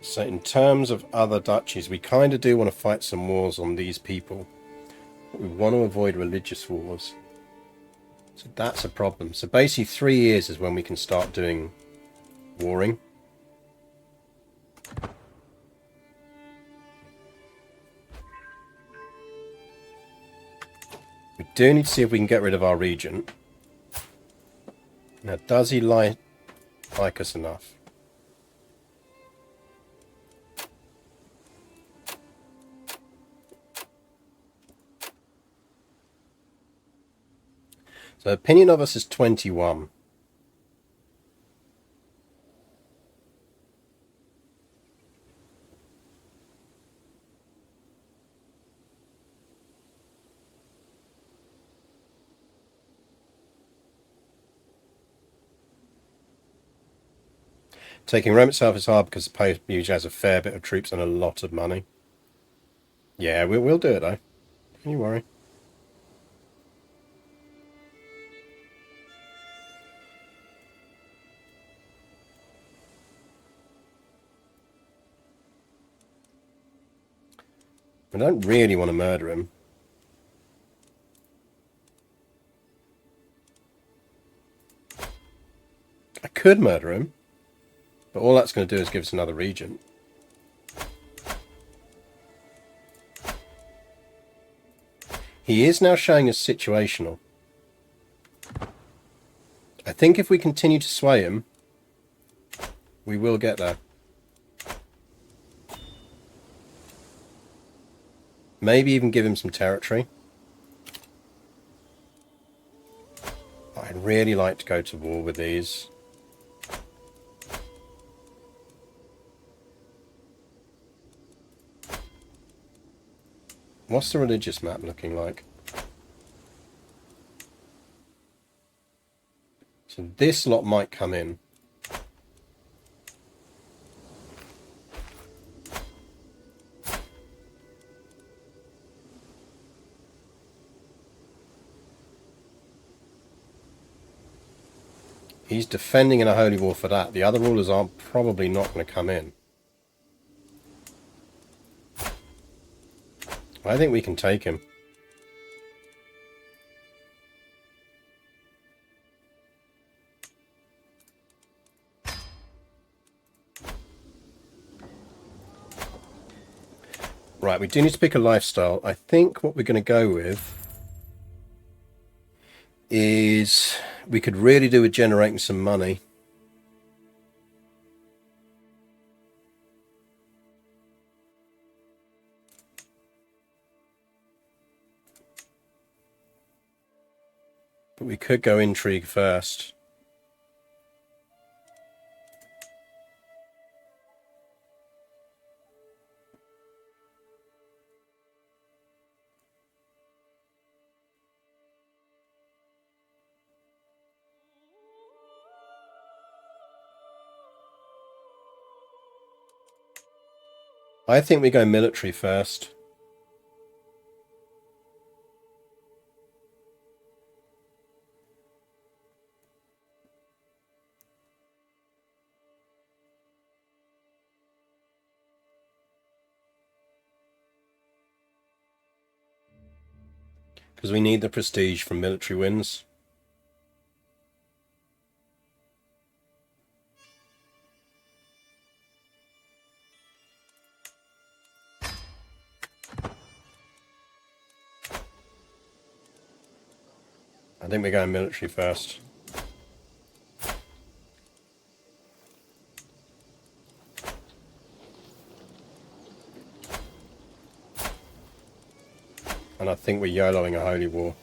So in terms of other duchies, we kind of do want to fight some wars on these people. But we want to avoid religious wars. So that's a problem. So basically 3 years is when we can start doing warring. We do need to see if we can get rid of our regent. Now, does he like us enough? So opinion of us is 21. Taking Rome itself is hard because the post usually has a fair bit of troops and a lot of money. Yeah, we'll do it though. Don't you worry. I don't really want to murder him. I could murder him, but all that's going to do is give us another regent. He is now showing us situational. I think if we continue to sway him, we will get there. Maybe even give him some territory. I'd really like to go to war with these. What's the religious map looking like? So this lot might come in. He's defending in a holy war for that. The other rulers are probably not going to come in. I think we can take him. Right, we do need to pick a lifestyle. I think what we're going to go with is we could really do with generating some money. But we could go intrigue first. I think we go military first. Because we need the prestige from military wins. I think we're going military first. And I think we're YOLOing a holy war.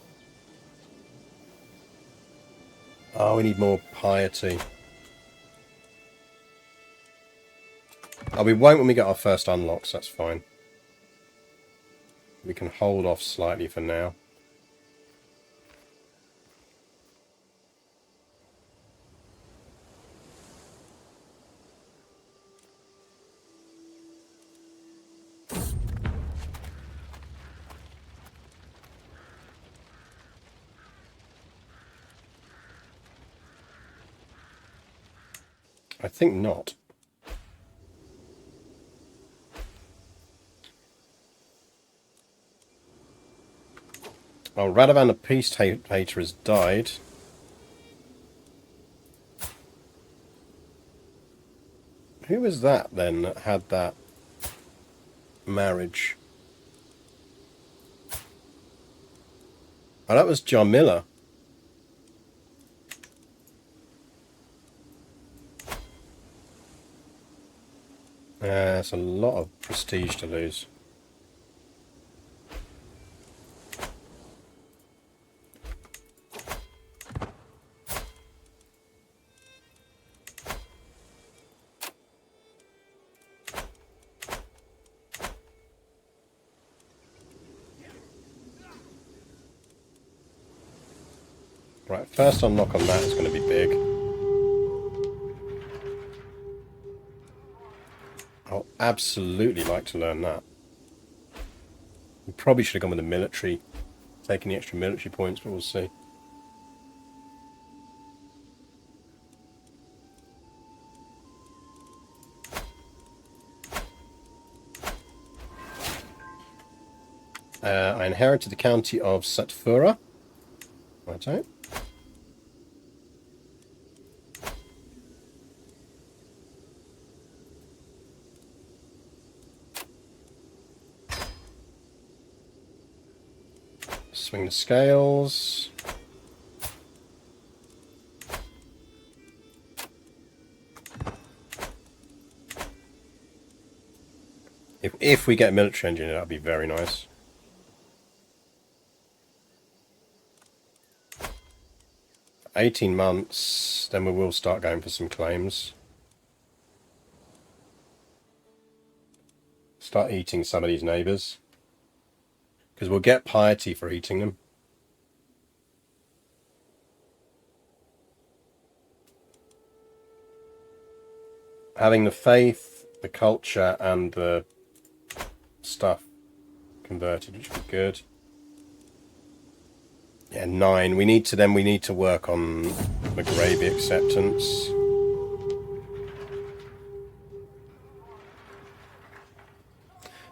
Oh, we need more piety. Oh, we won't when we get our first unlocks, that's fine. We can hold off slightly for now. I think not. Oh, Radovan the Peace Hater has died. Who was that then that had that marriage? Oh, that was Jarmilla. That's a lot of prestige to lose. Right, first unlock on that is going to be big. I'll absolutely like to learn that. We probably should have gone with the military, taking the extra military points, but we'll see. I inherited the county of Satfura. Right. Swing the scales. If we get a military engineer, that'd be very nice. For 18 months, then we will start going for some claims. Start eating some of these neighbours. Because we'll get piety for eating them. Having the faith, the culture, and the stuff converted, which would be good. Yeah, 9. We need to work on McGravy acceptance.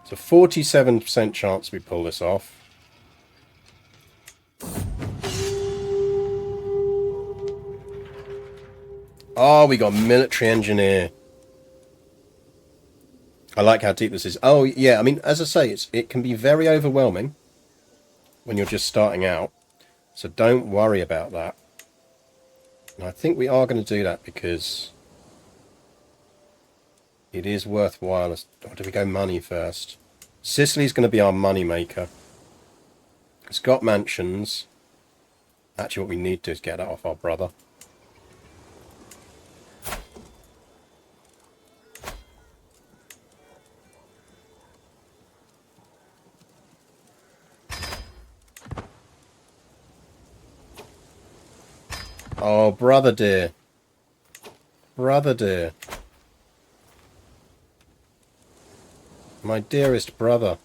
It's a 47% chance we pull this off. Oh, we got military engineer. I like how deep this is. Oh, yeah, I mean, as I say, it can be very overwhelming when you're just starting out. So don't worry about that. And I think we are going to do that because it is worthwhile. Or do we go money first? Sicily's going to be our money maker. It's got mansions. Actually, what we need to do is get that off our brother. Oh, brother dear. Brother dear. My dearest brother.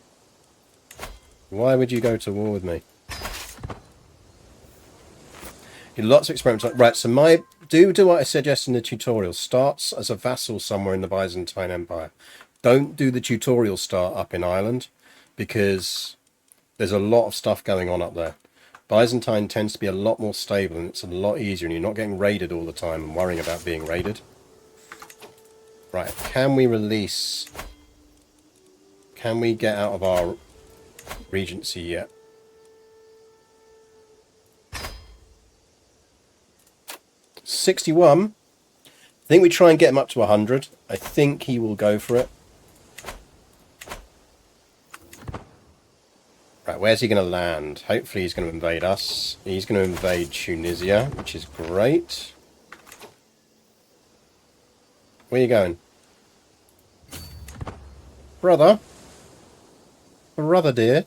Why would you go to war with me? Lots of experiments. Right, so do what I suggest in the tutorial. Starts as a vassal somewhere in the Byzantine Empire. Don't do the tutorial start up in Ireland, because there's a lot of stuff going on up there. Byzantine tends to be a lot more stable, and it's a lot easier, and you're not getting raided all the time and worrying about being raided. Right, can we release... Can we get out of our Regency yet? $61. I think we try and get him up to 100. I think he will go for it. Right, where's he going to land? Hopefully he's going to invade us. He's going to invade Tunisia, which is great. Where are you going? Brother? Brother dear.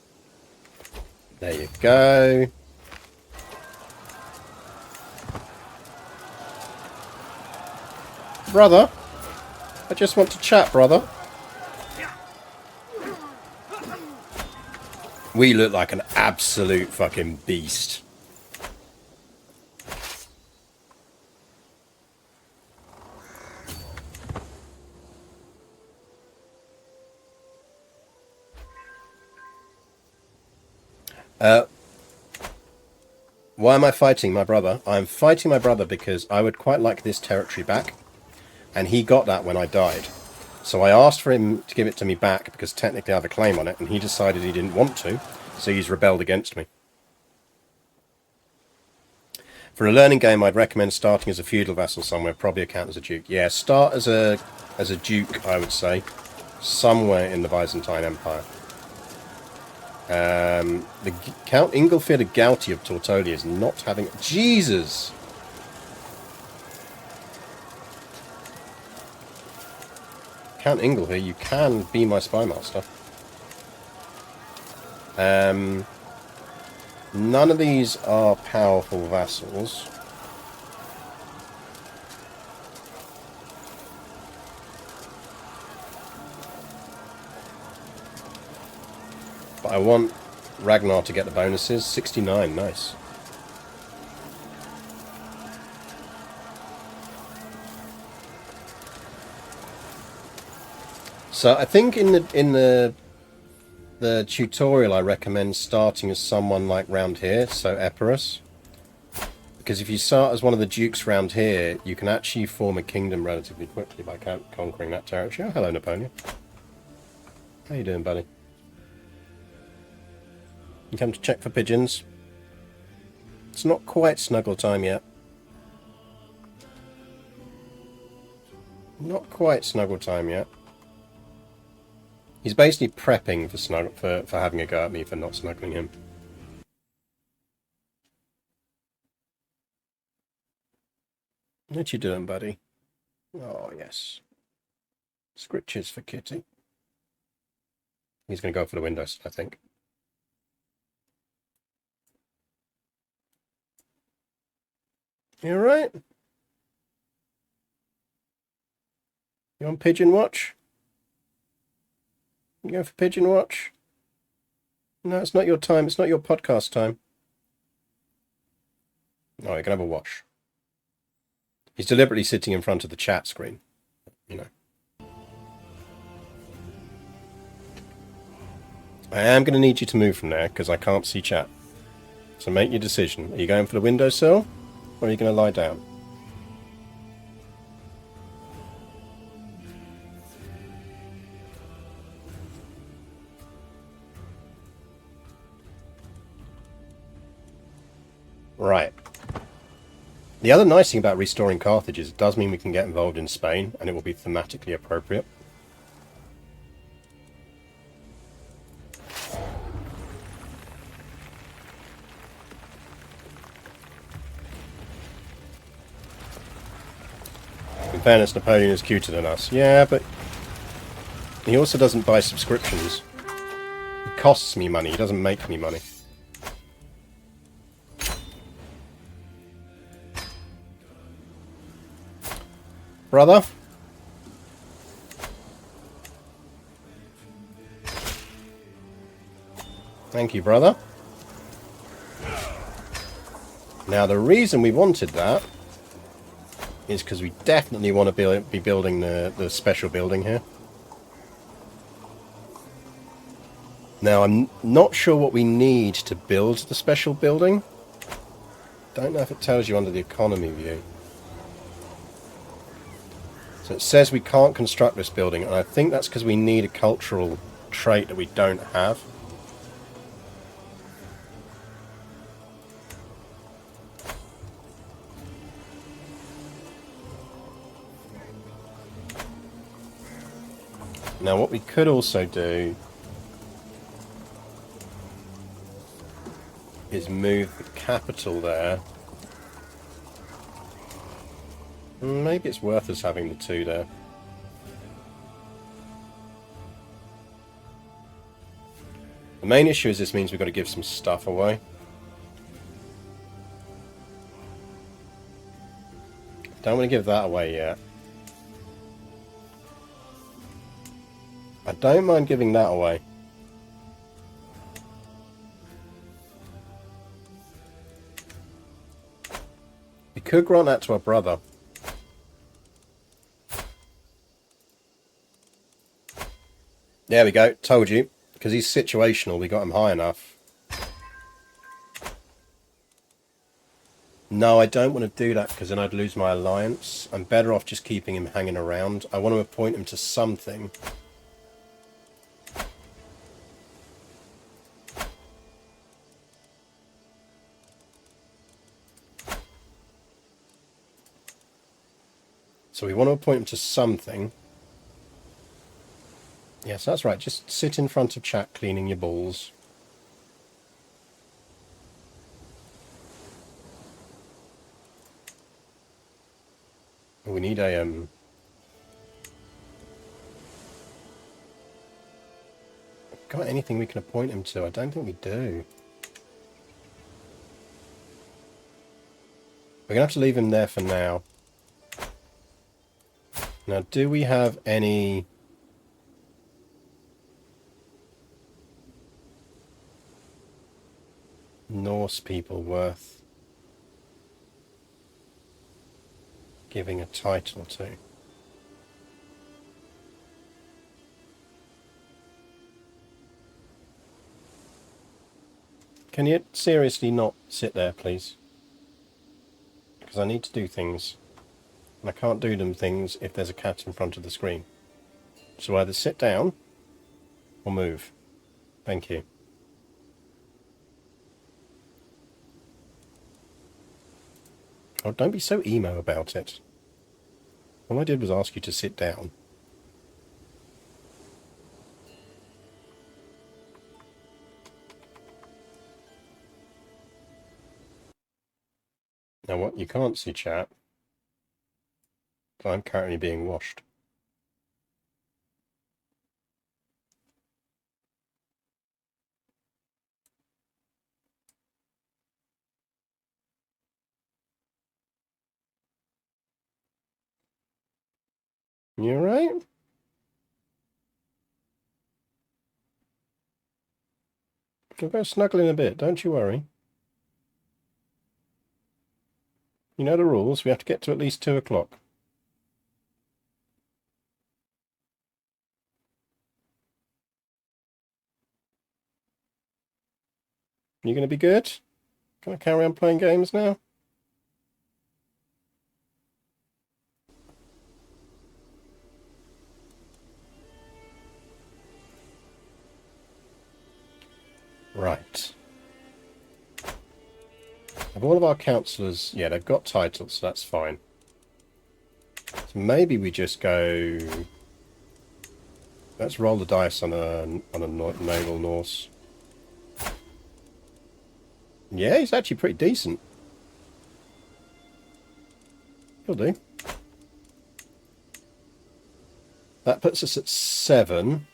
There you go. Brother? I just want to chat, brother. We look like an absolute fucking beast. Why am I fighting my brother? I'm fighting my brother because I would quite like this territory back. And he got that when I died. So I asked for him to give it to me back because technically I have a claim on it, and he decided he didn't want to, so he's rebelled against me. For a learning game, I'd recommend starting as a feudal vassal somewhere, probably a count as a duke. Yeah, start as a duke, I would say, somewhere in the Byzantine Empire. The Count Ingolfrid of Gouty of Tortoli is not having... Jesus! Count Ingle here, you can be my spy master. None of these are powerful vassals. But I want Ragnar to get the bonuses. 69, nice. So I think in the tutorial I recommend starting as someone like round here, so Epirus. Because if you start as one of the dukes round here, you can actually form a kingdom relatively quickly by conquering that territory. Oh, hello Napoleon. How you doing, buddy? You come to check for pigeons? It's not quite snuggle time yet. Not quite snuggle time yet. He's basically prepping for having a go at me for not snuggling him. What you doing, buddy? Oh, yes. Scritches for Kitty. He's going to go for the windows, I think. You alright? You on pigeon watch? You go for pigeon watch? No, it's not your time. It's not your podcast time. Oh, you're going to have a wash. He's deliberately sitting in front of the chat screen. You know. I am going to need you to move from there because I can't see chat. So make your decision. Are you going for the windowsill or are you going to lie down? Right. The other nice thing about restoring Carthage is it does mean we can get involved in Spain, and it will be thematically appropriate. In fairness, Napoleon is cuter than us. Yeah, but he also doesn't buy subscriptions. He costs me money, he doesn't make me money. Brother? Thank you, brother. Now, the reason we wanted that is because we definitely want to be building the special building here. Now, I'm not sure what we need to build the special building. Don't know if it tells you under the economy view. So it says we can't construct this building, and I think that's because we need a cultural trait that we don't have. Now, what we could also do is move the capital there. Maybe it's worth us having the two there. The main issue is this means we've got to give some stuff away. Don't want to give that away yet. I don't mind giving that away. We could grant that to our brother. There we go. Told you. Because he's situational, we got him high enough. No, I don't want to do that because then I'd lose my alliance. I'm better off just keeping him hanging around. I want to appoint him to something. So we want to appoint him to something. Yes, that's right. Just sit in front of chat cleaning your balls. We need a got anything we can appoint him to? I don't think we do. We're gonna have to leave him there for now. Now, do we have any Norse people worth giving a title to? Can you seriously not sit there, please? Because I need to do things. And I can't do them things if there's a cat in front of the screen. So either sit down or move. Thank you. Oh, don't be so emo about it. All I did was ask you to sit down. Now what you can't see, chat, I'm currently being washed. You alright? We'll go snuggle in a bit, don't you worry. You know the rules, we have to get to at least 2 o'clock. You going to be good? Can I carry on playing games now? Right. Have all of our councillors... Yeah, they've got titles, so that's fine. So maybe we just go... Let's roll the dice on a naval Norse. Yeah, he's actually pretty decent. He'll do. That puts us at 7.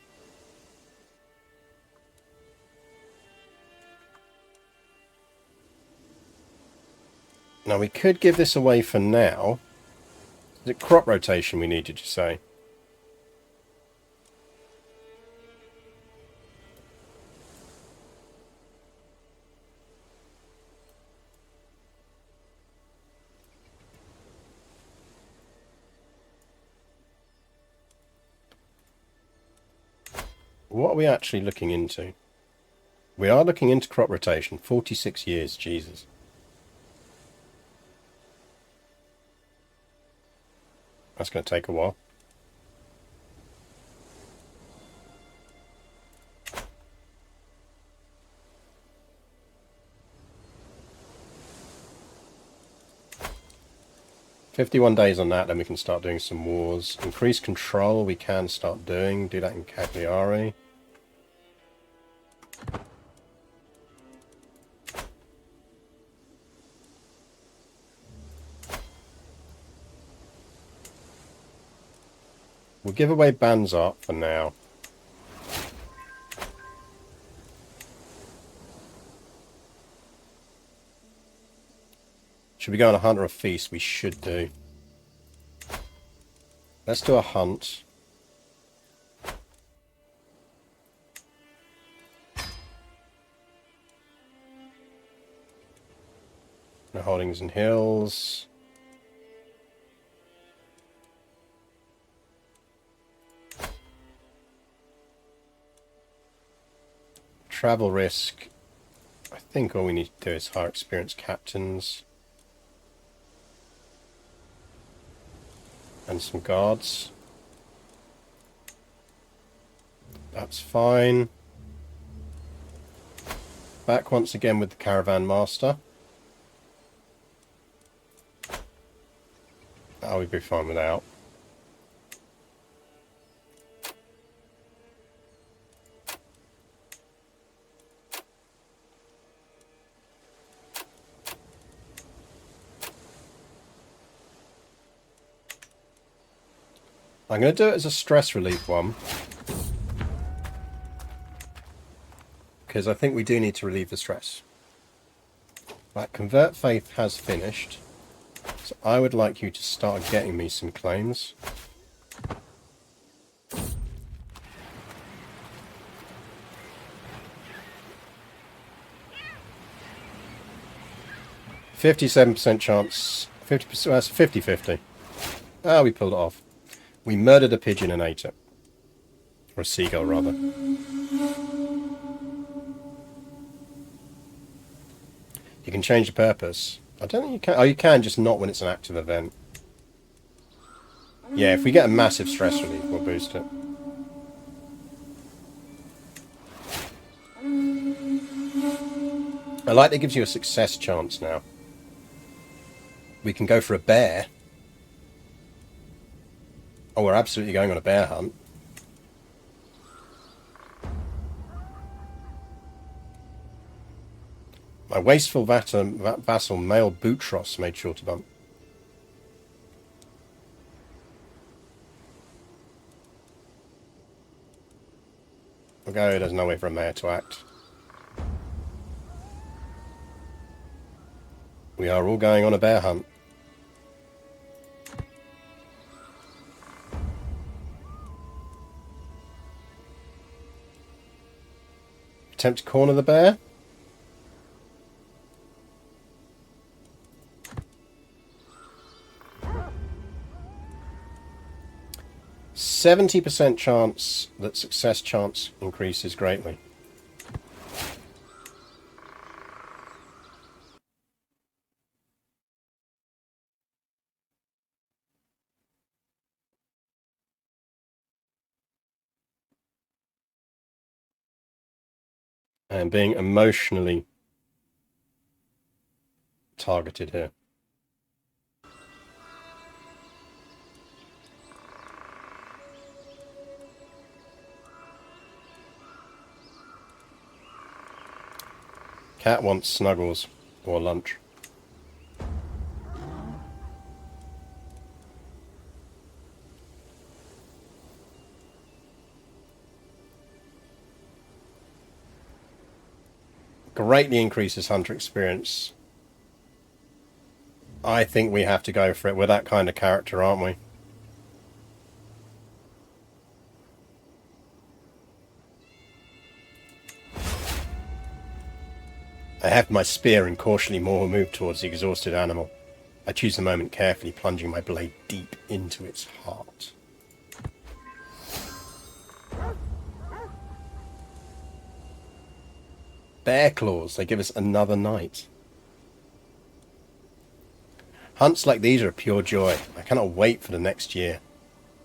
Now, we could give this away for now. Is it crop rotation we need, did you say? What are we actually looking into? We are looking into crop rotation. 46 years, Jesus. That's going to take a while. "51 days on that, then we can start doing some wars. Increase control, we can start doing. Do that in Cagliari. We'll give away Banzart for now. Should we go on a hunt or a feast? We should do. Let's do a hunt. No holdings and hills. Travel risk. I think all we need to do is hire experienced captains. And some guards. That's fine. Back once again with the caravan master. That would be fine without. I'm going to do it as a stress relief one. Because I think we do need to relieve the stress. Right, Convert Faith has finished. So I would like you to start getting me some claims. "57% chance. 50%. That's 50-50. Ah, we pulled it off. We murdered a pigeon and ate it. Or a seagull, rather. You can change the purpose. I don't think you can. Oh, you can, just not when it's an active event. Yeah, if we get a massive stress relief, we'll boost it. I like that it gives you a success chance now. We can go for a bear. Oh, we're absolutely going on a bear hunt. My wasteful vassal male Boutros made sure to bump. Okay, there's no way for a mayor to act. We are all going on a bear hunt. Attempt to corner the bear. "70% chance that success chance increases greatly." And being emotionally targeted here. Cat wants snuggles or lunch. Greatly increases hunter experience. I think we have to go for it. We're that kind of character, aren't we? I heft my spear and cautiously move towards the exhausted animal. I choose the moment carefully, plunging my blade deep into its heart. Bear claws. They give us another night. Hunts like these are a pure joy. I cannot wait for the next year.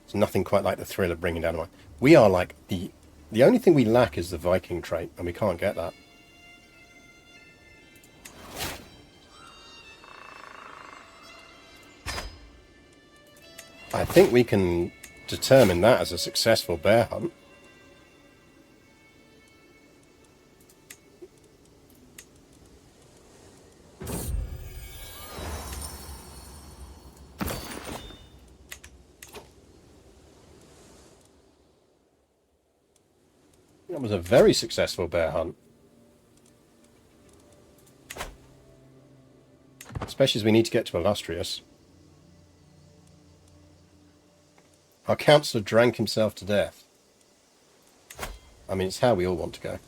There's nothing quite like the thrill of bringing down one. We are like the only thing we lack is the Viking trait, and we can't get that. I think we can determine that as a successful bear hunt. That was a very successful bear hunt. Especially as we need to get to Illustrious. Our counsellor drank himself to death. I mean, it's how we all want to go.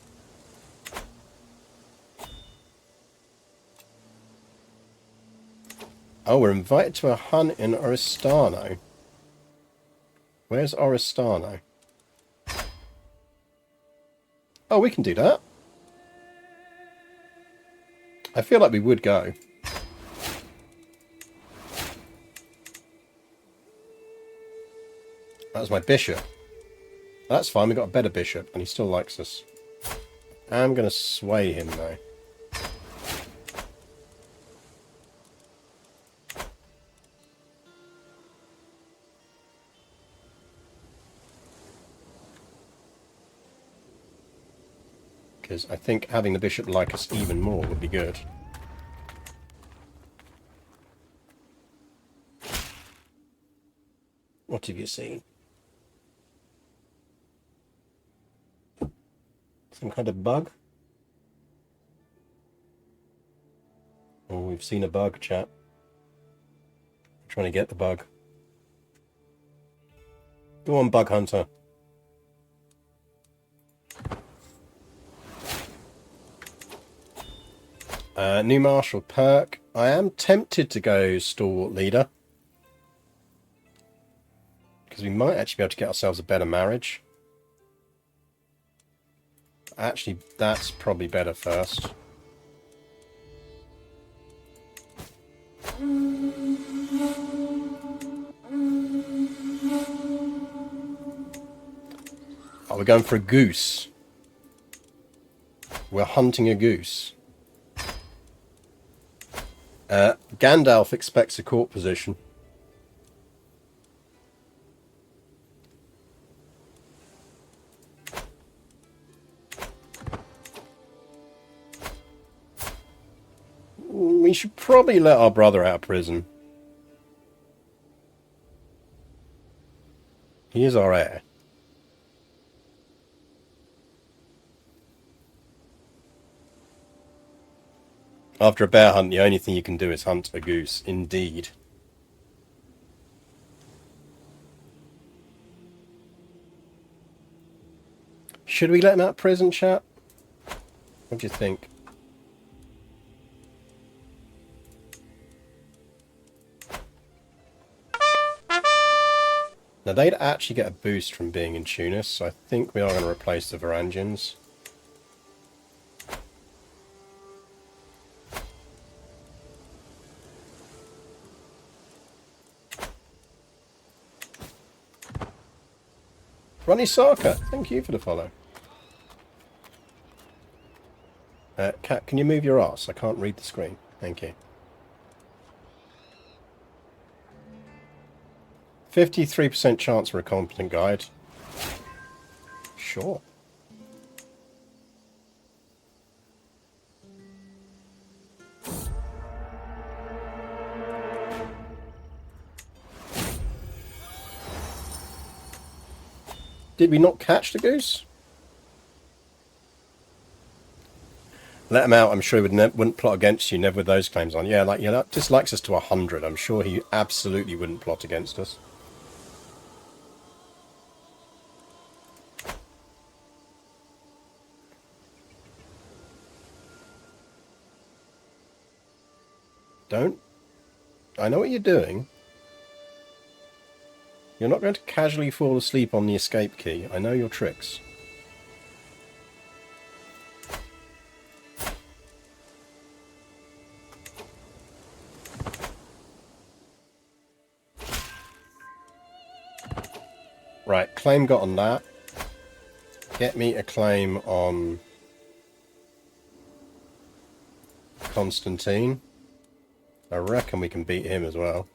Oh, we're invited to a hunt in Oristano. Where's Oristano? Oh, we can do that. I feel like we would go. That was my bishop. That's fine, we got a better bishop, and he still likes us. I'm going to sway him, though. Because I think having the bishop like us even more would be good. What have you seen? Some kind of bug? Oh, we've seen a bug, chat. I'm trying to get the bug. Go on, bug hunter. New martial perk. I am tempted to go stalwart leader. Because we might actually be able to get ourselves a better marriage. Actually, that's probably better first. Oh, we're going for a goose. We're hunting a goose. Gandalf expects a court position. We should probably let our brother out of prison. He is our heir. After a bear hunt, the only thing you can do is hunt a goose. Indeed. Should we let him out of prison, chat? What do you think? Now, they'd actually get a boost from being in Tunis, so I think we are going to replace the Varangians. Ronnie Sarker, thank you for the follow. Cat, can you move your arse? I can't read the screen. Thank you. 53% chance for a competent guide. Sure. Did we not catch the goose? Let him out. I'm sure he wouldn't plot against you, never with those claims on. Yeah, like, you know, dislikes us to 100. I'm sure he absolutely wouldn't plot against us. Don't. I know what you're doing. You're not going to casually fall asleep on the escape key. I know your tricks. claim got on that? Get me a claim on Constantine. I reckon we can beat him as well.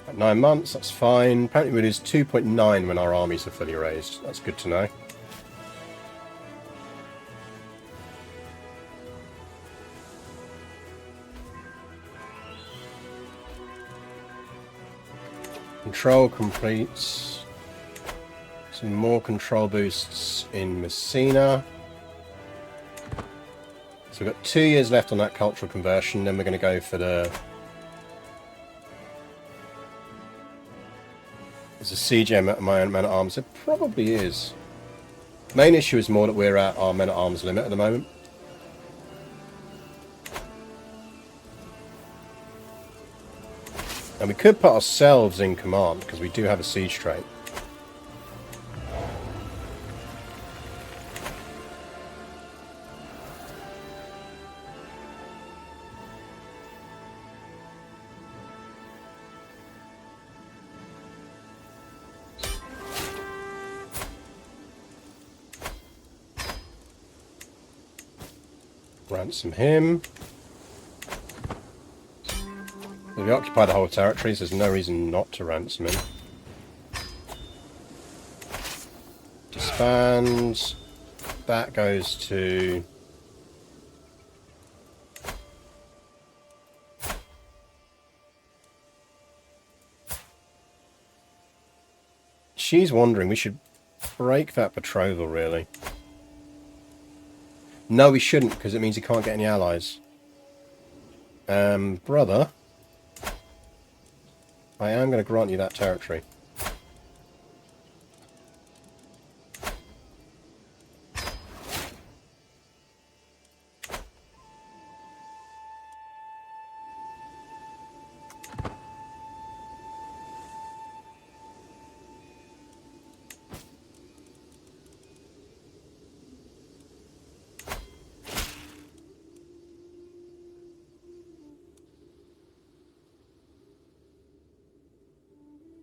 At 9 months, that's fine. Apparently we lose 2.9 when our armies are fully raised. That's good to know. Control completes. Some more control boosts in Messina. So we've got 2 years left on that cultural conversion, then we're going to go for the... There's a siege at my own men-at-arms. It probably is. Main issue is more that we're at our men-at-arms limit at the moment. And we could put ourselves in command, because we do have a siege trait. Ransom him. If we occupy the whole territory, so there's no reason not to ransom him. Disband. That goes to... She's wandering. We should break that betrothal, really. No, we shouldn't, because it means he can't get any allies. Brother, I am going to grant you that territory.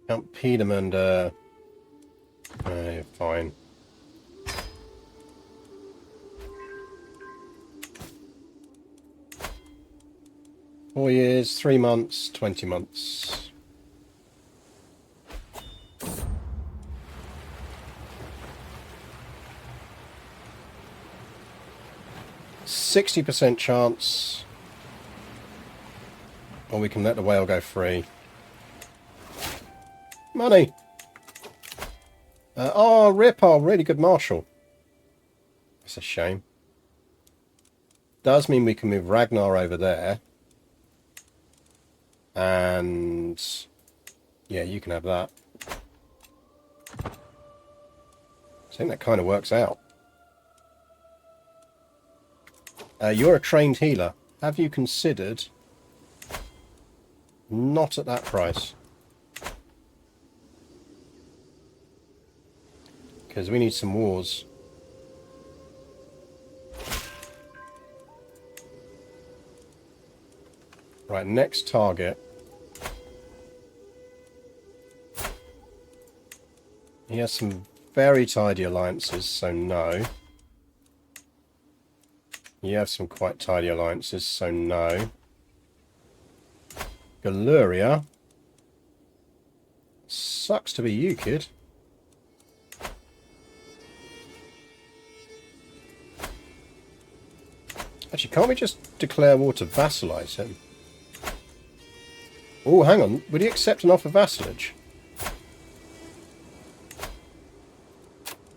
Count Peterman, fine. Four years, 3 months, 20 months. %60 chance. Or we can let the whale go free. Money! Oh, rip, oh, really good marshal. That's a shame. Does mean we can move Ragnar over there. And... yeah, you can have that. I think that kind of works out. You're a trained healer. Have you considered... not at that price? Because we need some wars. Right, next target. He has some very tidy alliances, so no. You have some quite tidy alliances, so no. Galuria. Sucks to be you, kid. Actually, can't we just declare war to vassalize him? Oh, hang on. Would he accept an offer of vassalage?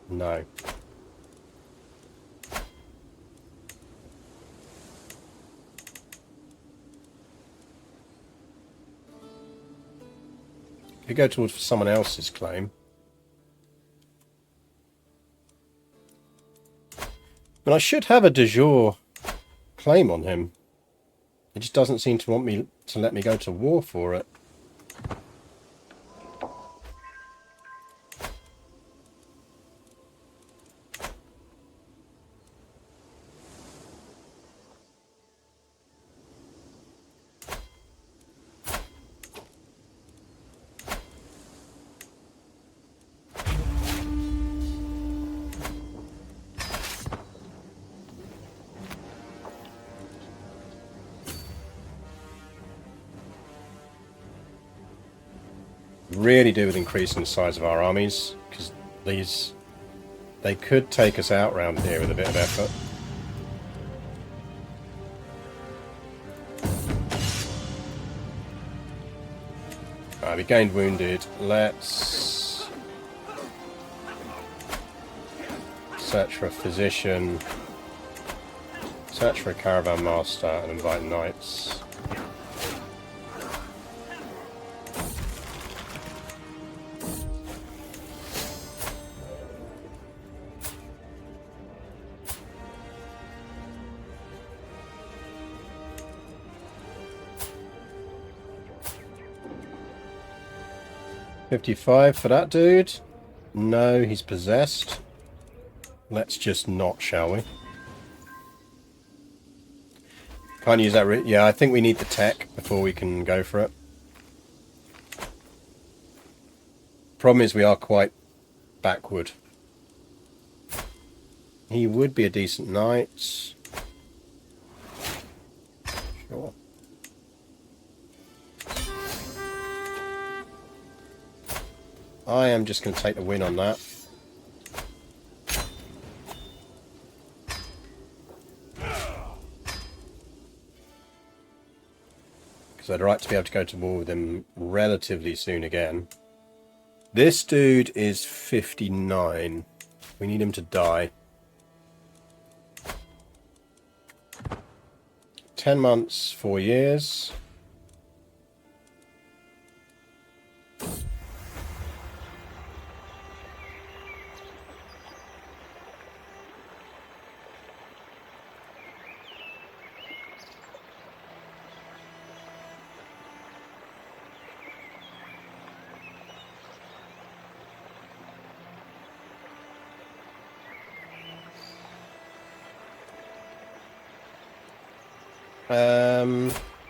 No. If you go towards someone else's claim. But I should have a de jure claim on him. It just doesn't seem to want me to let me go to war for it. Really do with increasing the size of our armies, because they could take us out round here with a bit of effort. Right, we gained wounded. Let's search for a physician, search for a caravan master, and invite knights. $55 for that dude. No, he's possessed. Let's just not, shall we? Can't use that. Yeah, I think we need the tech before we can go for it. Problem is we are quite backward. He would be a decent knight. Sure. I am just going to take the win on that. Because I'd like to be able to go to war with him relatively soon again. This dude is 59. We need him to die. 10 months, 4 years.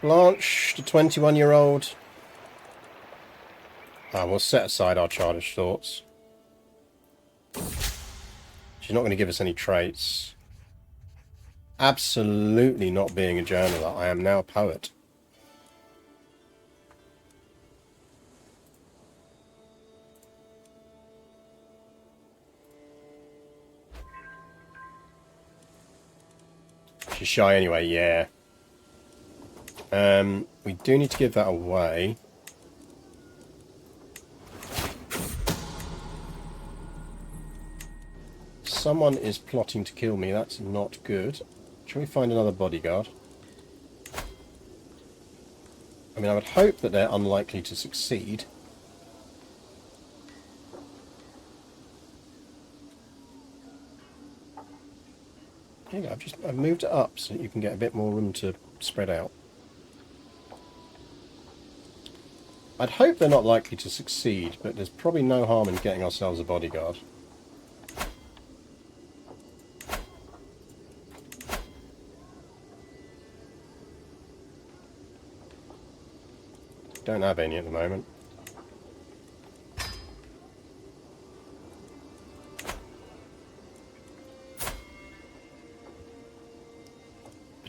Blanche, the 21-year-old. We'll set aside our childish thoughts. She's not going to give us any traits. Absolutely not being a journaler. I am now a poet. She's shy anyway, yeah. We do need to give that away. Someone is plotting to kill me. That's not good. Shall we find another bodyguard? I mean, I would hope that they're unlikely to succeed. Here you go. I've moved it up so that you can get a bit more room to spread out. I'd hope they're not likely to succeed, but there's probably no harm in getting ourselves a bodyguard. Don't have any at the moment.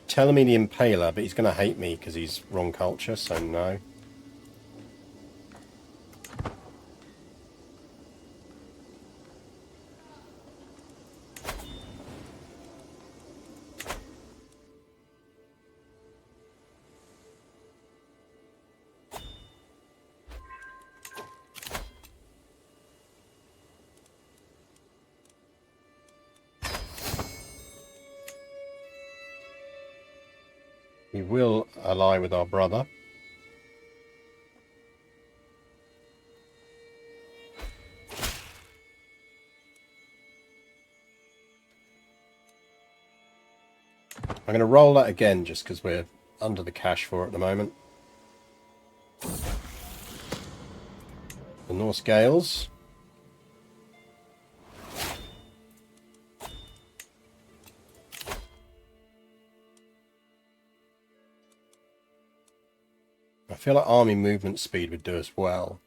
Telling me the Impaler, but he's going to hate me because he's wrong culture, so no. We will ally with our brother. I'm going to roll that again just because we're under the cash for it at the moment. The Norse Gales. I feel like army movement speed would do as well.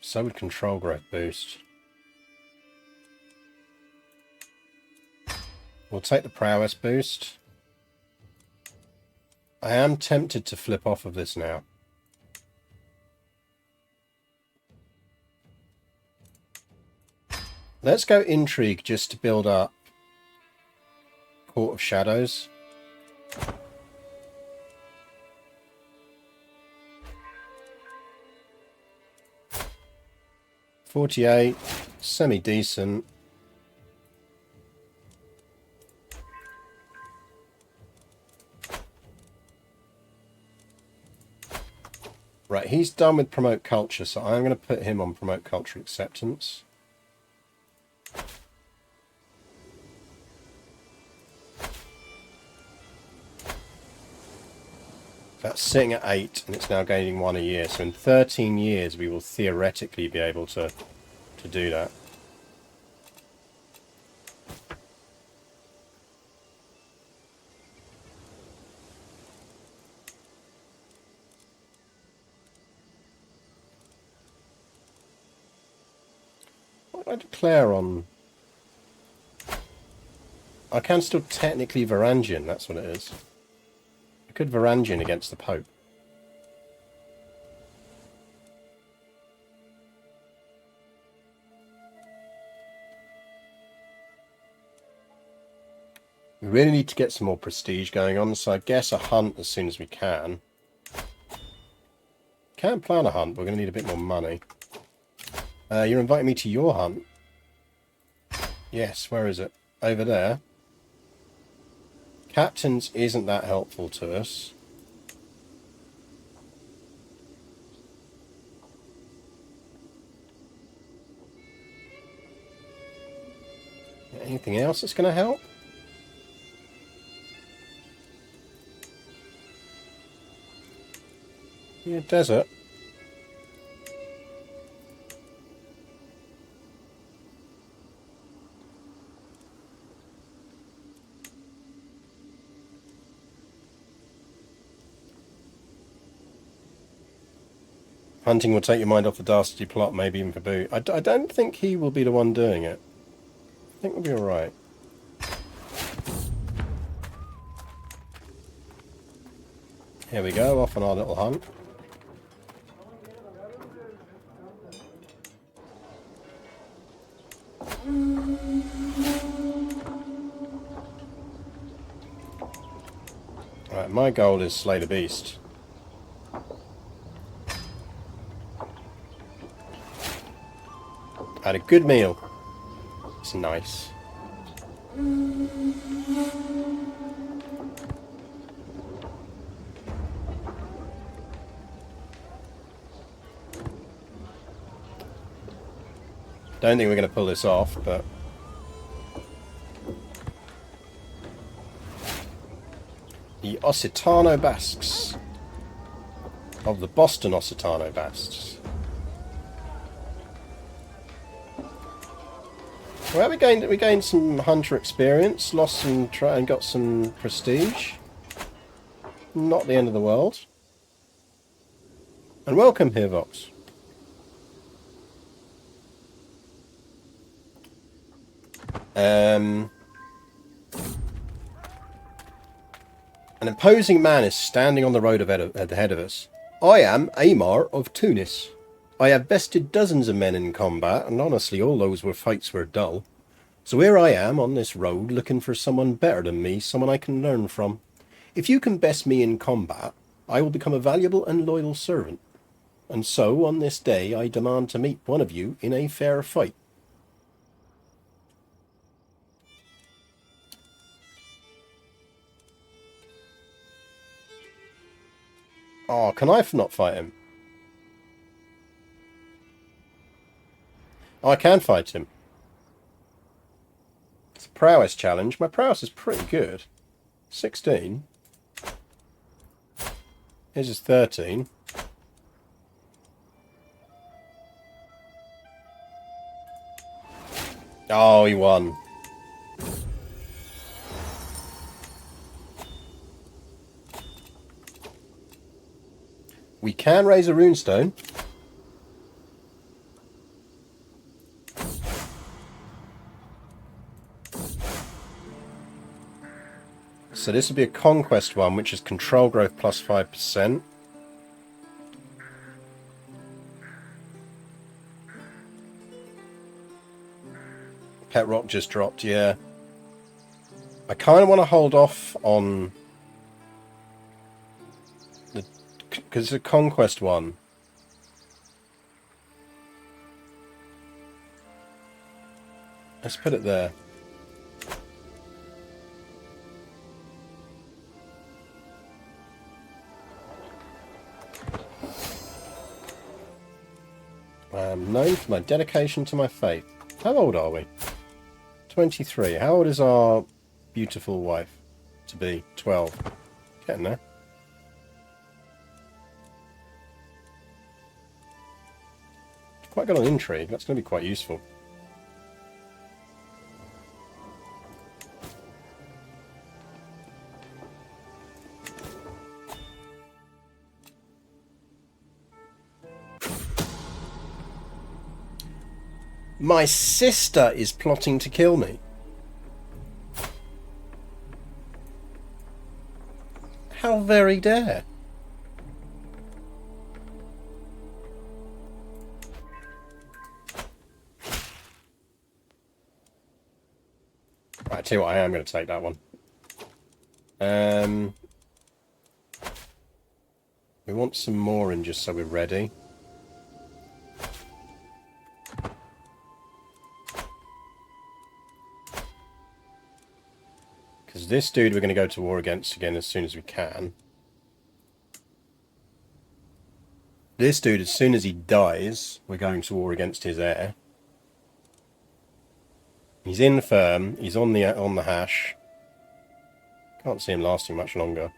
So would control growth boost. We'll take the prowess boost. I am tempted to flip off of this now. Let's go intrigue just to build up Court of Shadows. $48, semi-decent. Right, he's done with promote culture, so I'm going to put him on promote culture acceptance. That's sitting at 8, and it's now gaining 1 a year. So in 13 years, we will theoretically be able to do that. What did I declare on? I can still technically Varangian, that's what it is. I could Varangian against the Pope. We really need to get some more prestige going on, so I guess a hunt as soon as we can. Can't plan a hunt, we're going to need a bit more money. You're inviting me to your hunt? Yes, where is it? Over there. Captains isn't that helpful to us. Anything else that's going to help? Yeah, desert. Hunting will take your mind off the dastardly plot, maybe even for boot. I don't think he will be the one doing it. I think we'll be alright. Here we go, off on our little hunt. Right, my goal is slay the beast. Had a good meal. It's nice. Don't think we're going to pull this off, but the Occitano Basques of the Boston Occitano Basques. Well, we gained some hunter experience, lost some and got some prestige. Not the end of the world. And welcome here, Vox. An imposing man is standing on the road at the head of us. I am Amar of Tunis. I have bested dozens of men in combat, and honestly all those fights were dull. So here I am on this road looking for someone better than me, someone I can learn from. If you can best me in combat, I will become a valuable and loyal servant. And so, on this day, I demand to meet one of you in a fair fight. Oh, can I not fight him? Oh, I can fight him. It's prowess challenge. My prowess is pretty good. 16. His is 13. Oh, he won. We can raise a runestone. So this would be a conquest one, which is control growth plus 5%. Pet rock just dropped, yeah. I kind of want to hold off on the, because it's a conquest one. Let's put it there. I am known for my dedication to my faith. How old are we? 23. How old is our beautiful wife to be? 12. Getting there. Quite good on intrigue. That's going to be quite useful. My sister is plotting to kill me. How very dare. Right, I tell you what, I am going to take that one. We want some more in just so we're ready. Because this dude we're going to go to war against again as soon as we can. This dude, as soon as he dies, we're going to war against his heir. He's infirm. He's on the hash. Can't see him lasting much longer.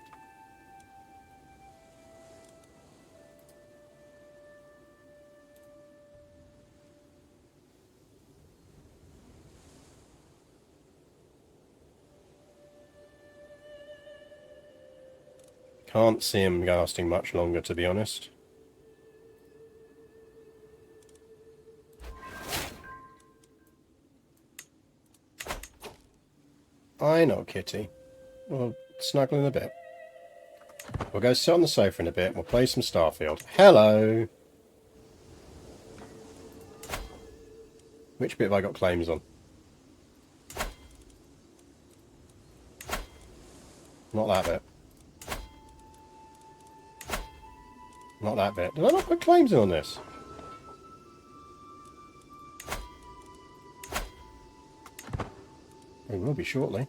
Can't see him lasting much longer, to be honest. I know, Kitty. We'll snuggle in a bit. We'll go sit on the sofa in a bit. We'll play some Starfield. Hello! Which bit have I got claims on? Not that bit. Not that bit. Did I not put claims in on this? We will be shortly.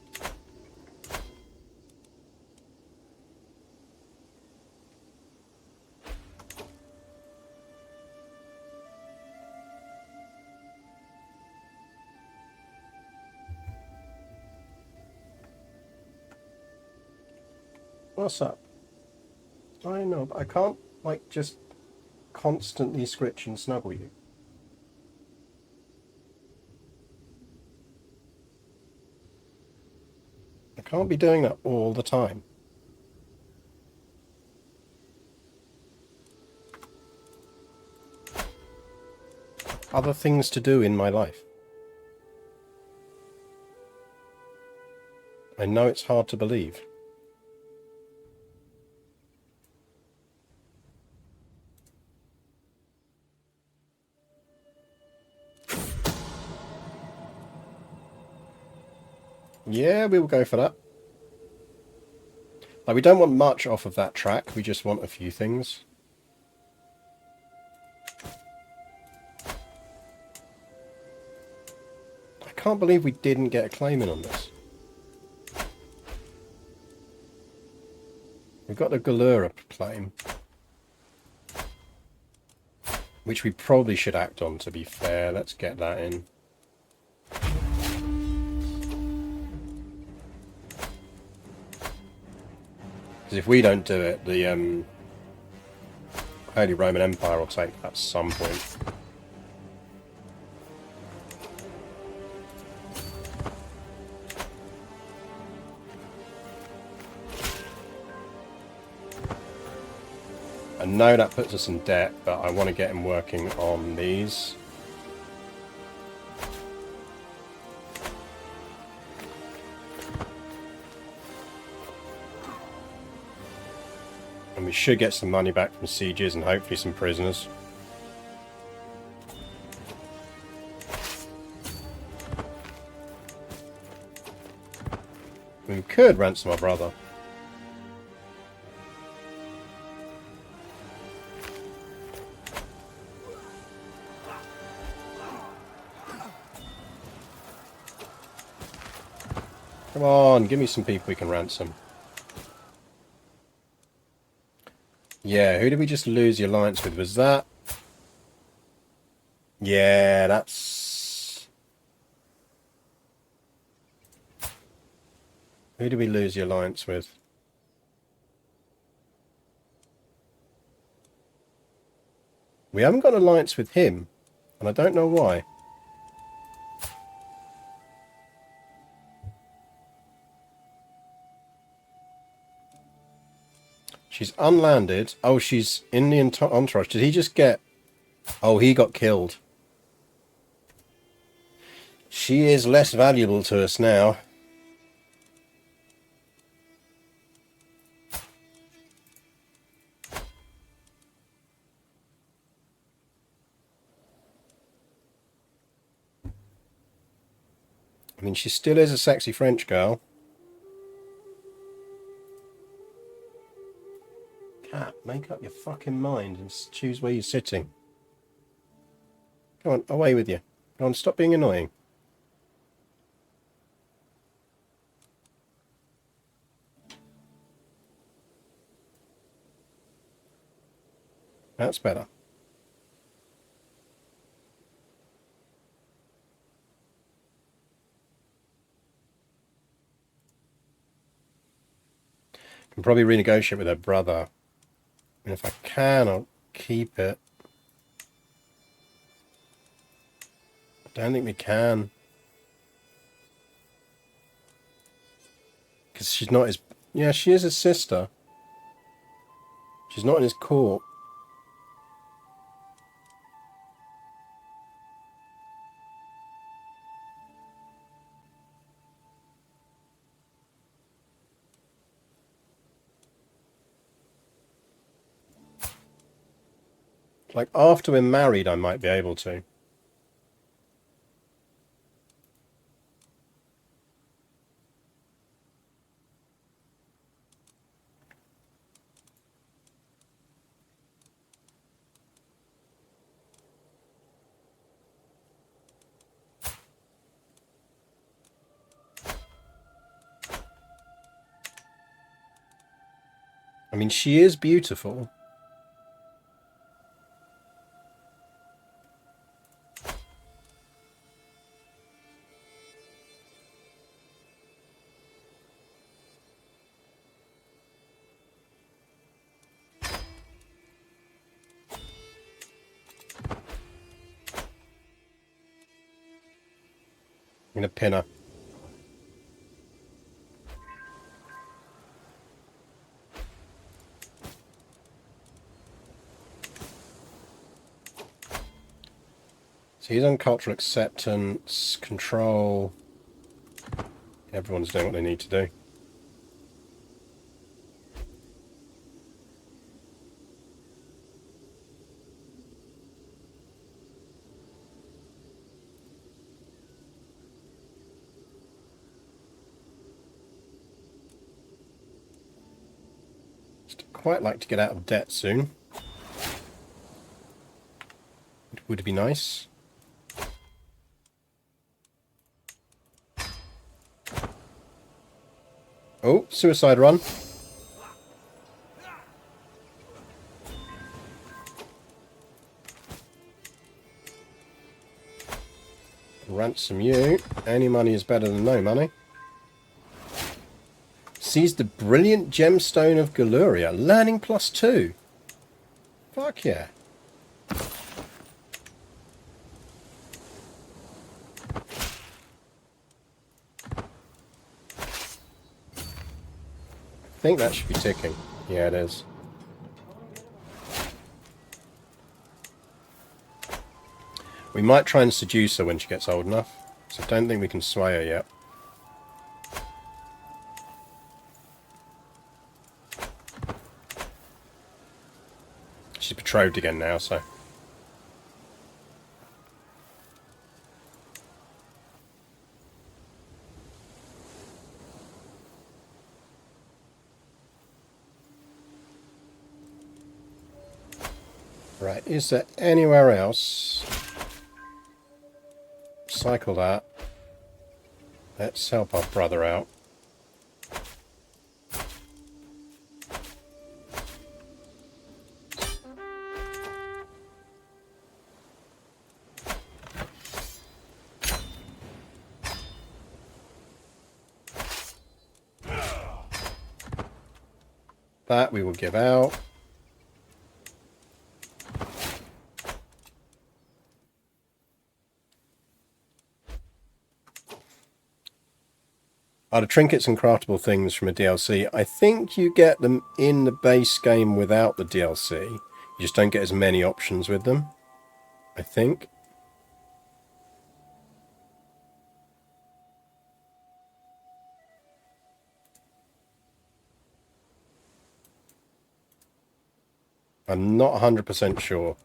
What's up? I know, but I can't, like, just constantly scritch and snuggle you. I can't be doing that all the time. Other things to do in my life. I know it's hard to believe. Yeah, we will go for that. Like, we don't want much off of that track, we just want a few things. I can't believe we didn't get a claim in on this. We've got the Galura claim, which we probably should act on, to be fair. Let's get that in. Because if we don't do it, the Holy Roman Empire will take that at some point. I know that puts us in debt, but I want to get him working on these. And we should get some money back from sieges and hopefully some prisoners. We could ransom our brother. Come on, give me some people we can ransom. Yeah, who did we just lose the alliance with? Was that? Yeah, that's... Who did we lose the alliance with? We haven't got an alliance with him, and I don't know why. She's unlanded. Oh, she's in the entourage. Did he just get... Oh, he got killed. She is less valuable to us now. I mean, she still is a sexy French girl. Cat, make up your fucking mind and choose where you're sitting. Come on, away with you. Come on, stop being annoying. That's better. Can probably renegotiate with her brother. And if I can, I'll keep it. I don't think we can. Because she's not his... Yeah, she is his sister. She's not in his court. Like, after we're married, I might be able to. I mean, she is beautiful. I'm going to pin her. So he's on cultural acceptance, control. Everyone's doing what they need to do. Quite like to get out of debt soon. It would be nice. Oh, suicide run. Ransom you. Any money is better than no money. Sees the brilliant gemstone of Galuria. Learning +2. Fuck yeah. I think that should be ticking. Yeah, it is. We might try and seduce her when she gets old enough. So I don't think we can sway her yet. She's betrothed again now, so... Right, is there anywhere else? Cycle that. Let's help our brother out. That we will give out. Are the trinkets and craftable things from a DLC? I think you get them in the base game without the DLC. You just don't get as many options with them, I think. I'm not 100% sure.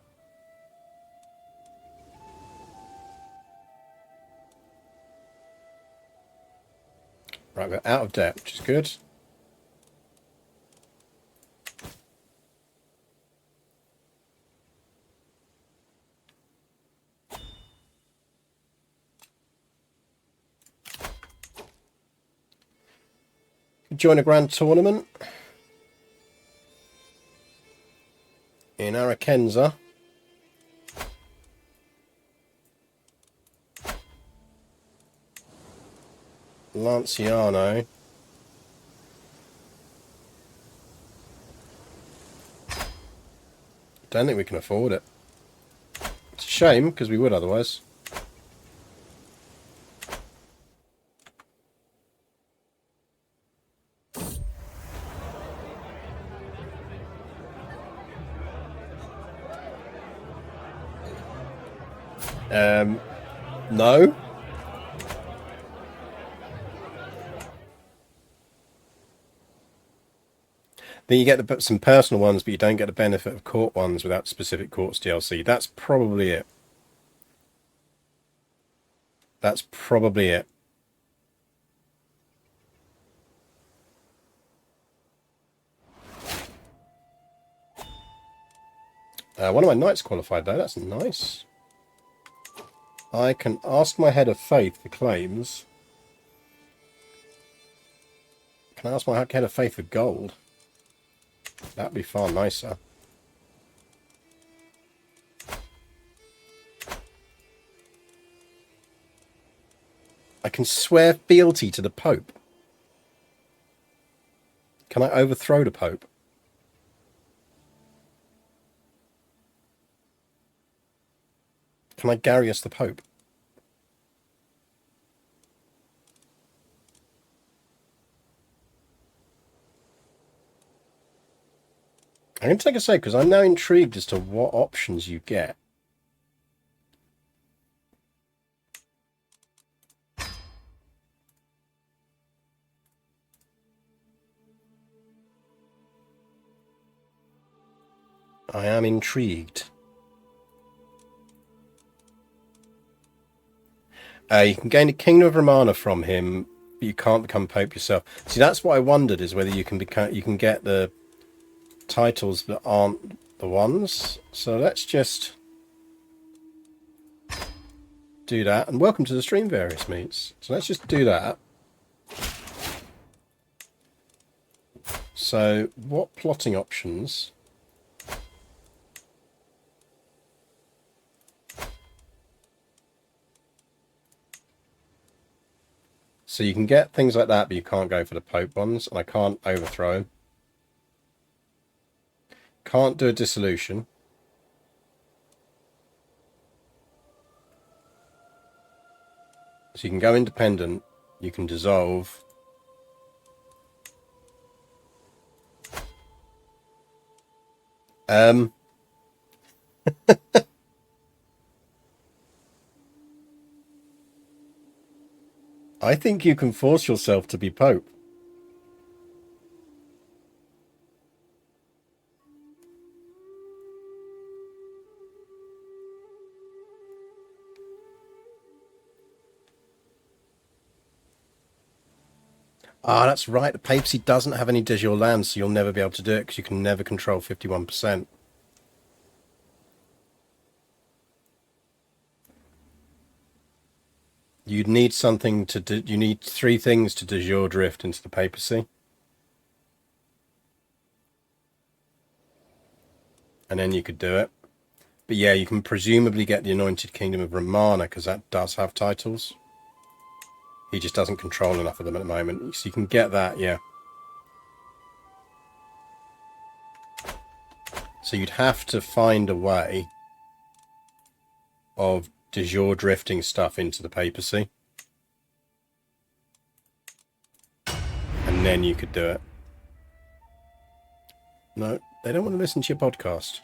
Right, we're out of debt, which is good. Join a grand tournament in Arakenza. Lanciano. Don't think we can afford it. It's a shame, because we would otherwise. No. Then you get some personal ones, but you don't get the benefit of court ones without specific courts DLC. That's probably it. That's probably it. One of my knights qualified though, that's nice. I can ask my head of faith for claims. Can I ask my head of faith for gold? That'd be far nicer. I can swear fealty to the Pope. Can I overthrow the Pope? Can I Garius the Pope? I'm going to take a sec because I'm now intrigued as to what options you get. I am intrigued. You can gain the Kingdom of Romana from him, but you can't become Pope yourself. See, that's what I wondered, is whether you can get the titles that aren't the ones. So let's just do that. And welcome to the stream, Various Meats. So let's just do that. So what plotting options? So you can get things like that, but you can't go for the Pope ones, and I can't overthrow him. Can't do a dissolution. So you can go independent, you can dissolve. I think you can force yourself to be Pope. Ah, that's right. The papacy doesn't have any de jure lands, so you'll never be able to do it because you can never control 51%. You'd need something to do. You need 3 things to de jure drift into the papacy. And then you could do it. But yeah, you can presumably get the Anointed Kingdom of Romana because that does have titles. He just doesn't control enough of them at the moment. So you can get that, yeah. So you'd have to find a way of de jure drifting stuff into the papacy. And then you could do it. No, they don't want to listen to your podcast.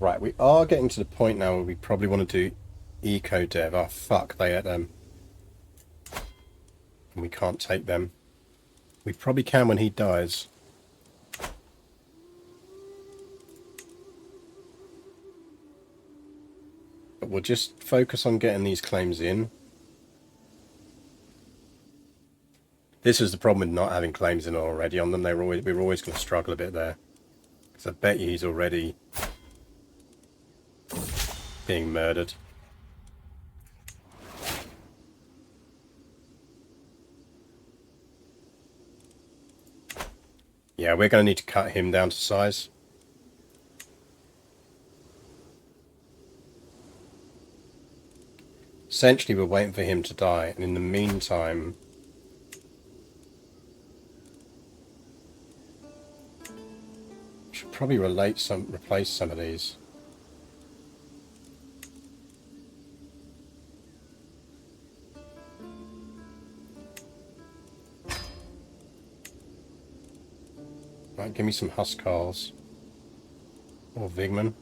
Right, we are getting to the point now where we probably want to do eco dev. Oh fuck, they ate them. And we can't take them. We probably can when he dies. But we'll just focus on getting these claims in. This is the problem with not having claims in already on them. We were always going to struggle a bit there. Because I bet you he's already being murdered. Yeah, we're going to need to cut him down to size. Essentially, we're waiting for him to die, and in the meantime, should probably replace some of these. Right, give me some Huskarls or Vigman.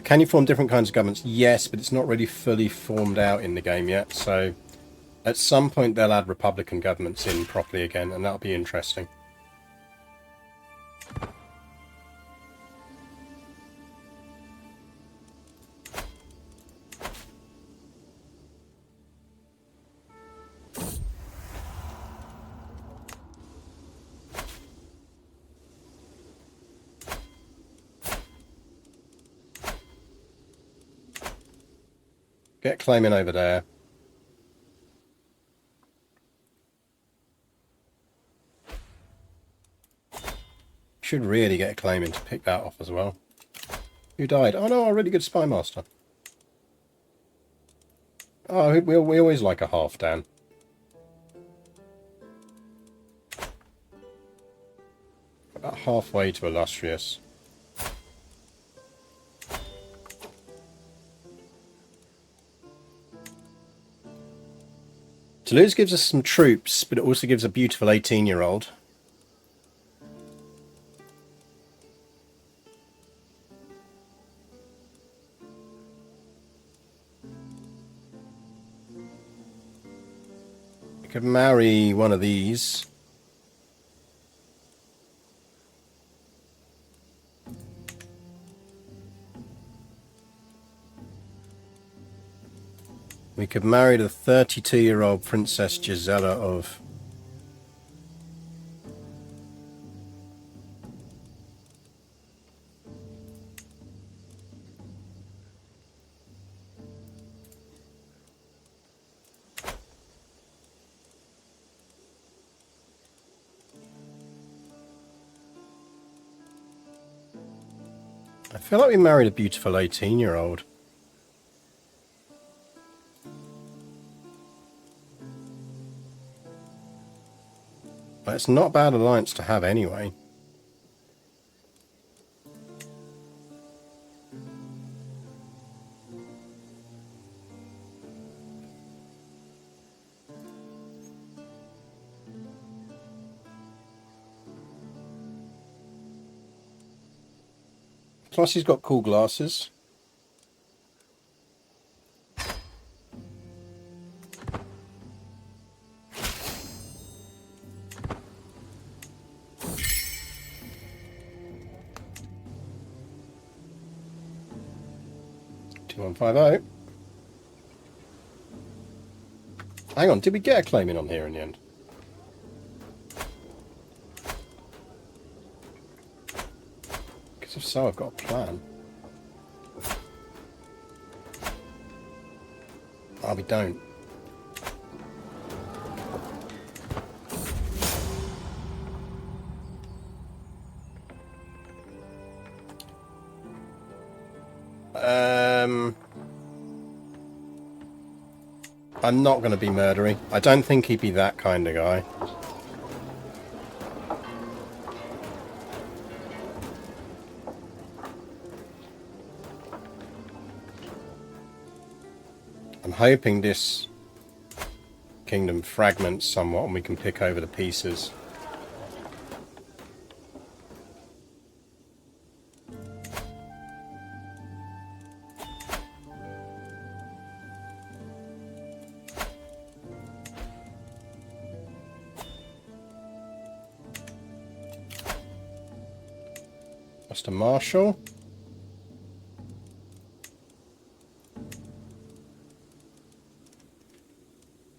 Can you form different kinds of governments? Yes, but it's not really fully formed out in the game yet. So at some point they'll add Republican governments in properly again, and that'll be interesting. Get claiming over there. Should really get claiming to pick that off as well. Who died? Oh no, a really good spy master. Oh, we always like a half down. About halfway to illustrious. Toulouse gives us some troops, but it also gives a beautiful 18-year-old. We could marry one of these. We could marry the 32-year-old Princess Gisela of... I feel like we married a beautiful 18-year-old. But it's not a bad alliance to have anyway. Plus he's got cool glasses. $2150. Hang on, did we get a claim in on here in the end? Because if so, I've got a plan. Oh, we don't. I'm not going to be murdery. I don't think he'd be that kind of guy. I'm hoping this kingdom fragments somewhat and we can pick over the pieces. Mr. Marshall.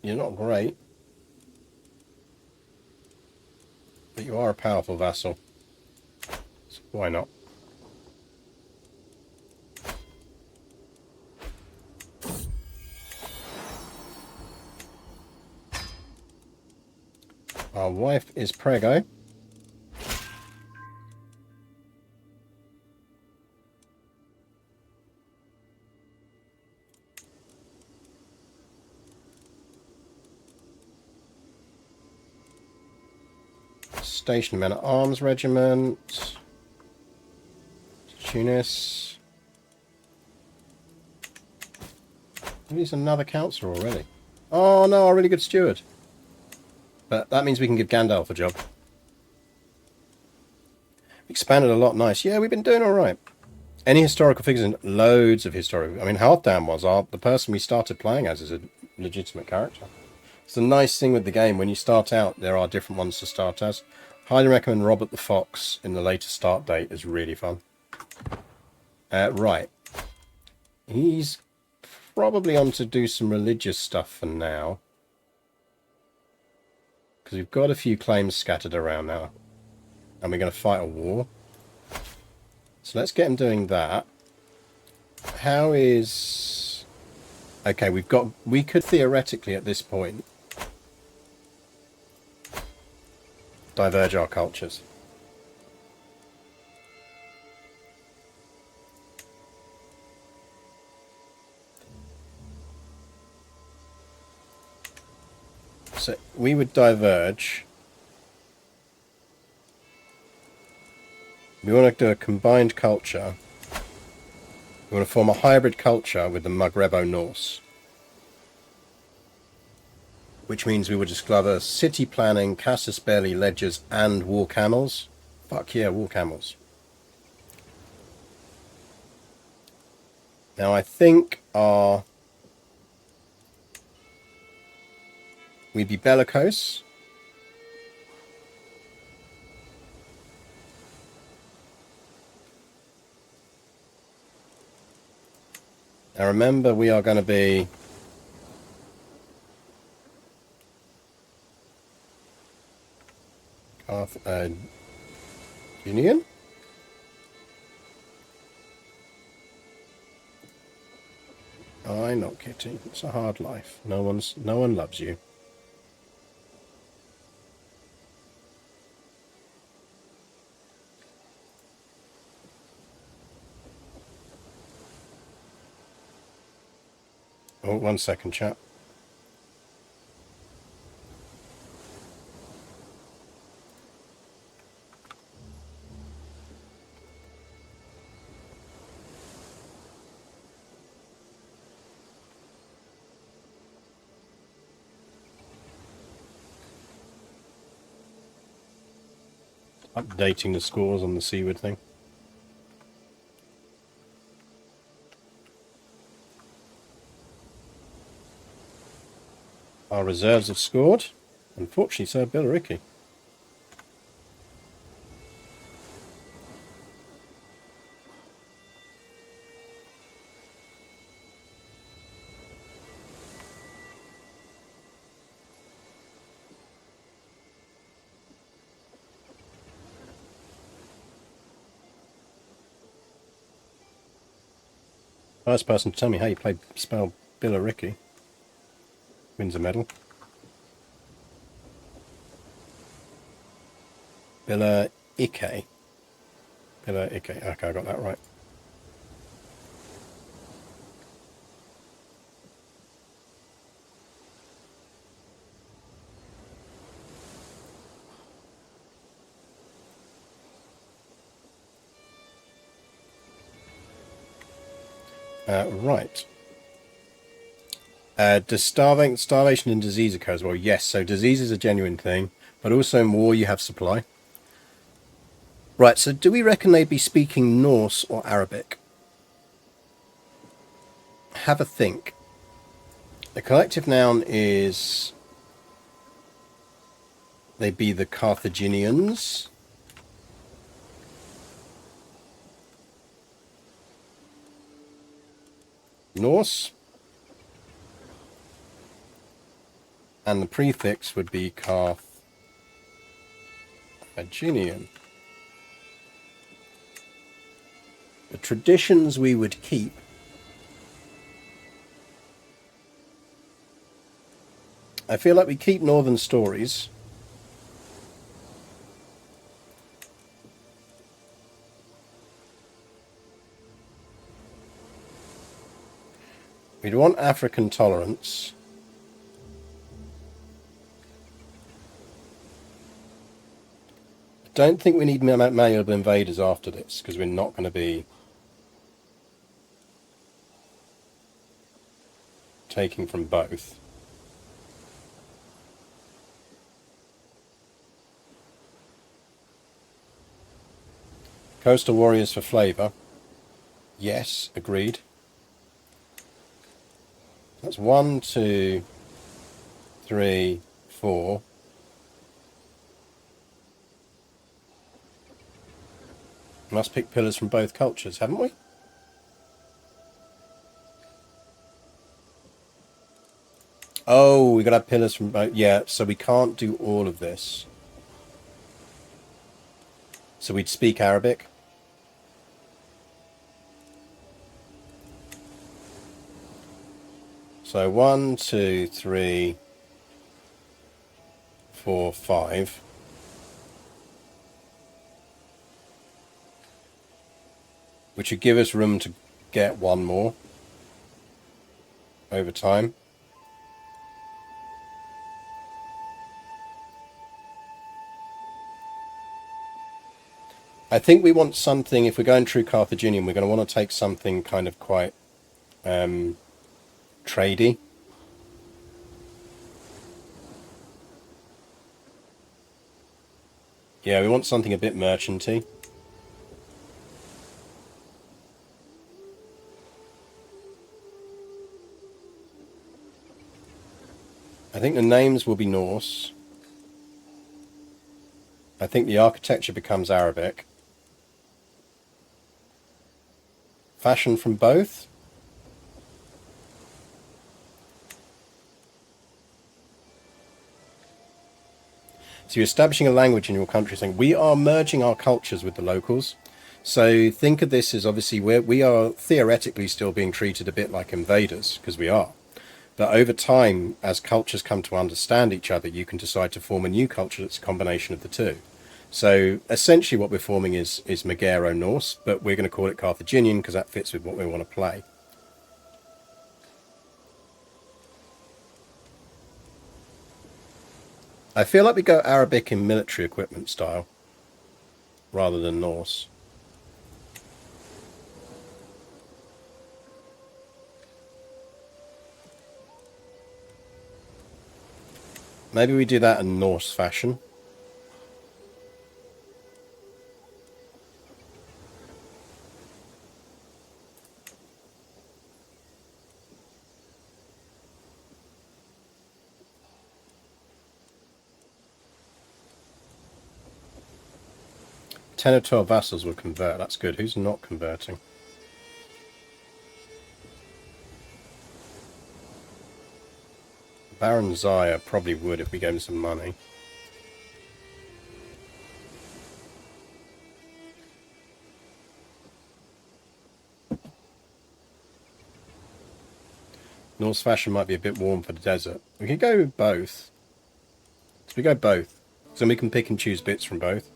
You're not great, but you are a powerful vassal, so why not? Our wife is Prego. Station Men at Arms Regiment. Tunis. He's another councillor already. Oh no, a really good steward. But that means we can give Gandalf a job. Expanded a lot, nice. Yeah, we've been doing alright. Any historical figures? In loads of historical. I mean, Halfdan was the person we started playing as is a legitimate character. It's the nice thing with the game. When you start out, there are different ones to start as. Highly recommend Robert the Fox in the later start date. Is really fun. Right. He's probably on to do some religious stuff for now. Because we've got a few claims scattered around now. And we're going to fight a war. So let's get him doing that. How is... Okay, we could theoretically at this point diverge our cultures. So we would diverge. We want to do a combined culture. We want to form a hybrid culture with the Magrebo Norse. Which means we would discover city planning, casus belli, ledgers, and war camels. Fuck yeah, war camels. Now I think we'd be bellicose. Now remember, we are going to be Union? I'm not kidding. It's a hard life. No one loves you. Oh, 1 second, chap. Updating the scores on the seaward thing. Our reserves have scored. Unfortunately, Sir Billericay. First person to tell me how you spell Billericay wins a medal. Billericay. Billericay. Okay, I got that right. Right. Does starvation and disease occur as well? Yes, so disease is a genuine thing, but also in war you have supply. Right, so do we reckon they'd be speaking Norse or Arabic? Have a think. The collective noun is... They'd be the Carthaginians. Norse. And the prefix would be Carthaginian. The traditions we would keep. I feel like we keep northern stories. We'd want African tolerance. I don't think we need malleable invaders after this, because we're not going to be taking from both. Coastal warriors for flavour. Yes, agreed. That's 1, 2, 3, 4. Must pick pillars from both cultures, haven't we? Oh, we got to have pillars from both. Yeah, so we can't do all of this. So we'd speak Arabic. So 1, 2, 3, 4, 5. Which would give us room to get one more over time. I think we want something, if we're going true Carthaginian, we're going to want to take something kind of quite tradey. Yeah, we want something a bit merchanty. I think the names will be Norse. I think the architecture becomes Arabic. Fashion from both. So you're establishing a language in your country, saying we are merging our cultures with the locals. So think of this as obviously we are theoretically still being treated a bit like invaders, because we are. But over time, as cultures come to understand each other, you can decide to form a new culture that's a combination of the two. So essentially what we're forming is Megaro-Norse, but we're going to call it Carthaginian because that fits with what we want to play. I feel like we go Arabic in military equipment style rather than Norse. Maybe we do that in Norse fashion. Ten or 12 vassals will convert. That's good. Who's not converting? Baron Zaya probably would if we gave him some money. Norse fashion might be a bit warm for the desert. We could go both. So we go both. So we can pick and choose bits from both.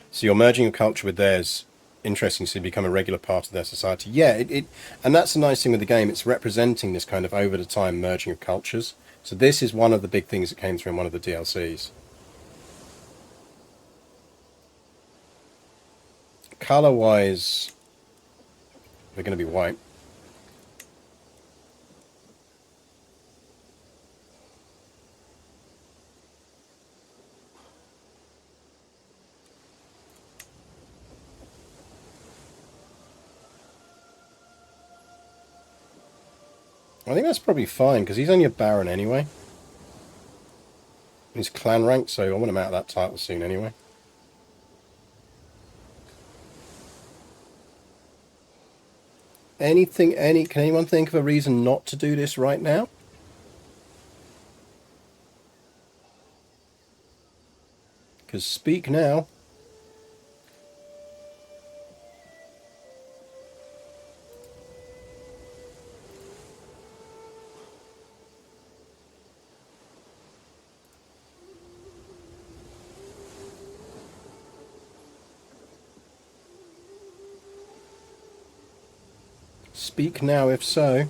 So you're merging your culture with theirs. Interesting, so you become a regular part of their society. Yeah, and that's the nice thing with the game. It's representing this kind of over the time merging of cultures. So this is one of the big things that came through in one of the DLCs. Color-wise, they're going to be white. I think that's probably fine, because he's only a baron anyway. He's clan rank, so I want him out of that title soon anyway. Can anyone think of a reason not to do this right now? Because speak now. Speak now if so.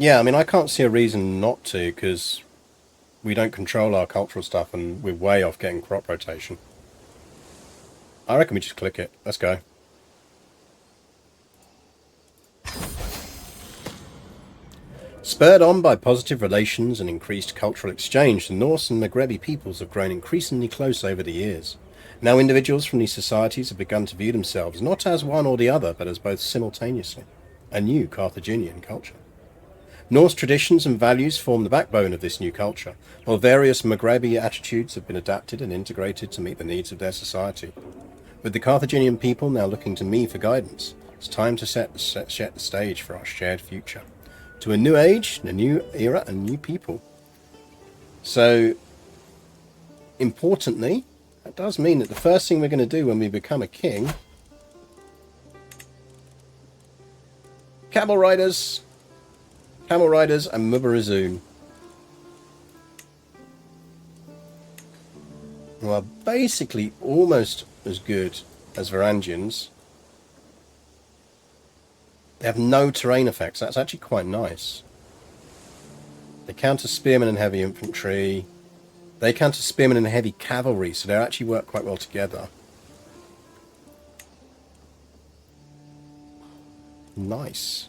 Yeah, I mean, I can't see a reason not to, because we don't control our cultural stuff and we're way off getting crop rotation. I reckon we just click it. Let's go. Spurred on by positive relations and increased cultural exchange, the Norse and Maghreb peoples have grown increasingly close over the years. Now individuals from these societies have begun to view themselves not as one or the other, but as both simultaneously. A new Carthaginian culture. Norse traditions and values form the backbone of this new culture, while various Maghrebi attitudes have been adapted and integrated to meet the needs of their society. With the Carthaginian people now looking to me for guidance, it's time to set the stage for our shared future. To a new age, a new era, and new people. So, importantly, that does mean that the first thing we're going to do when we become a king... Camel riders! Camel Riders and Mubarazun. Who are basically almost as good as Varangians. They have no terrain effects. That's actually quite nice. They counter spearmen and heavy infantry. They counter spearmen and heavy cavalry, so they actually work quite well together. Nice.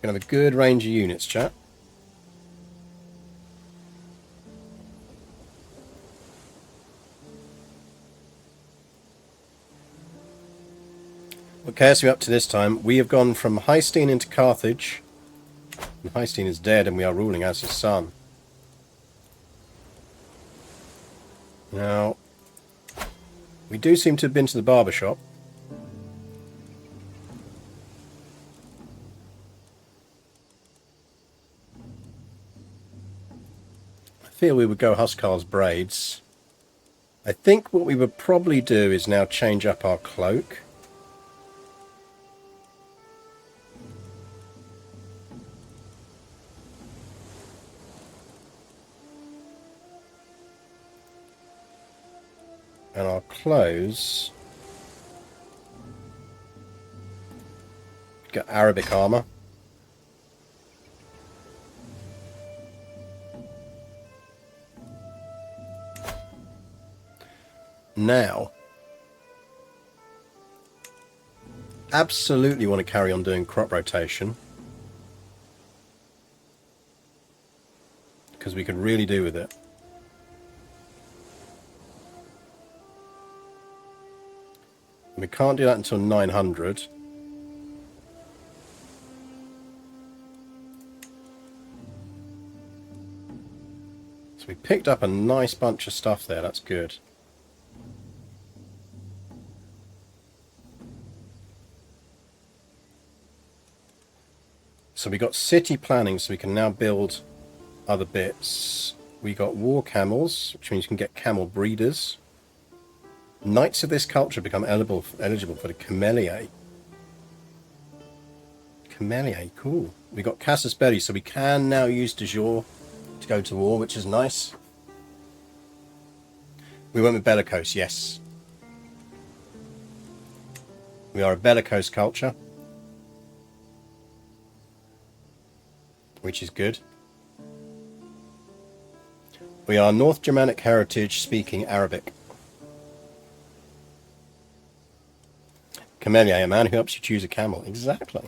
Gonna have a good range of units, chat. Okay, so we're up to this time. We have gone from Hásteinn into Carthage. And Hásteinn is dead, and we are ruling as his son. Now, we do seem to have been to the barber shop. I feel we would go Huskarl's braids. I think what we would probably do is now change up our cloak. And our clothes. Got Arabic armor. Now, absolutely want to carry on doing crop rotation. Because we could really do with it. We can't do that until 900. So we picked up a nice bunch of stuff there, that's good. So we got city planning, so we can now build other bits. We got war camels, which means you can get camel breeders. Knights of this culture become eligible for the Camelier. Camelier, cool. We got Casus Belli, so we can now use de jure to go to war, which is nice. We went with bellicose, yes. We are a bellicose culture, which is good. We are North Germanic heritage speaking Arabic. Camelier, a man who helps you choose a camel. Exactly.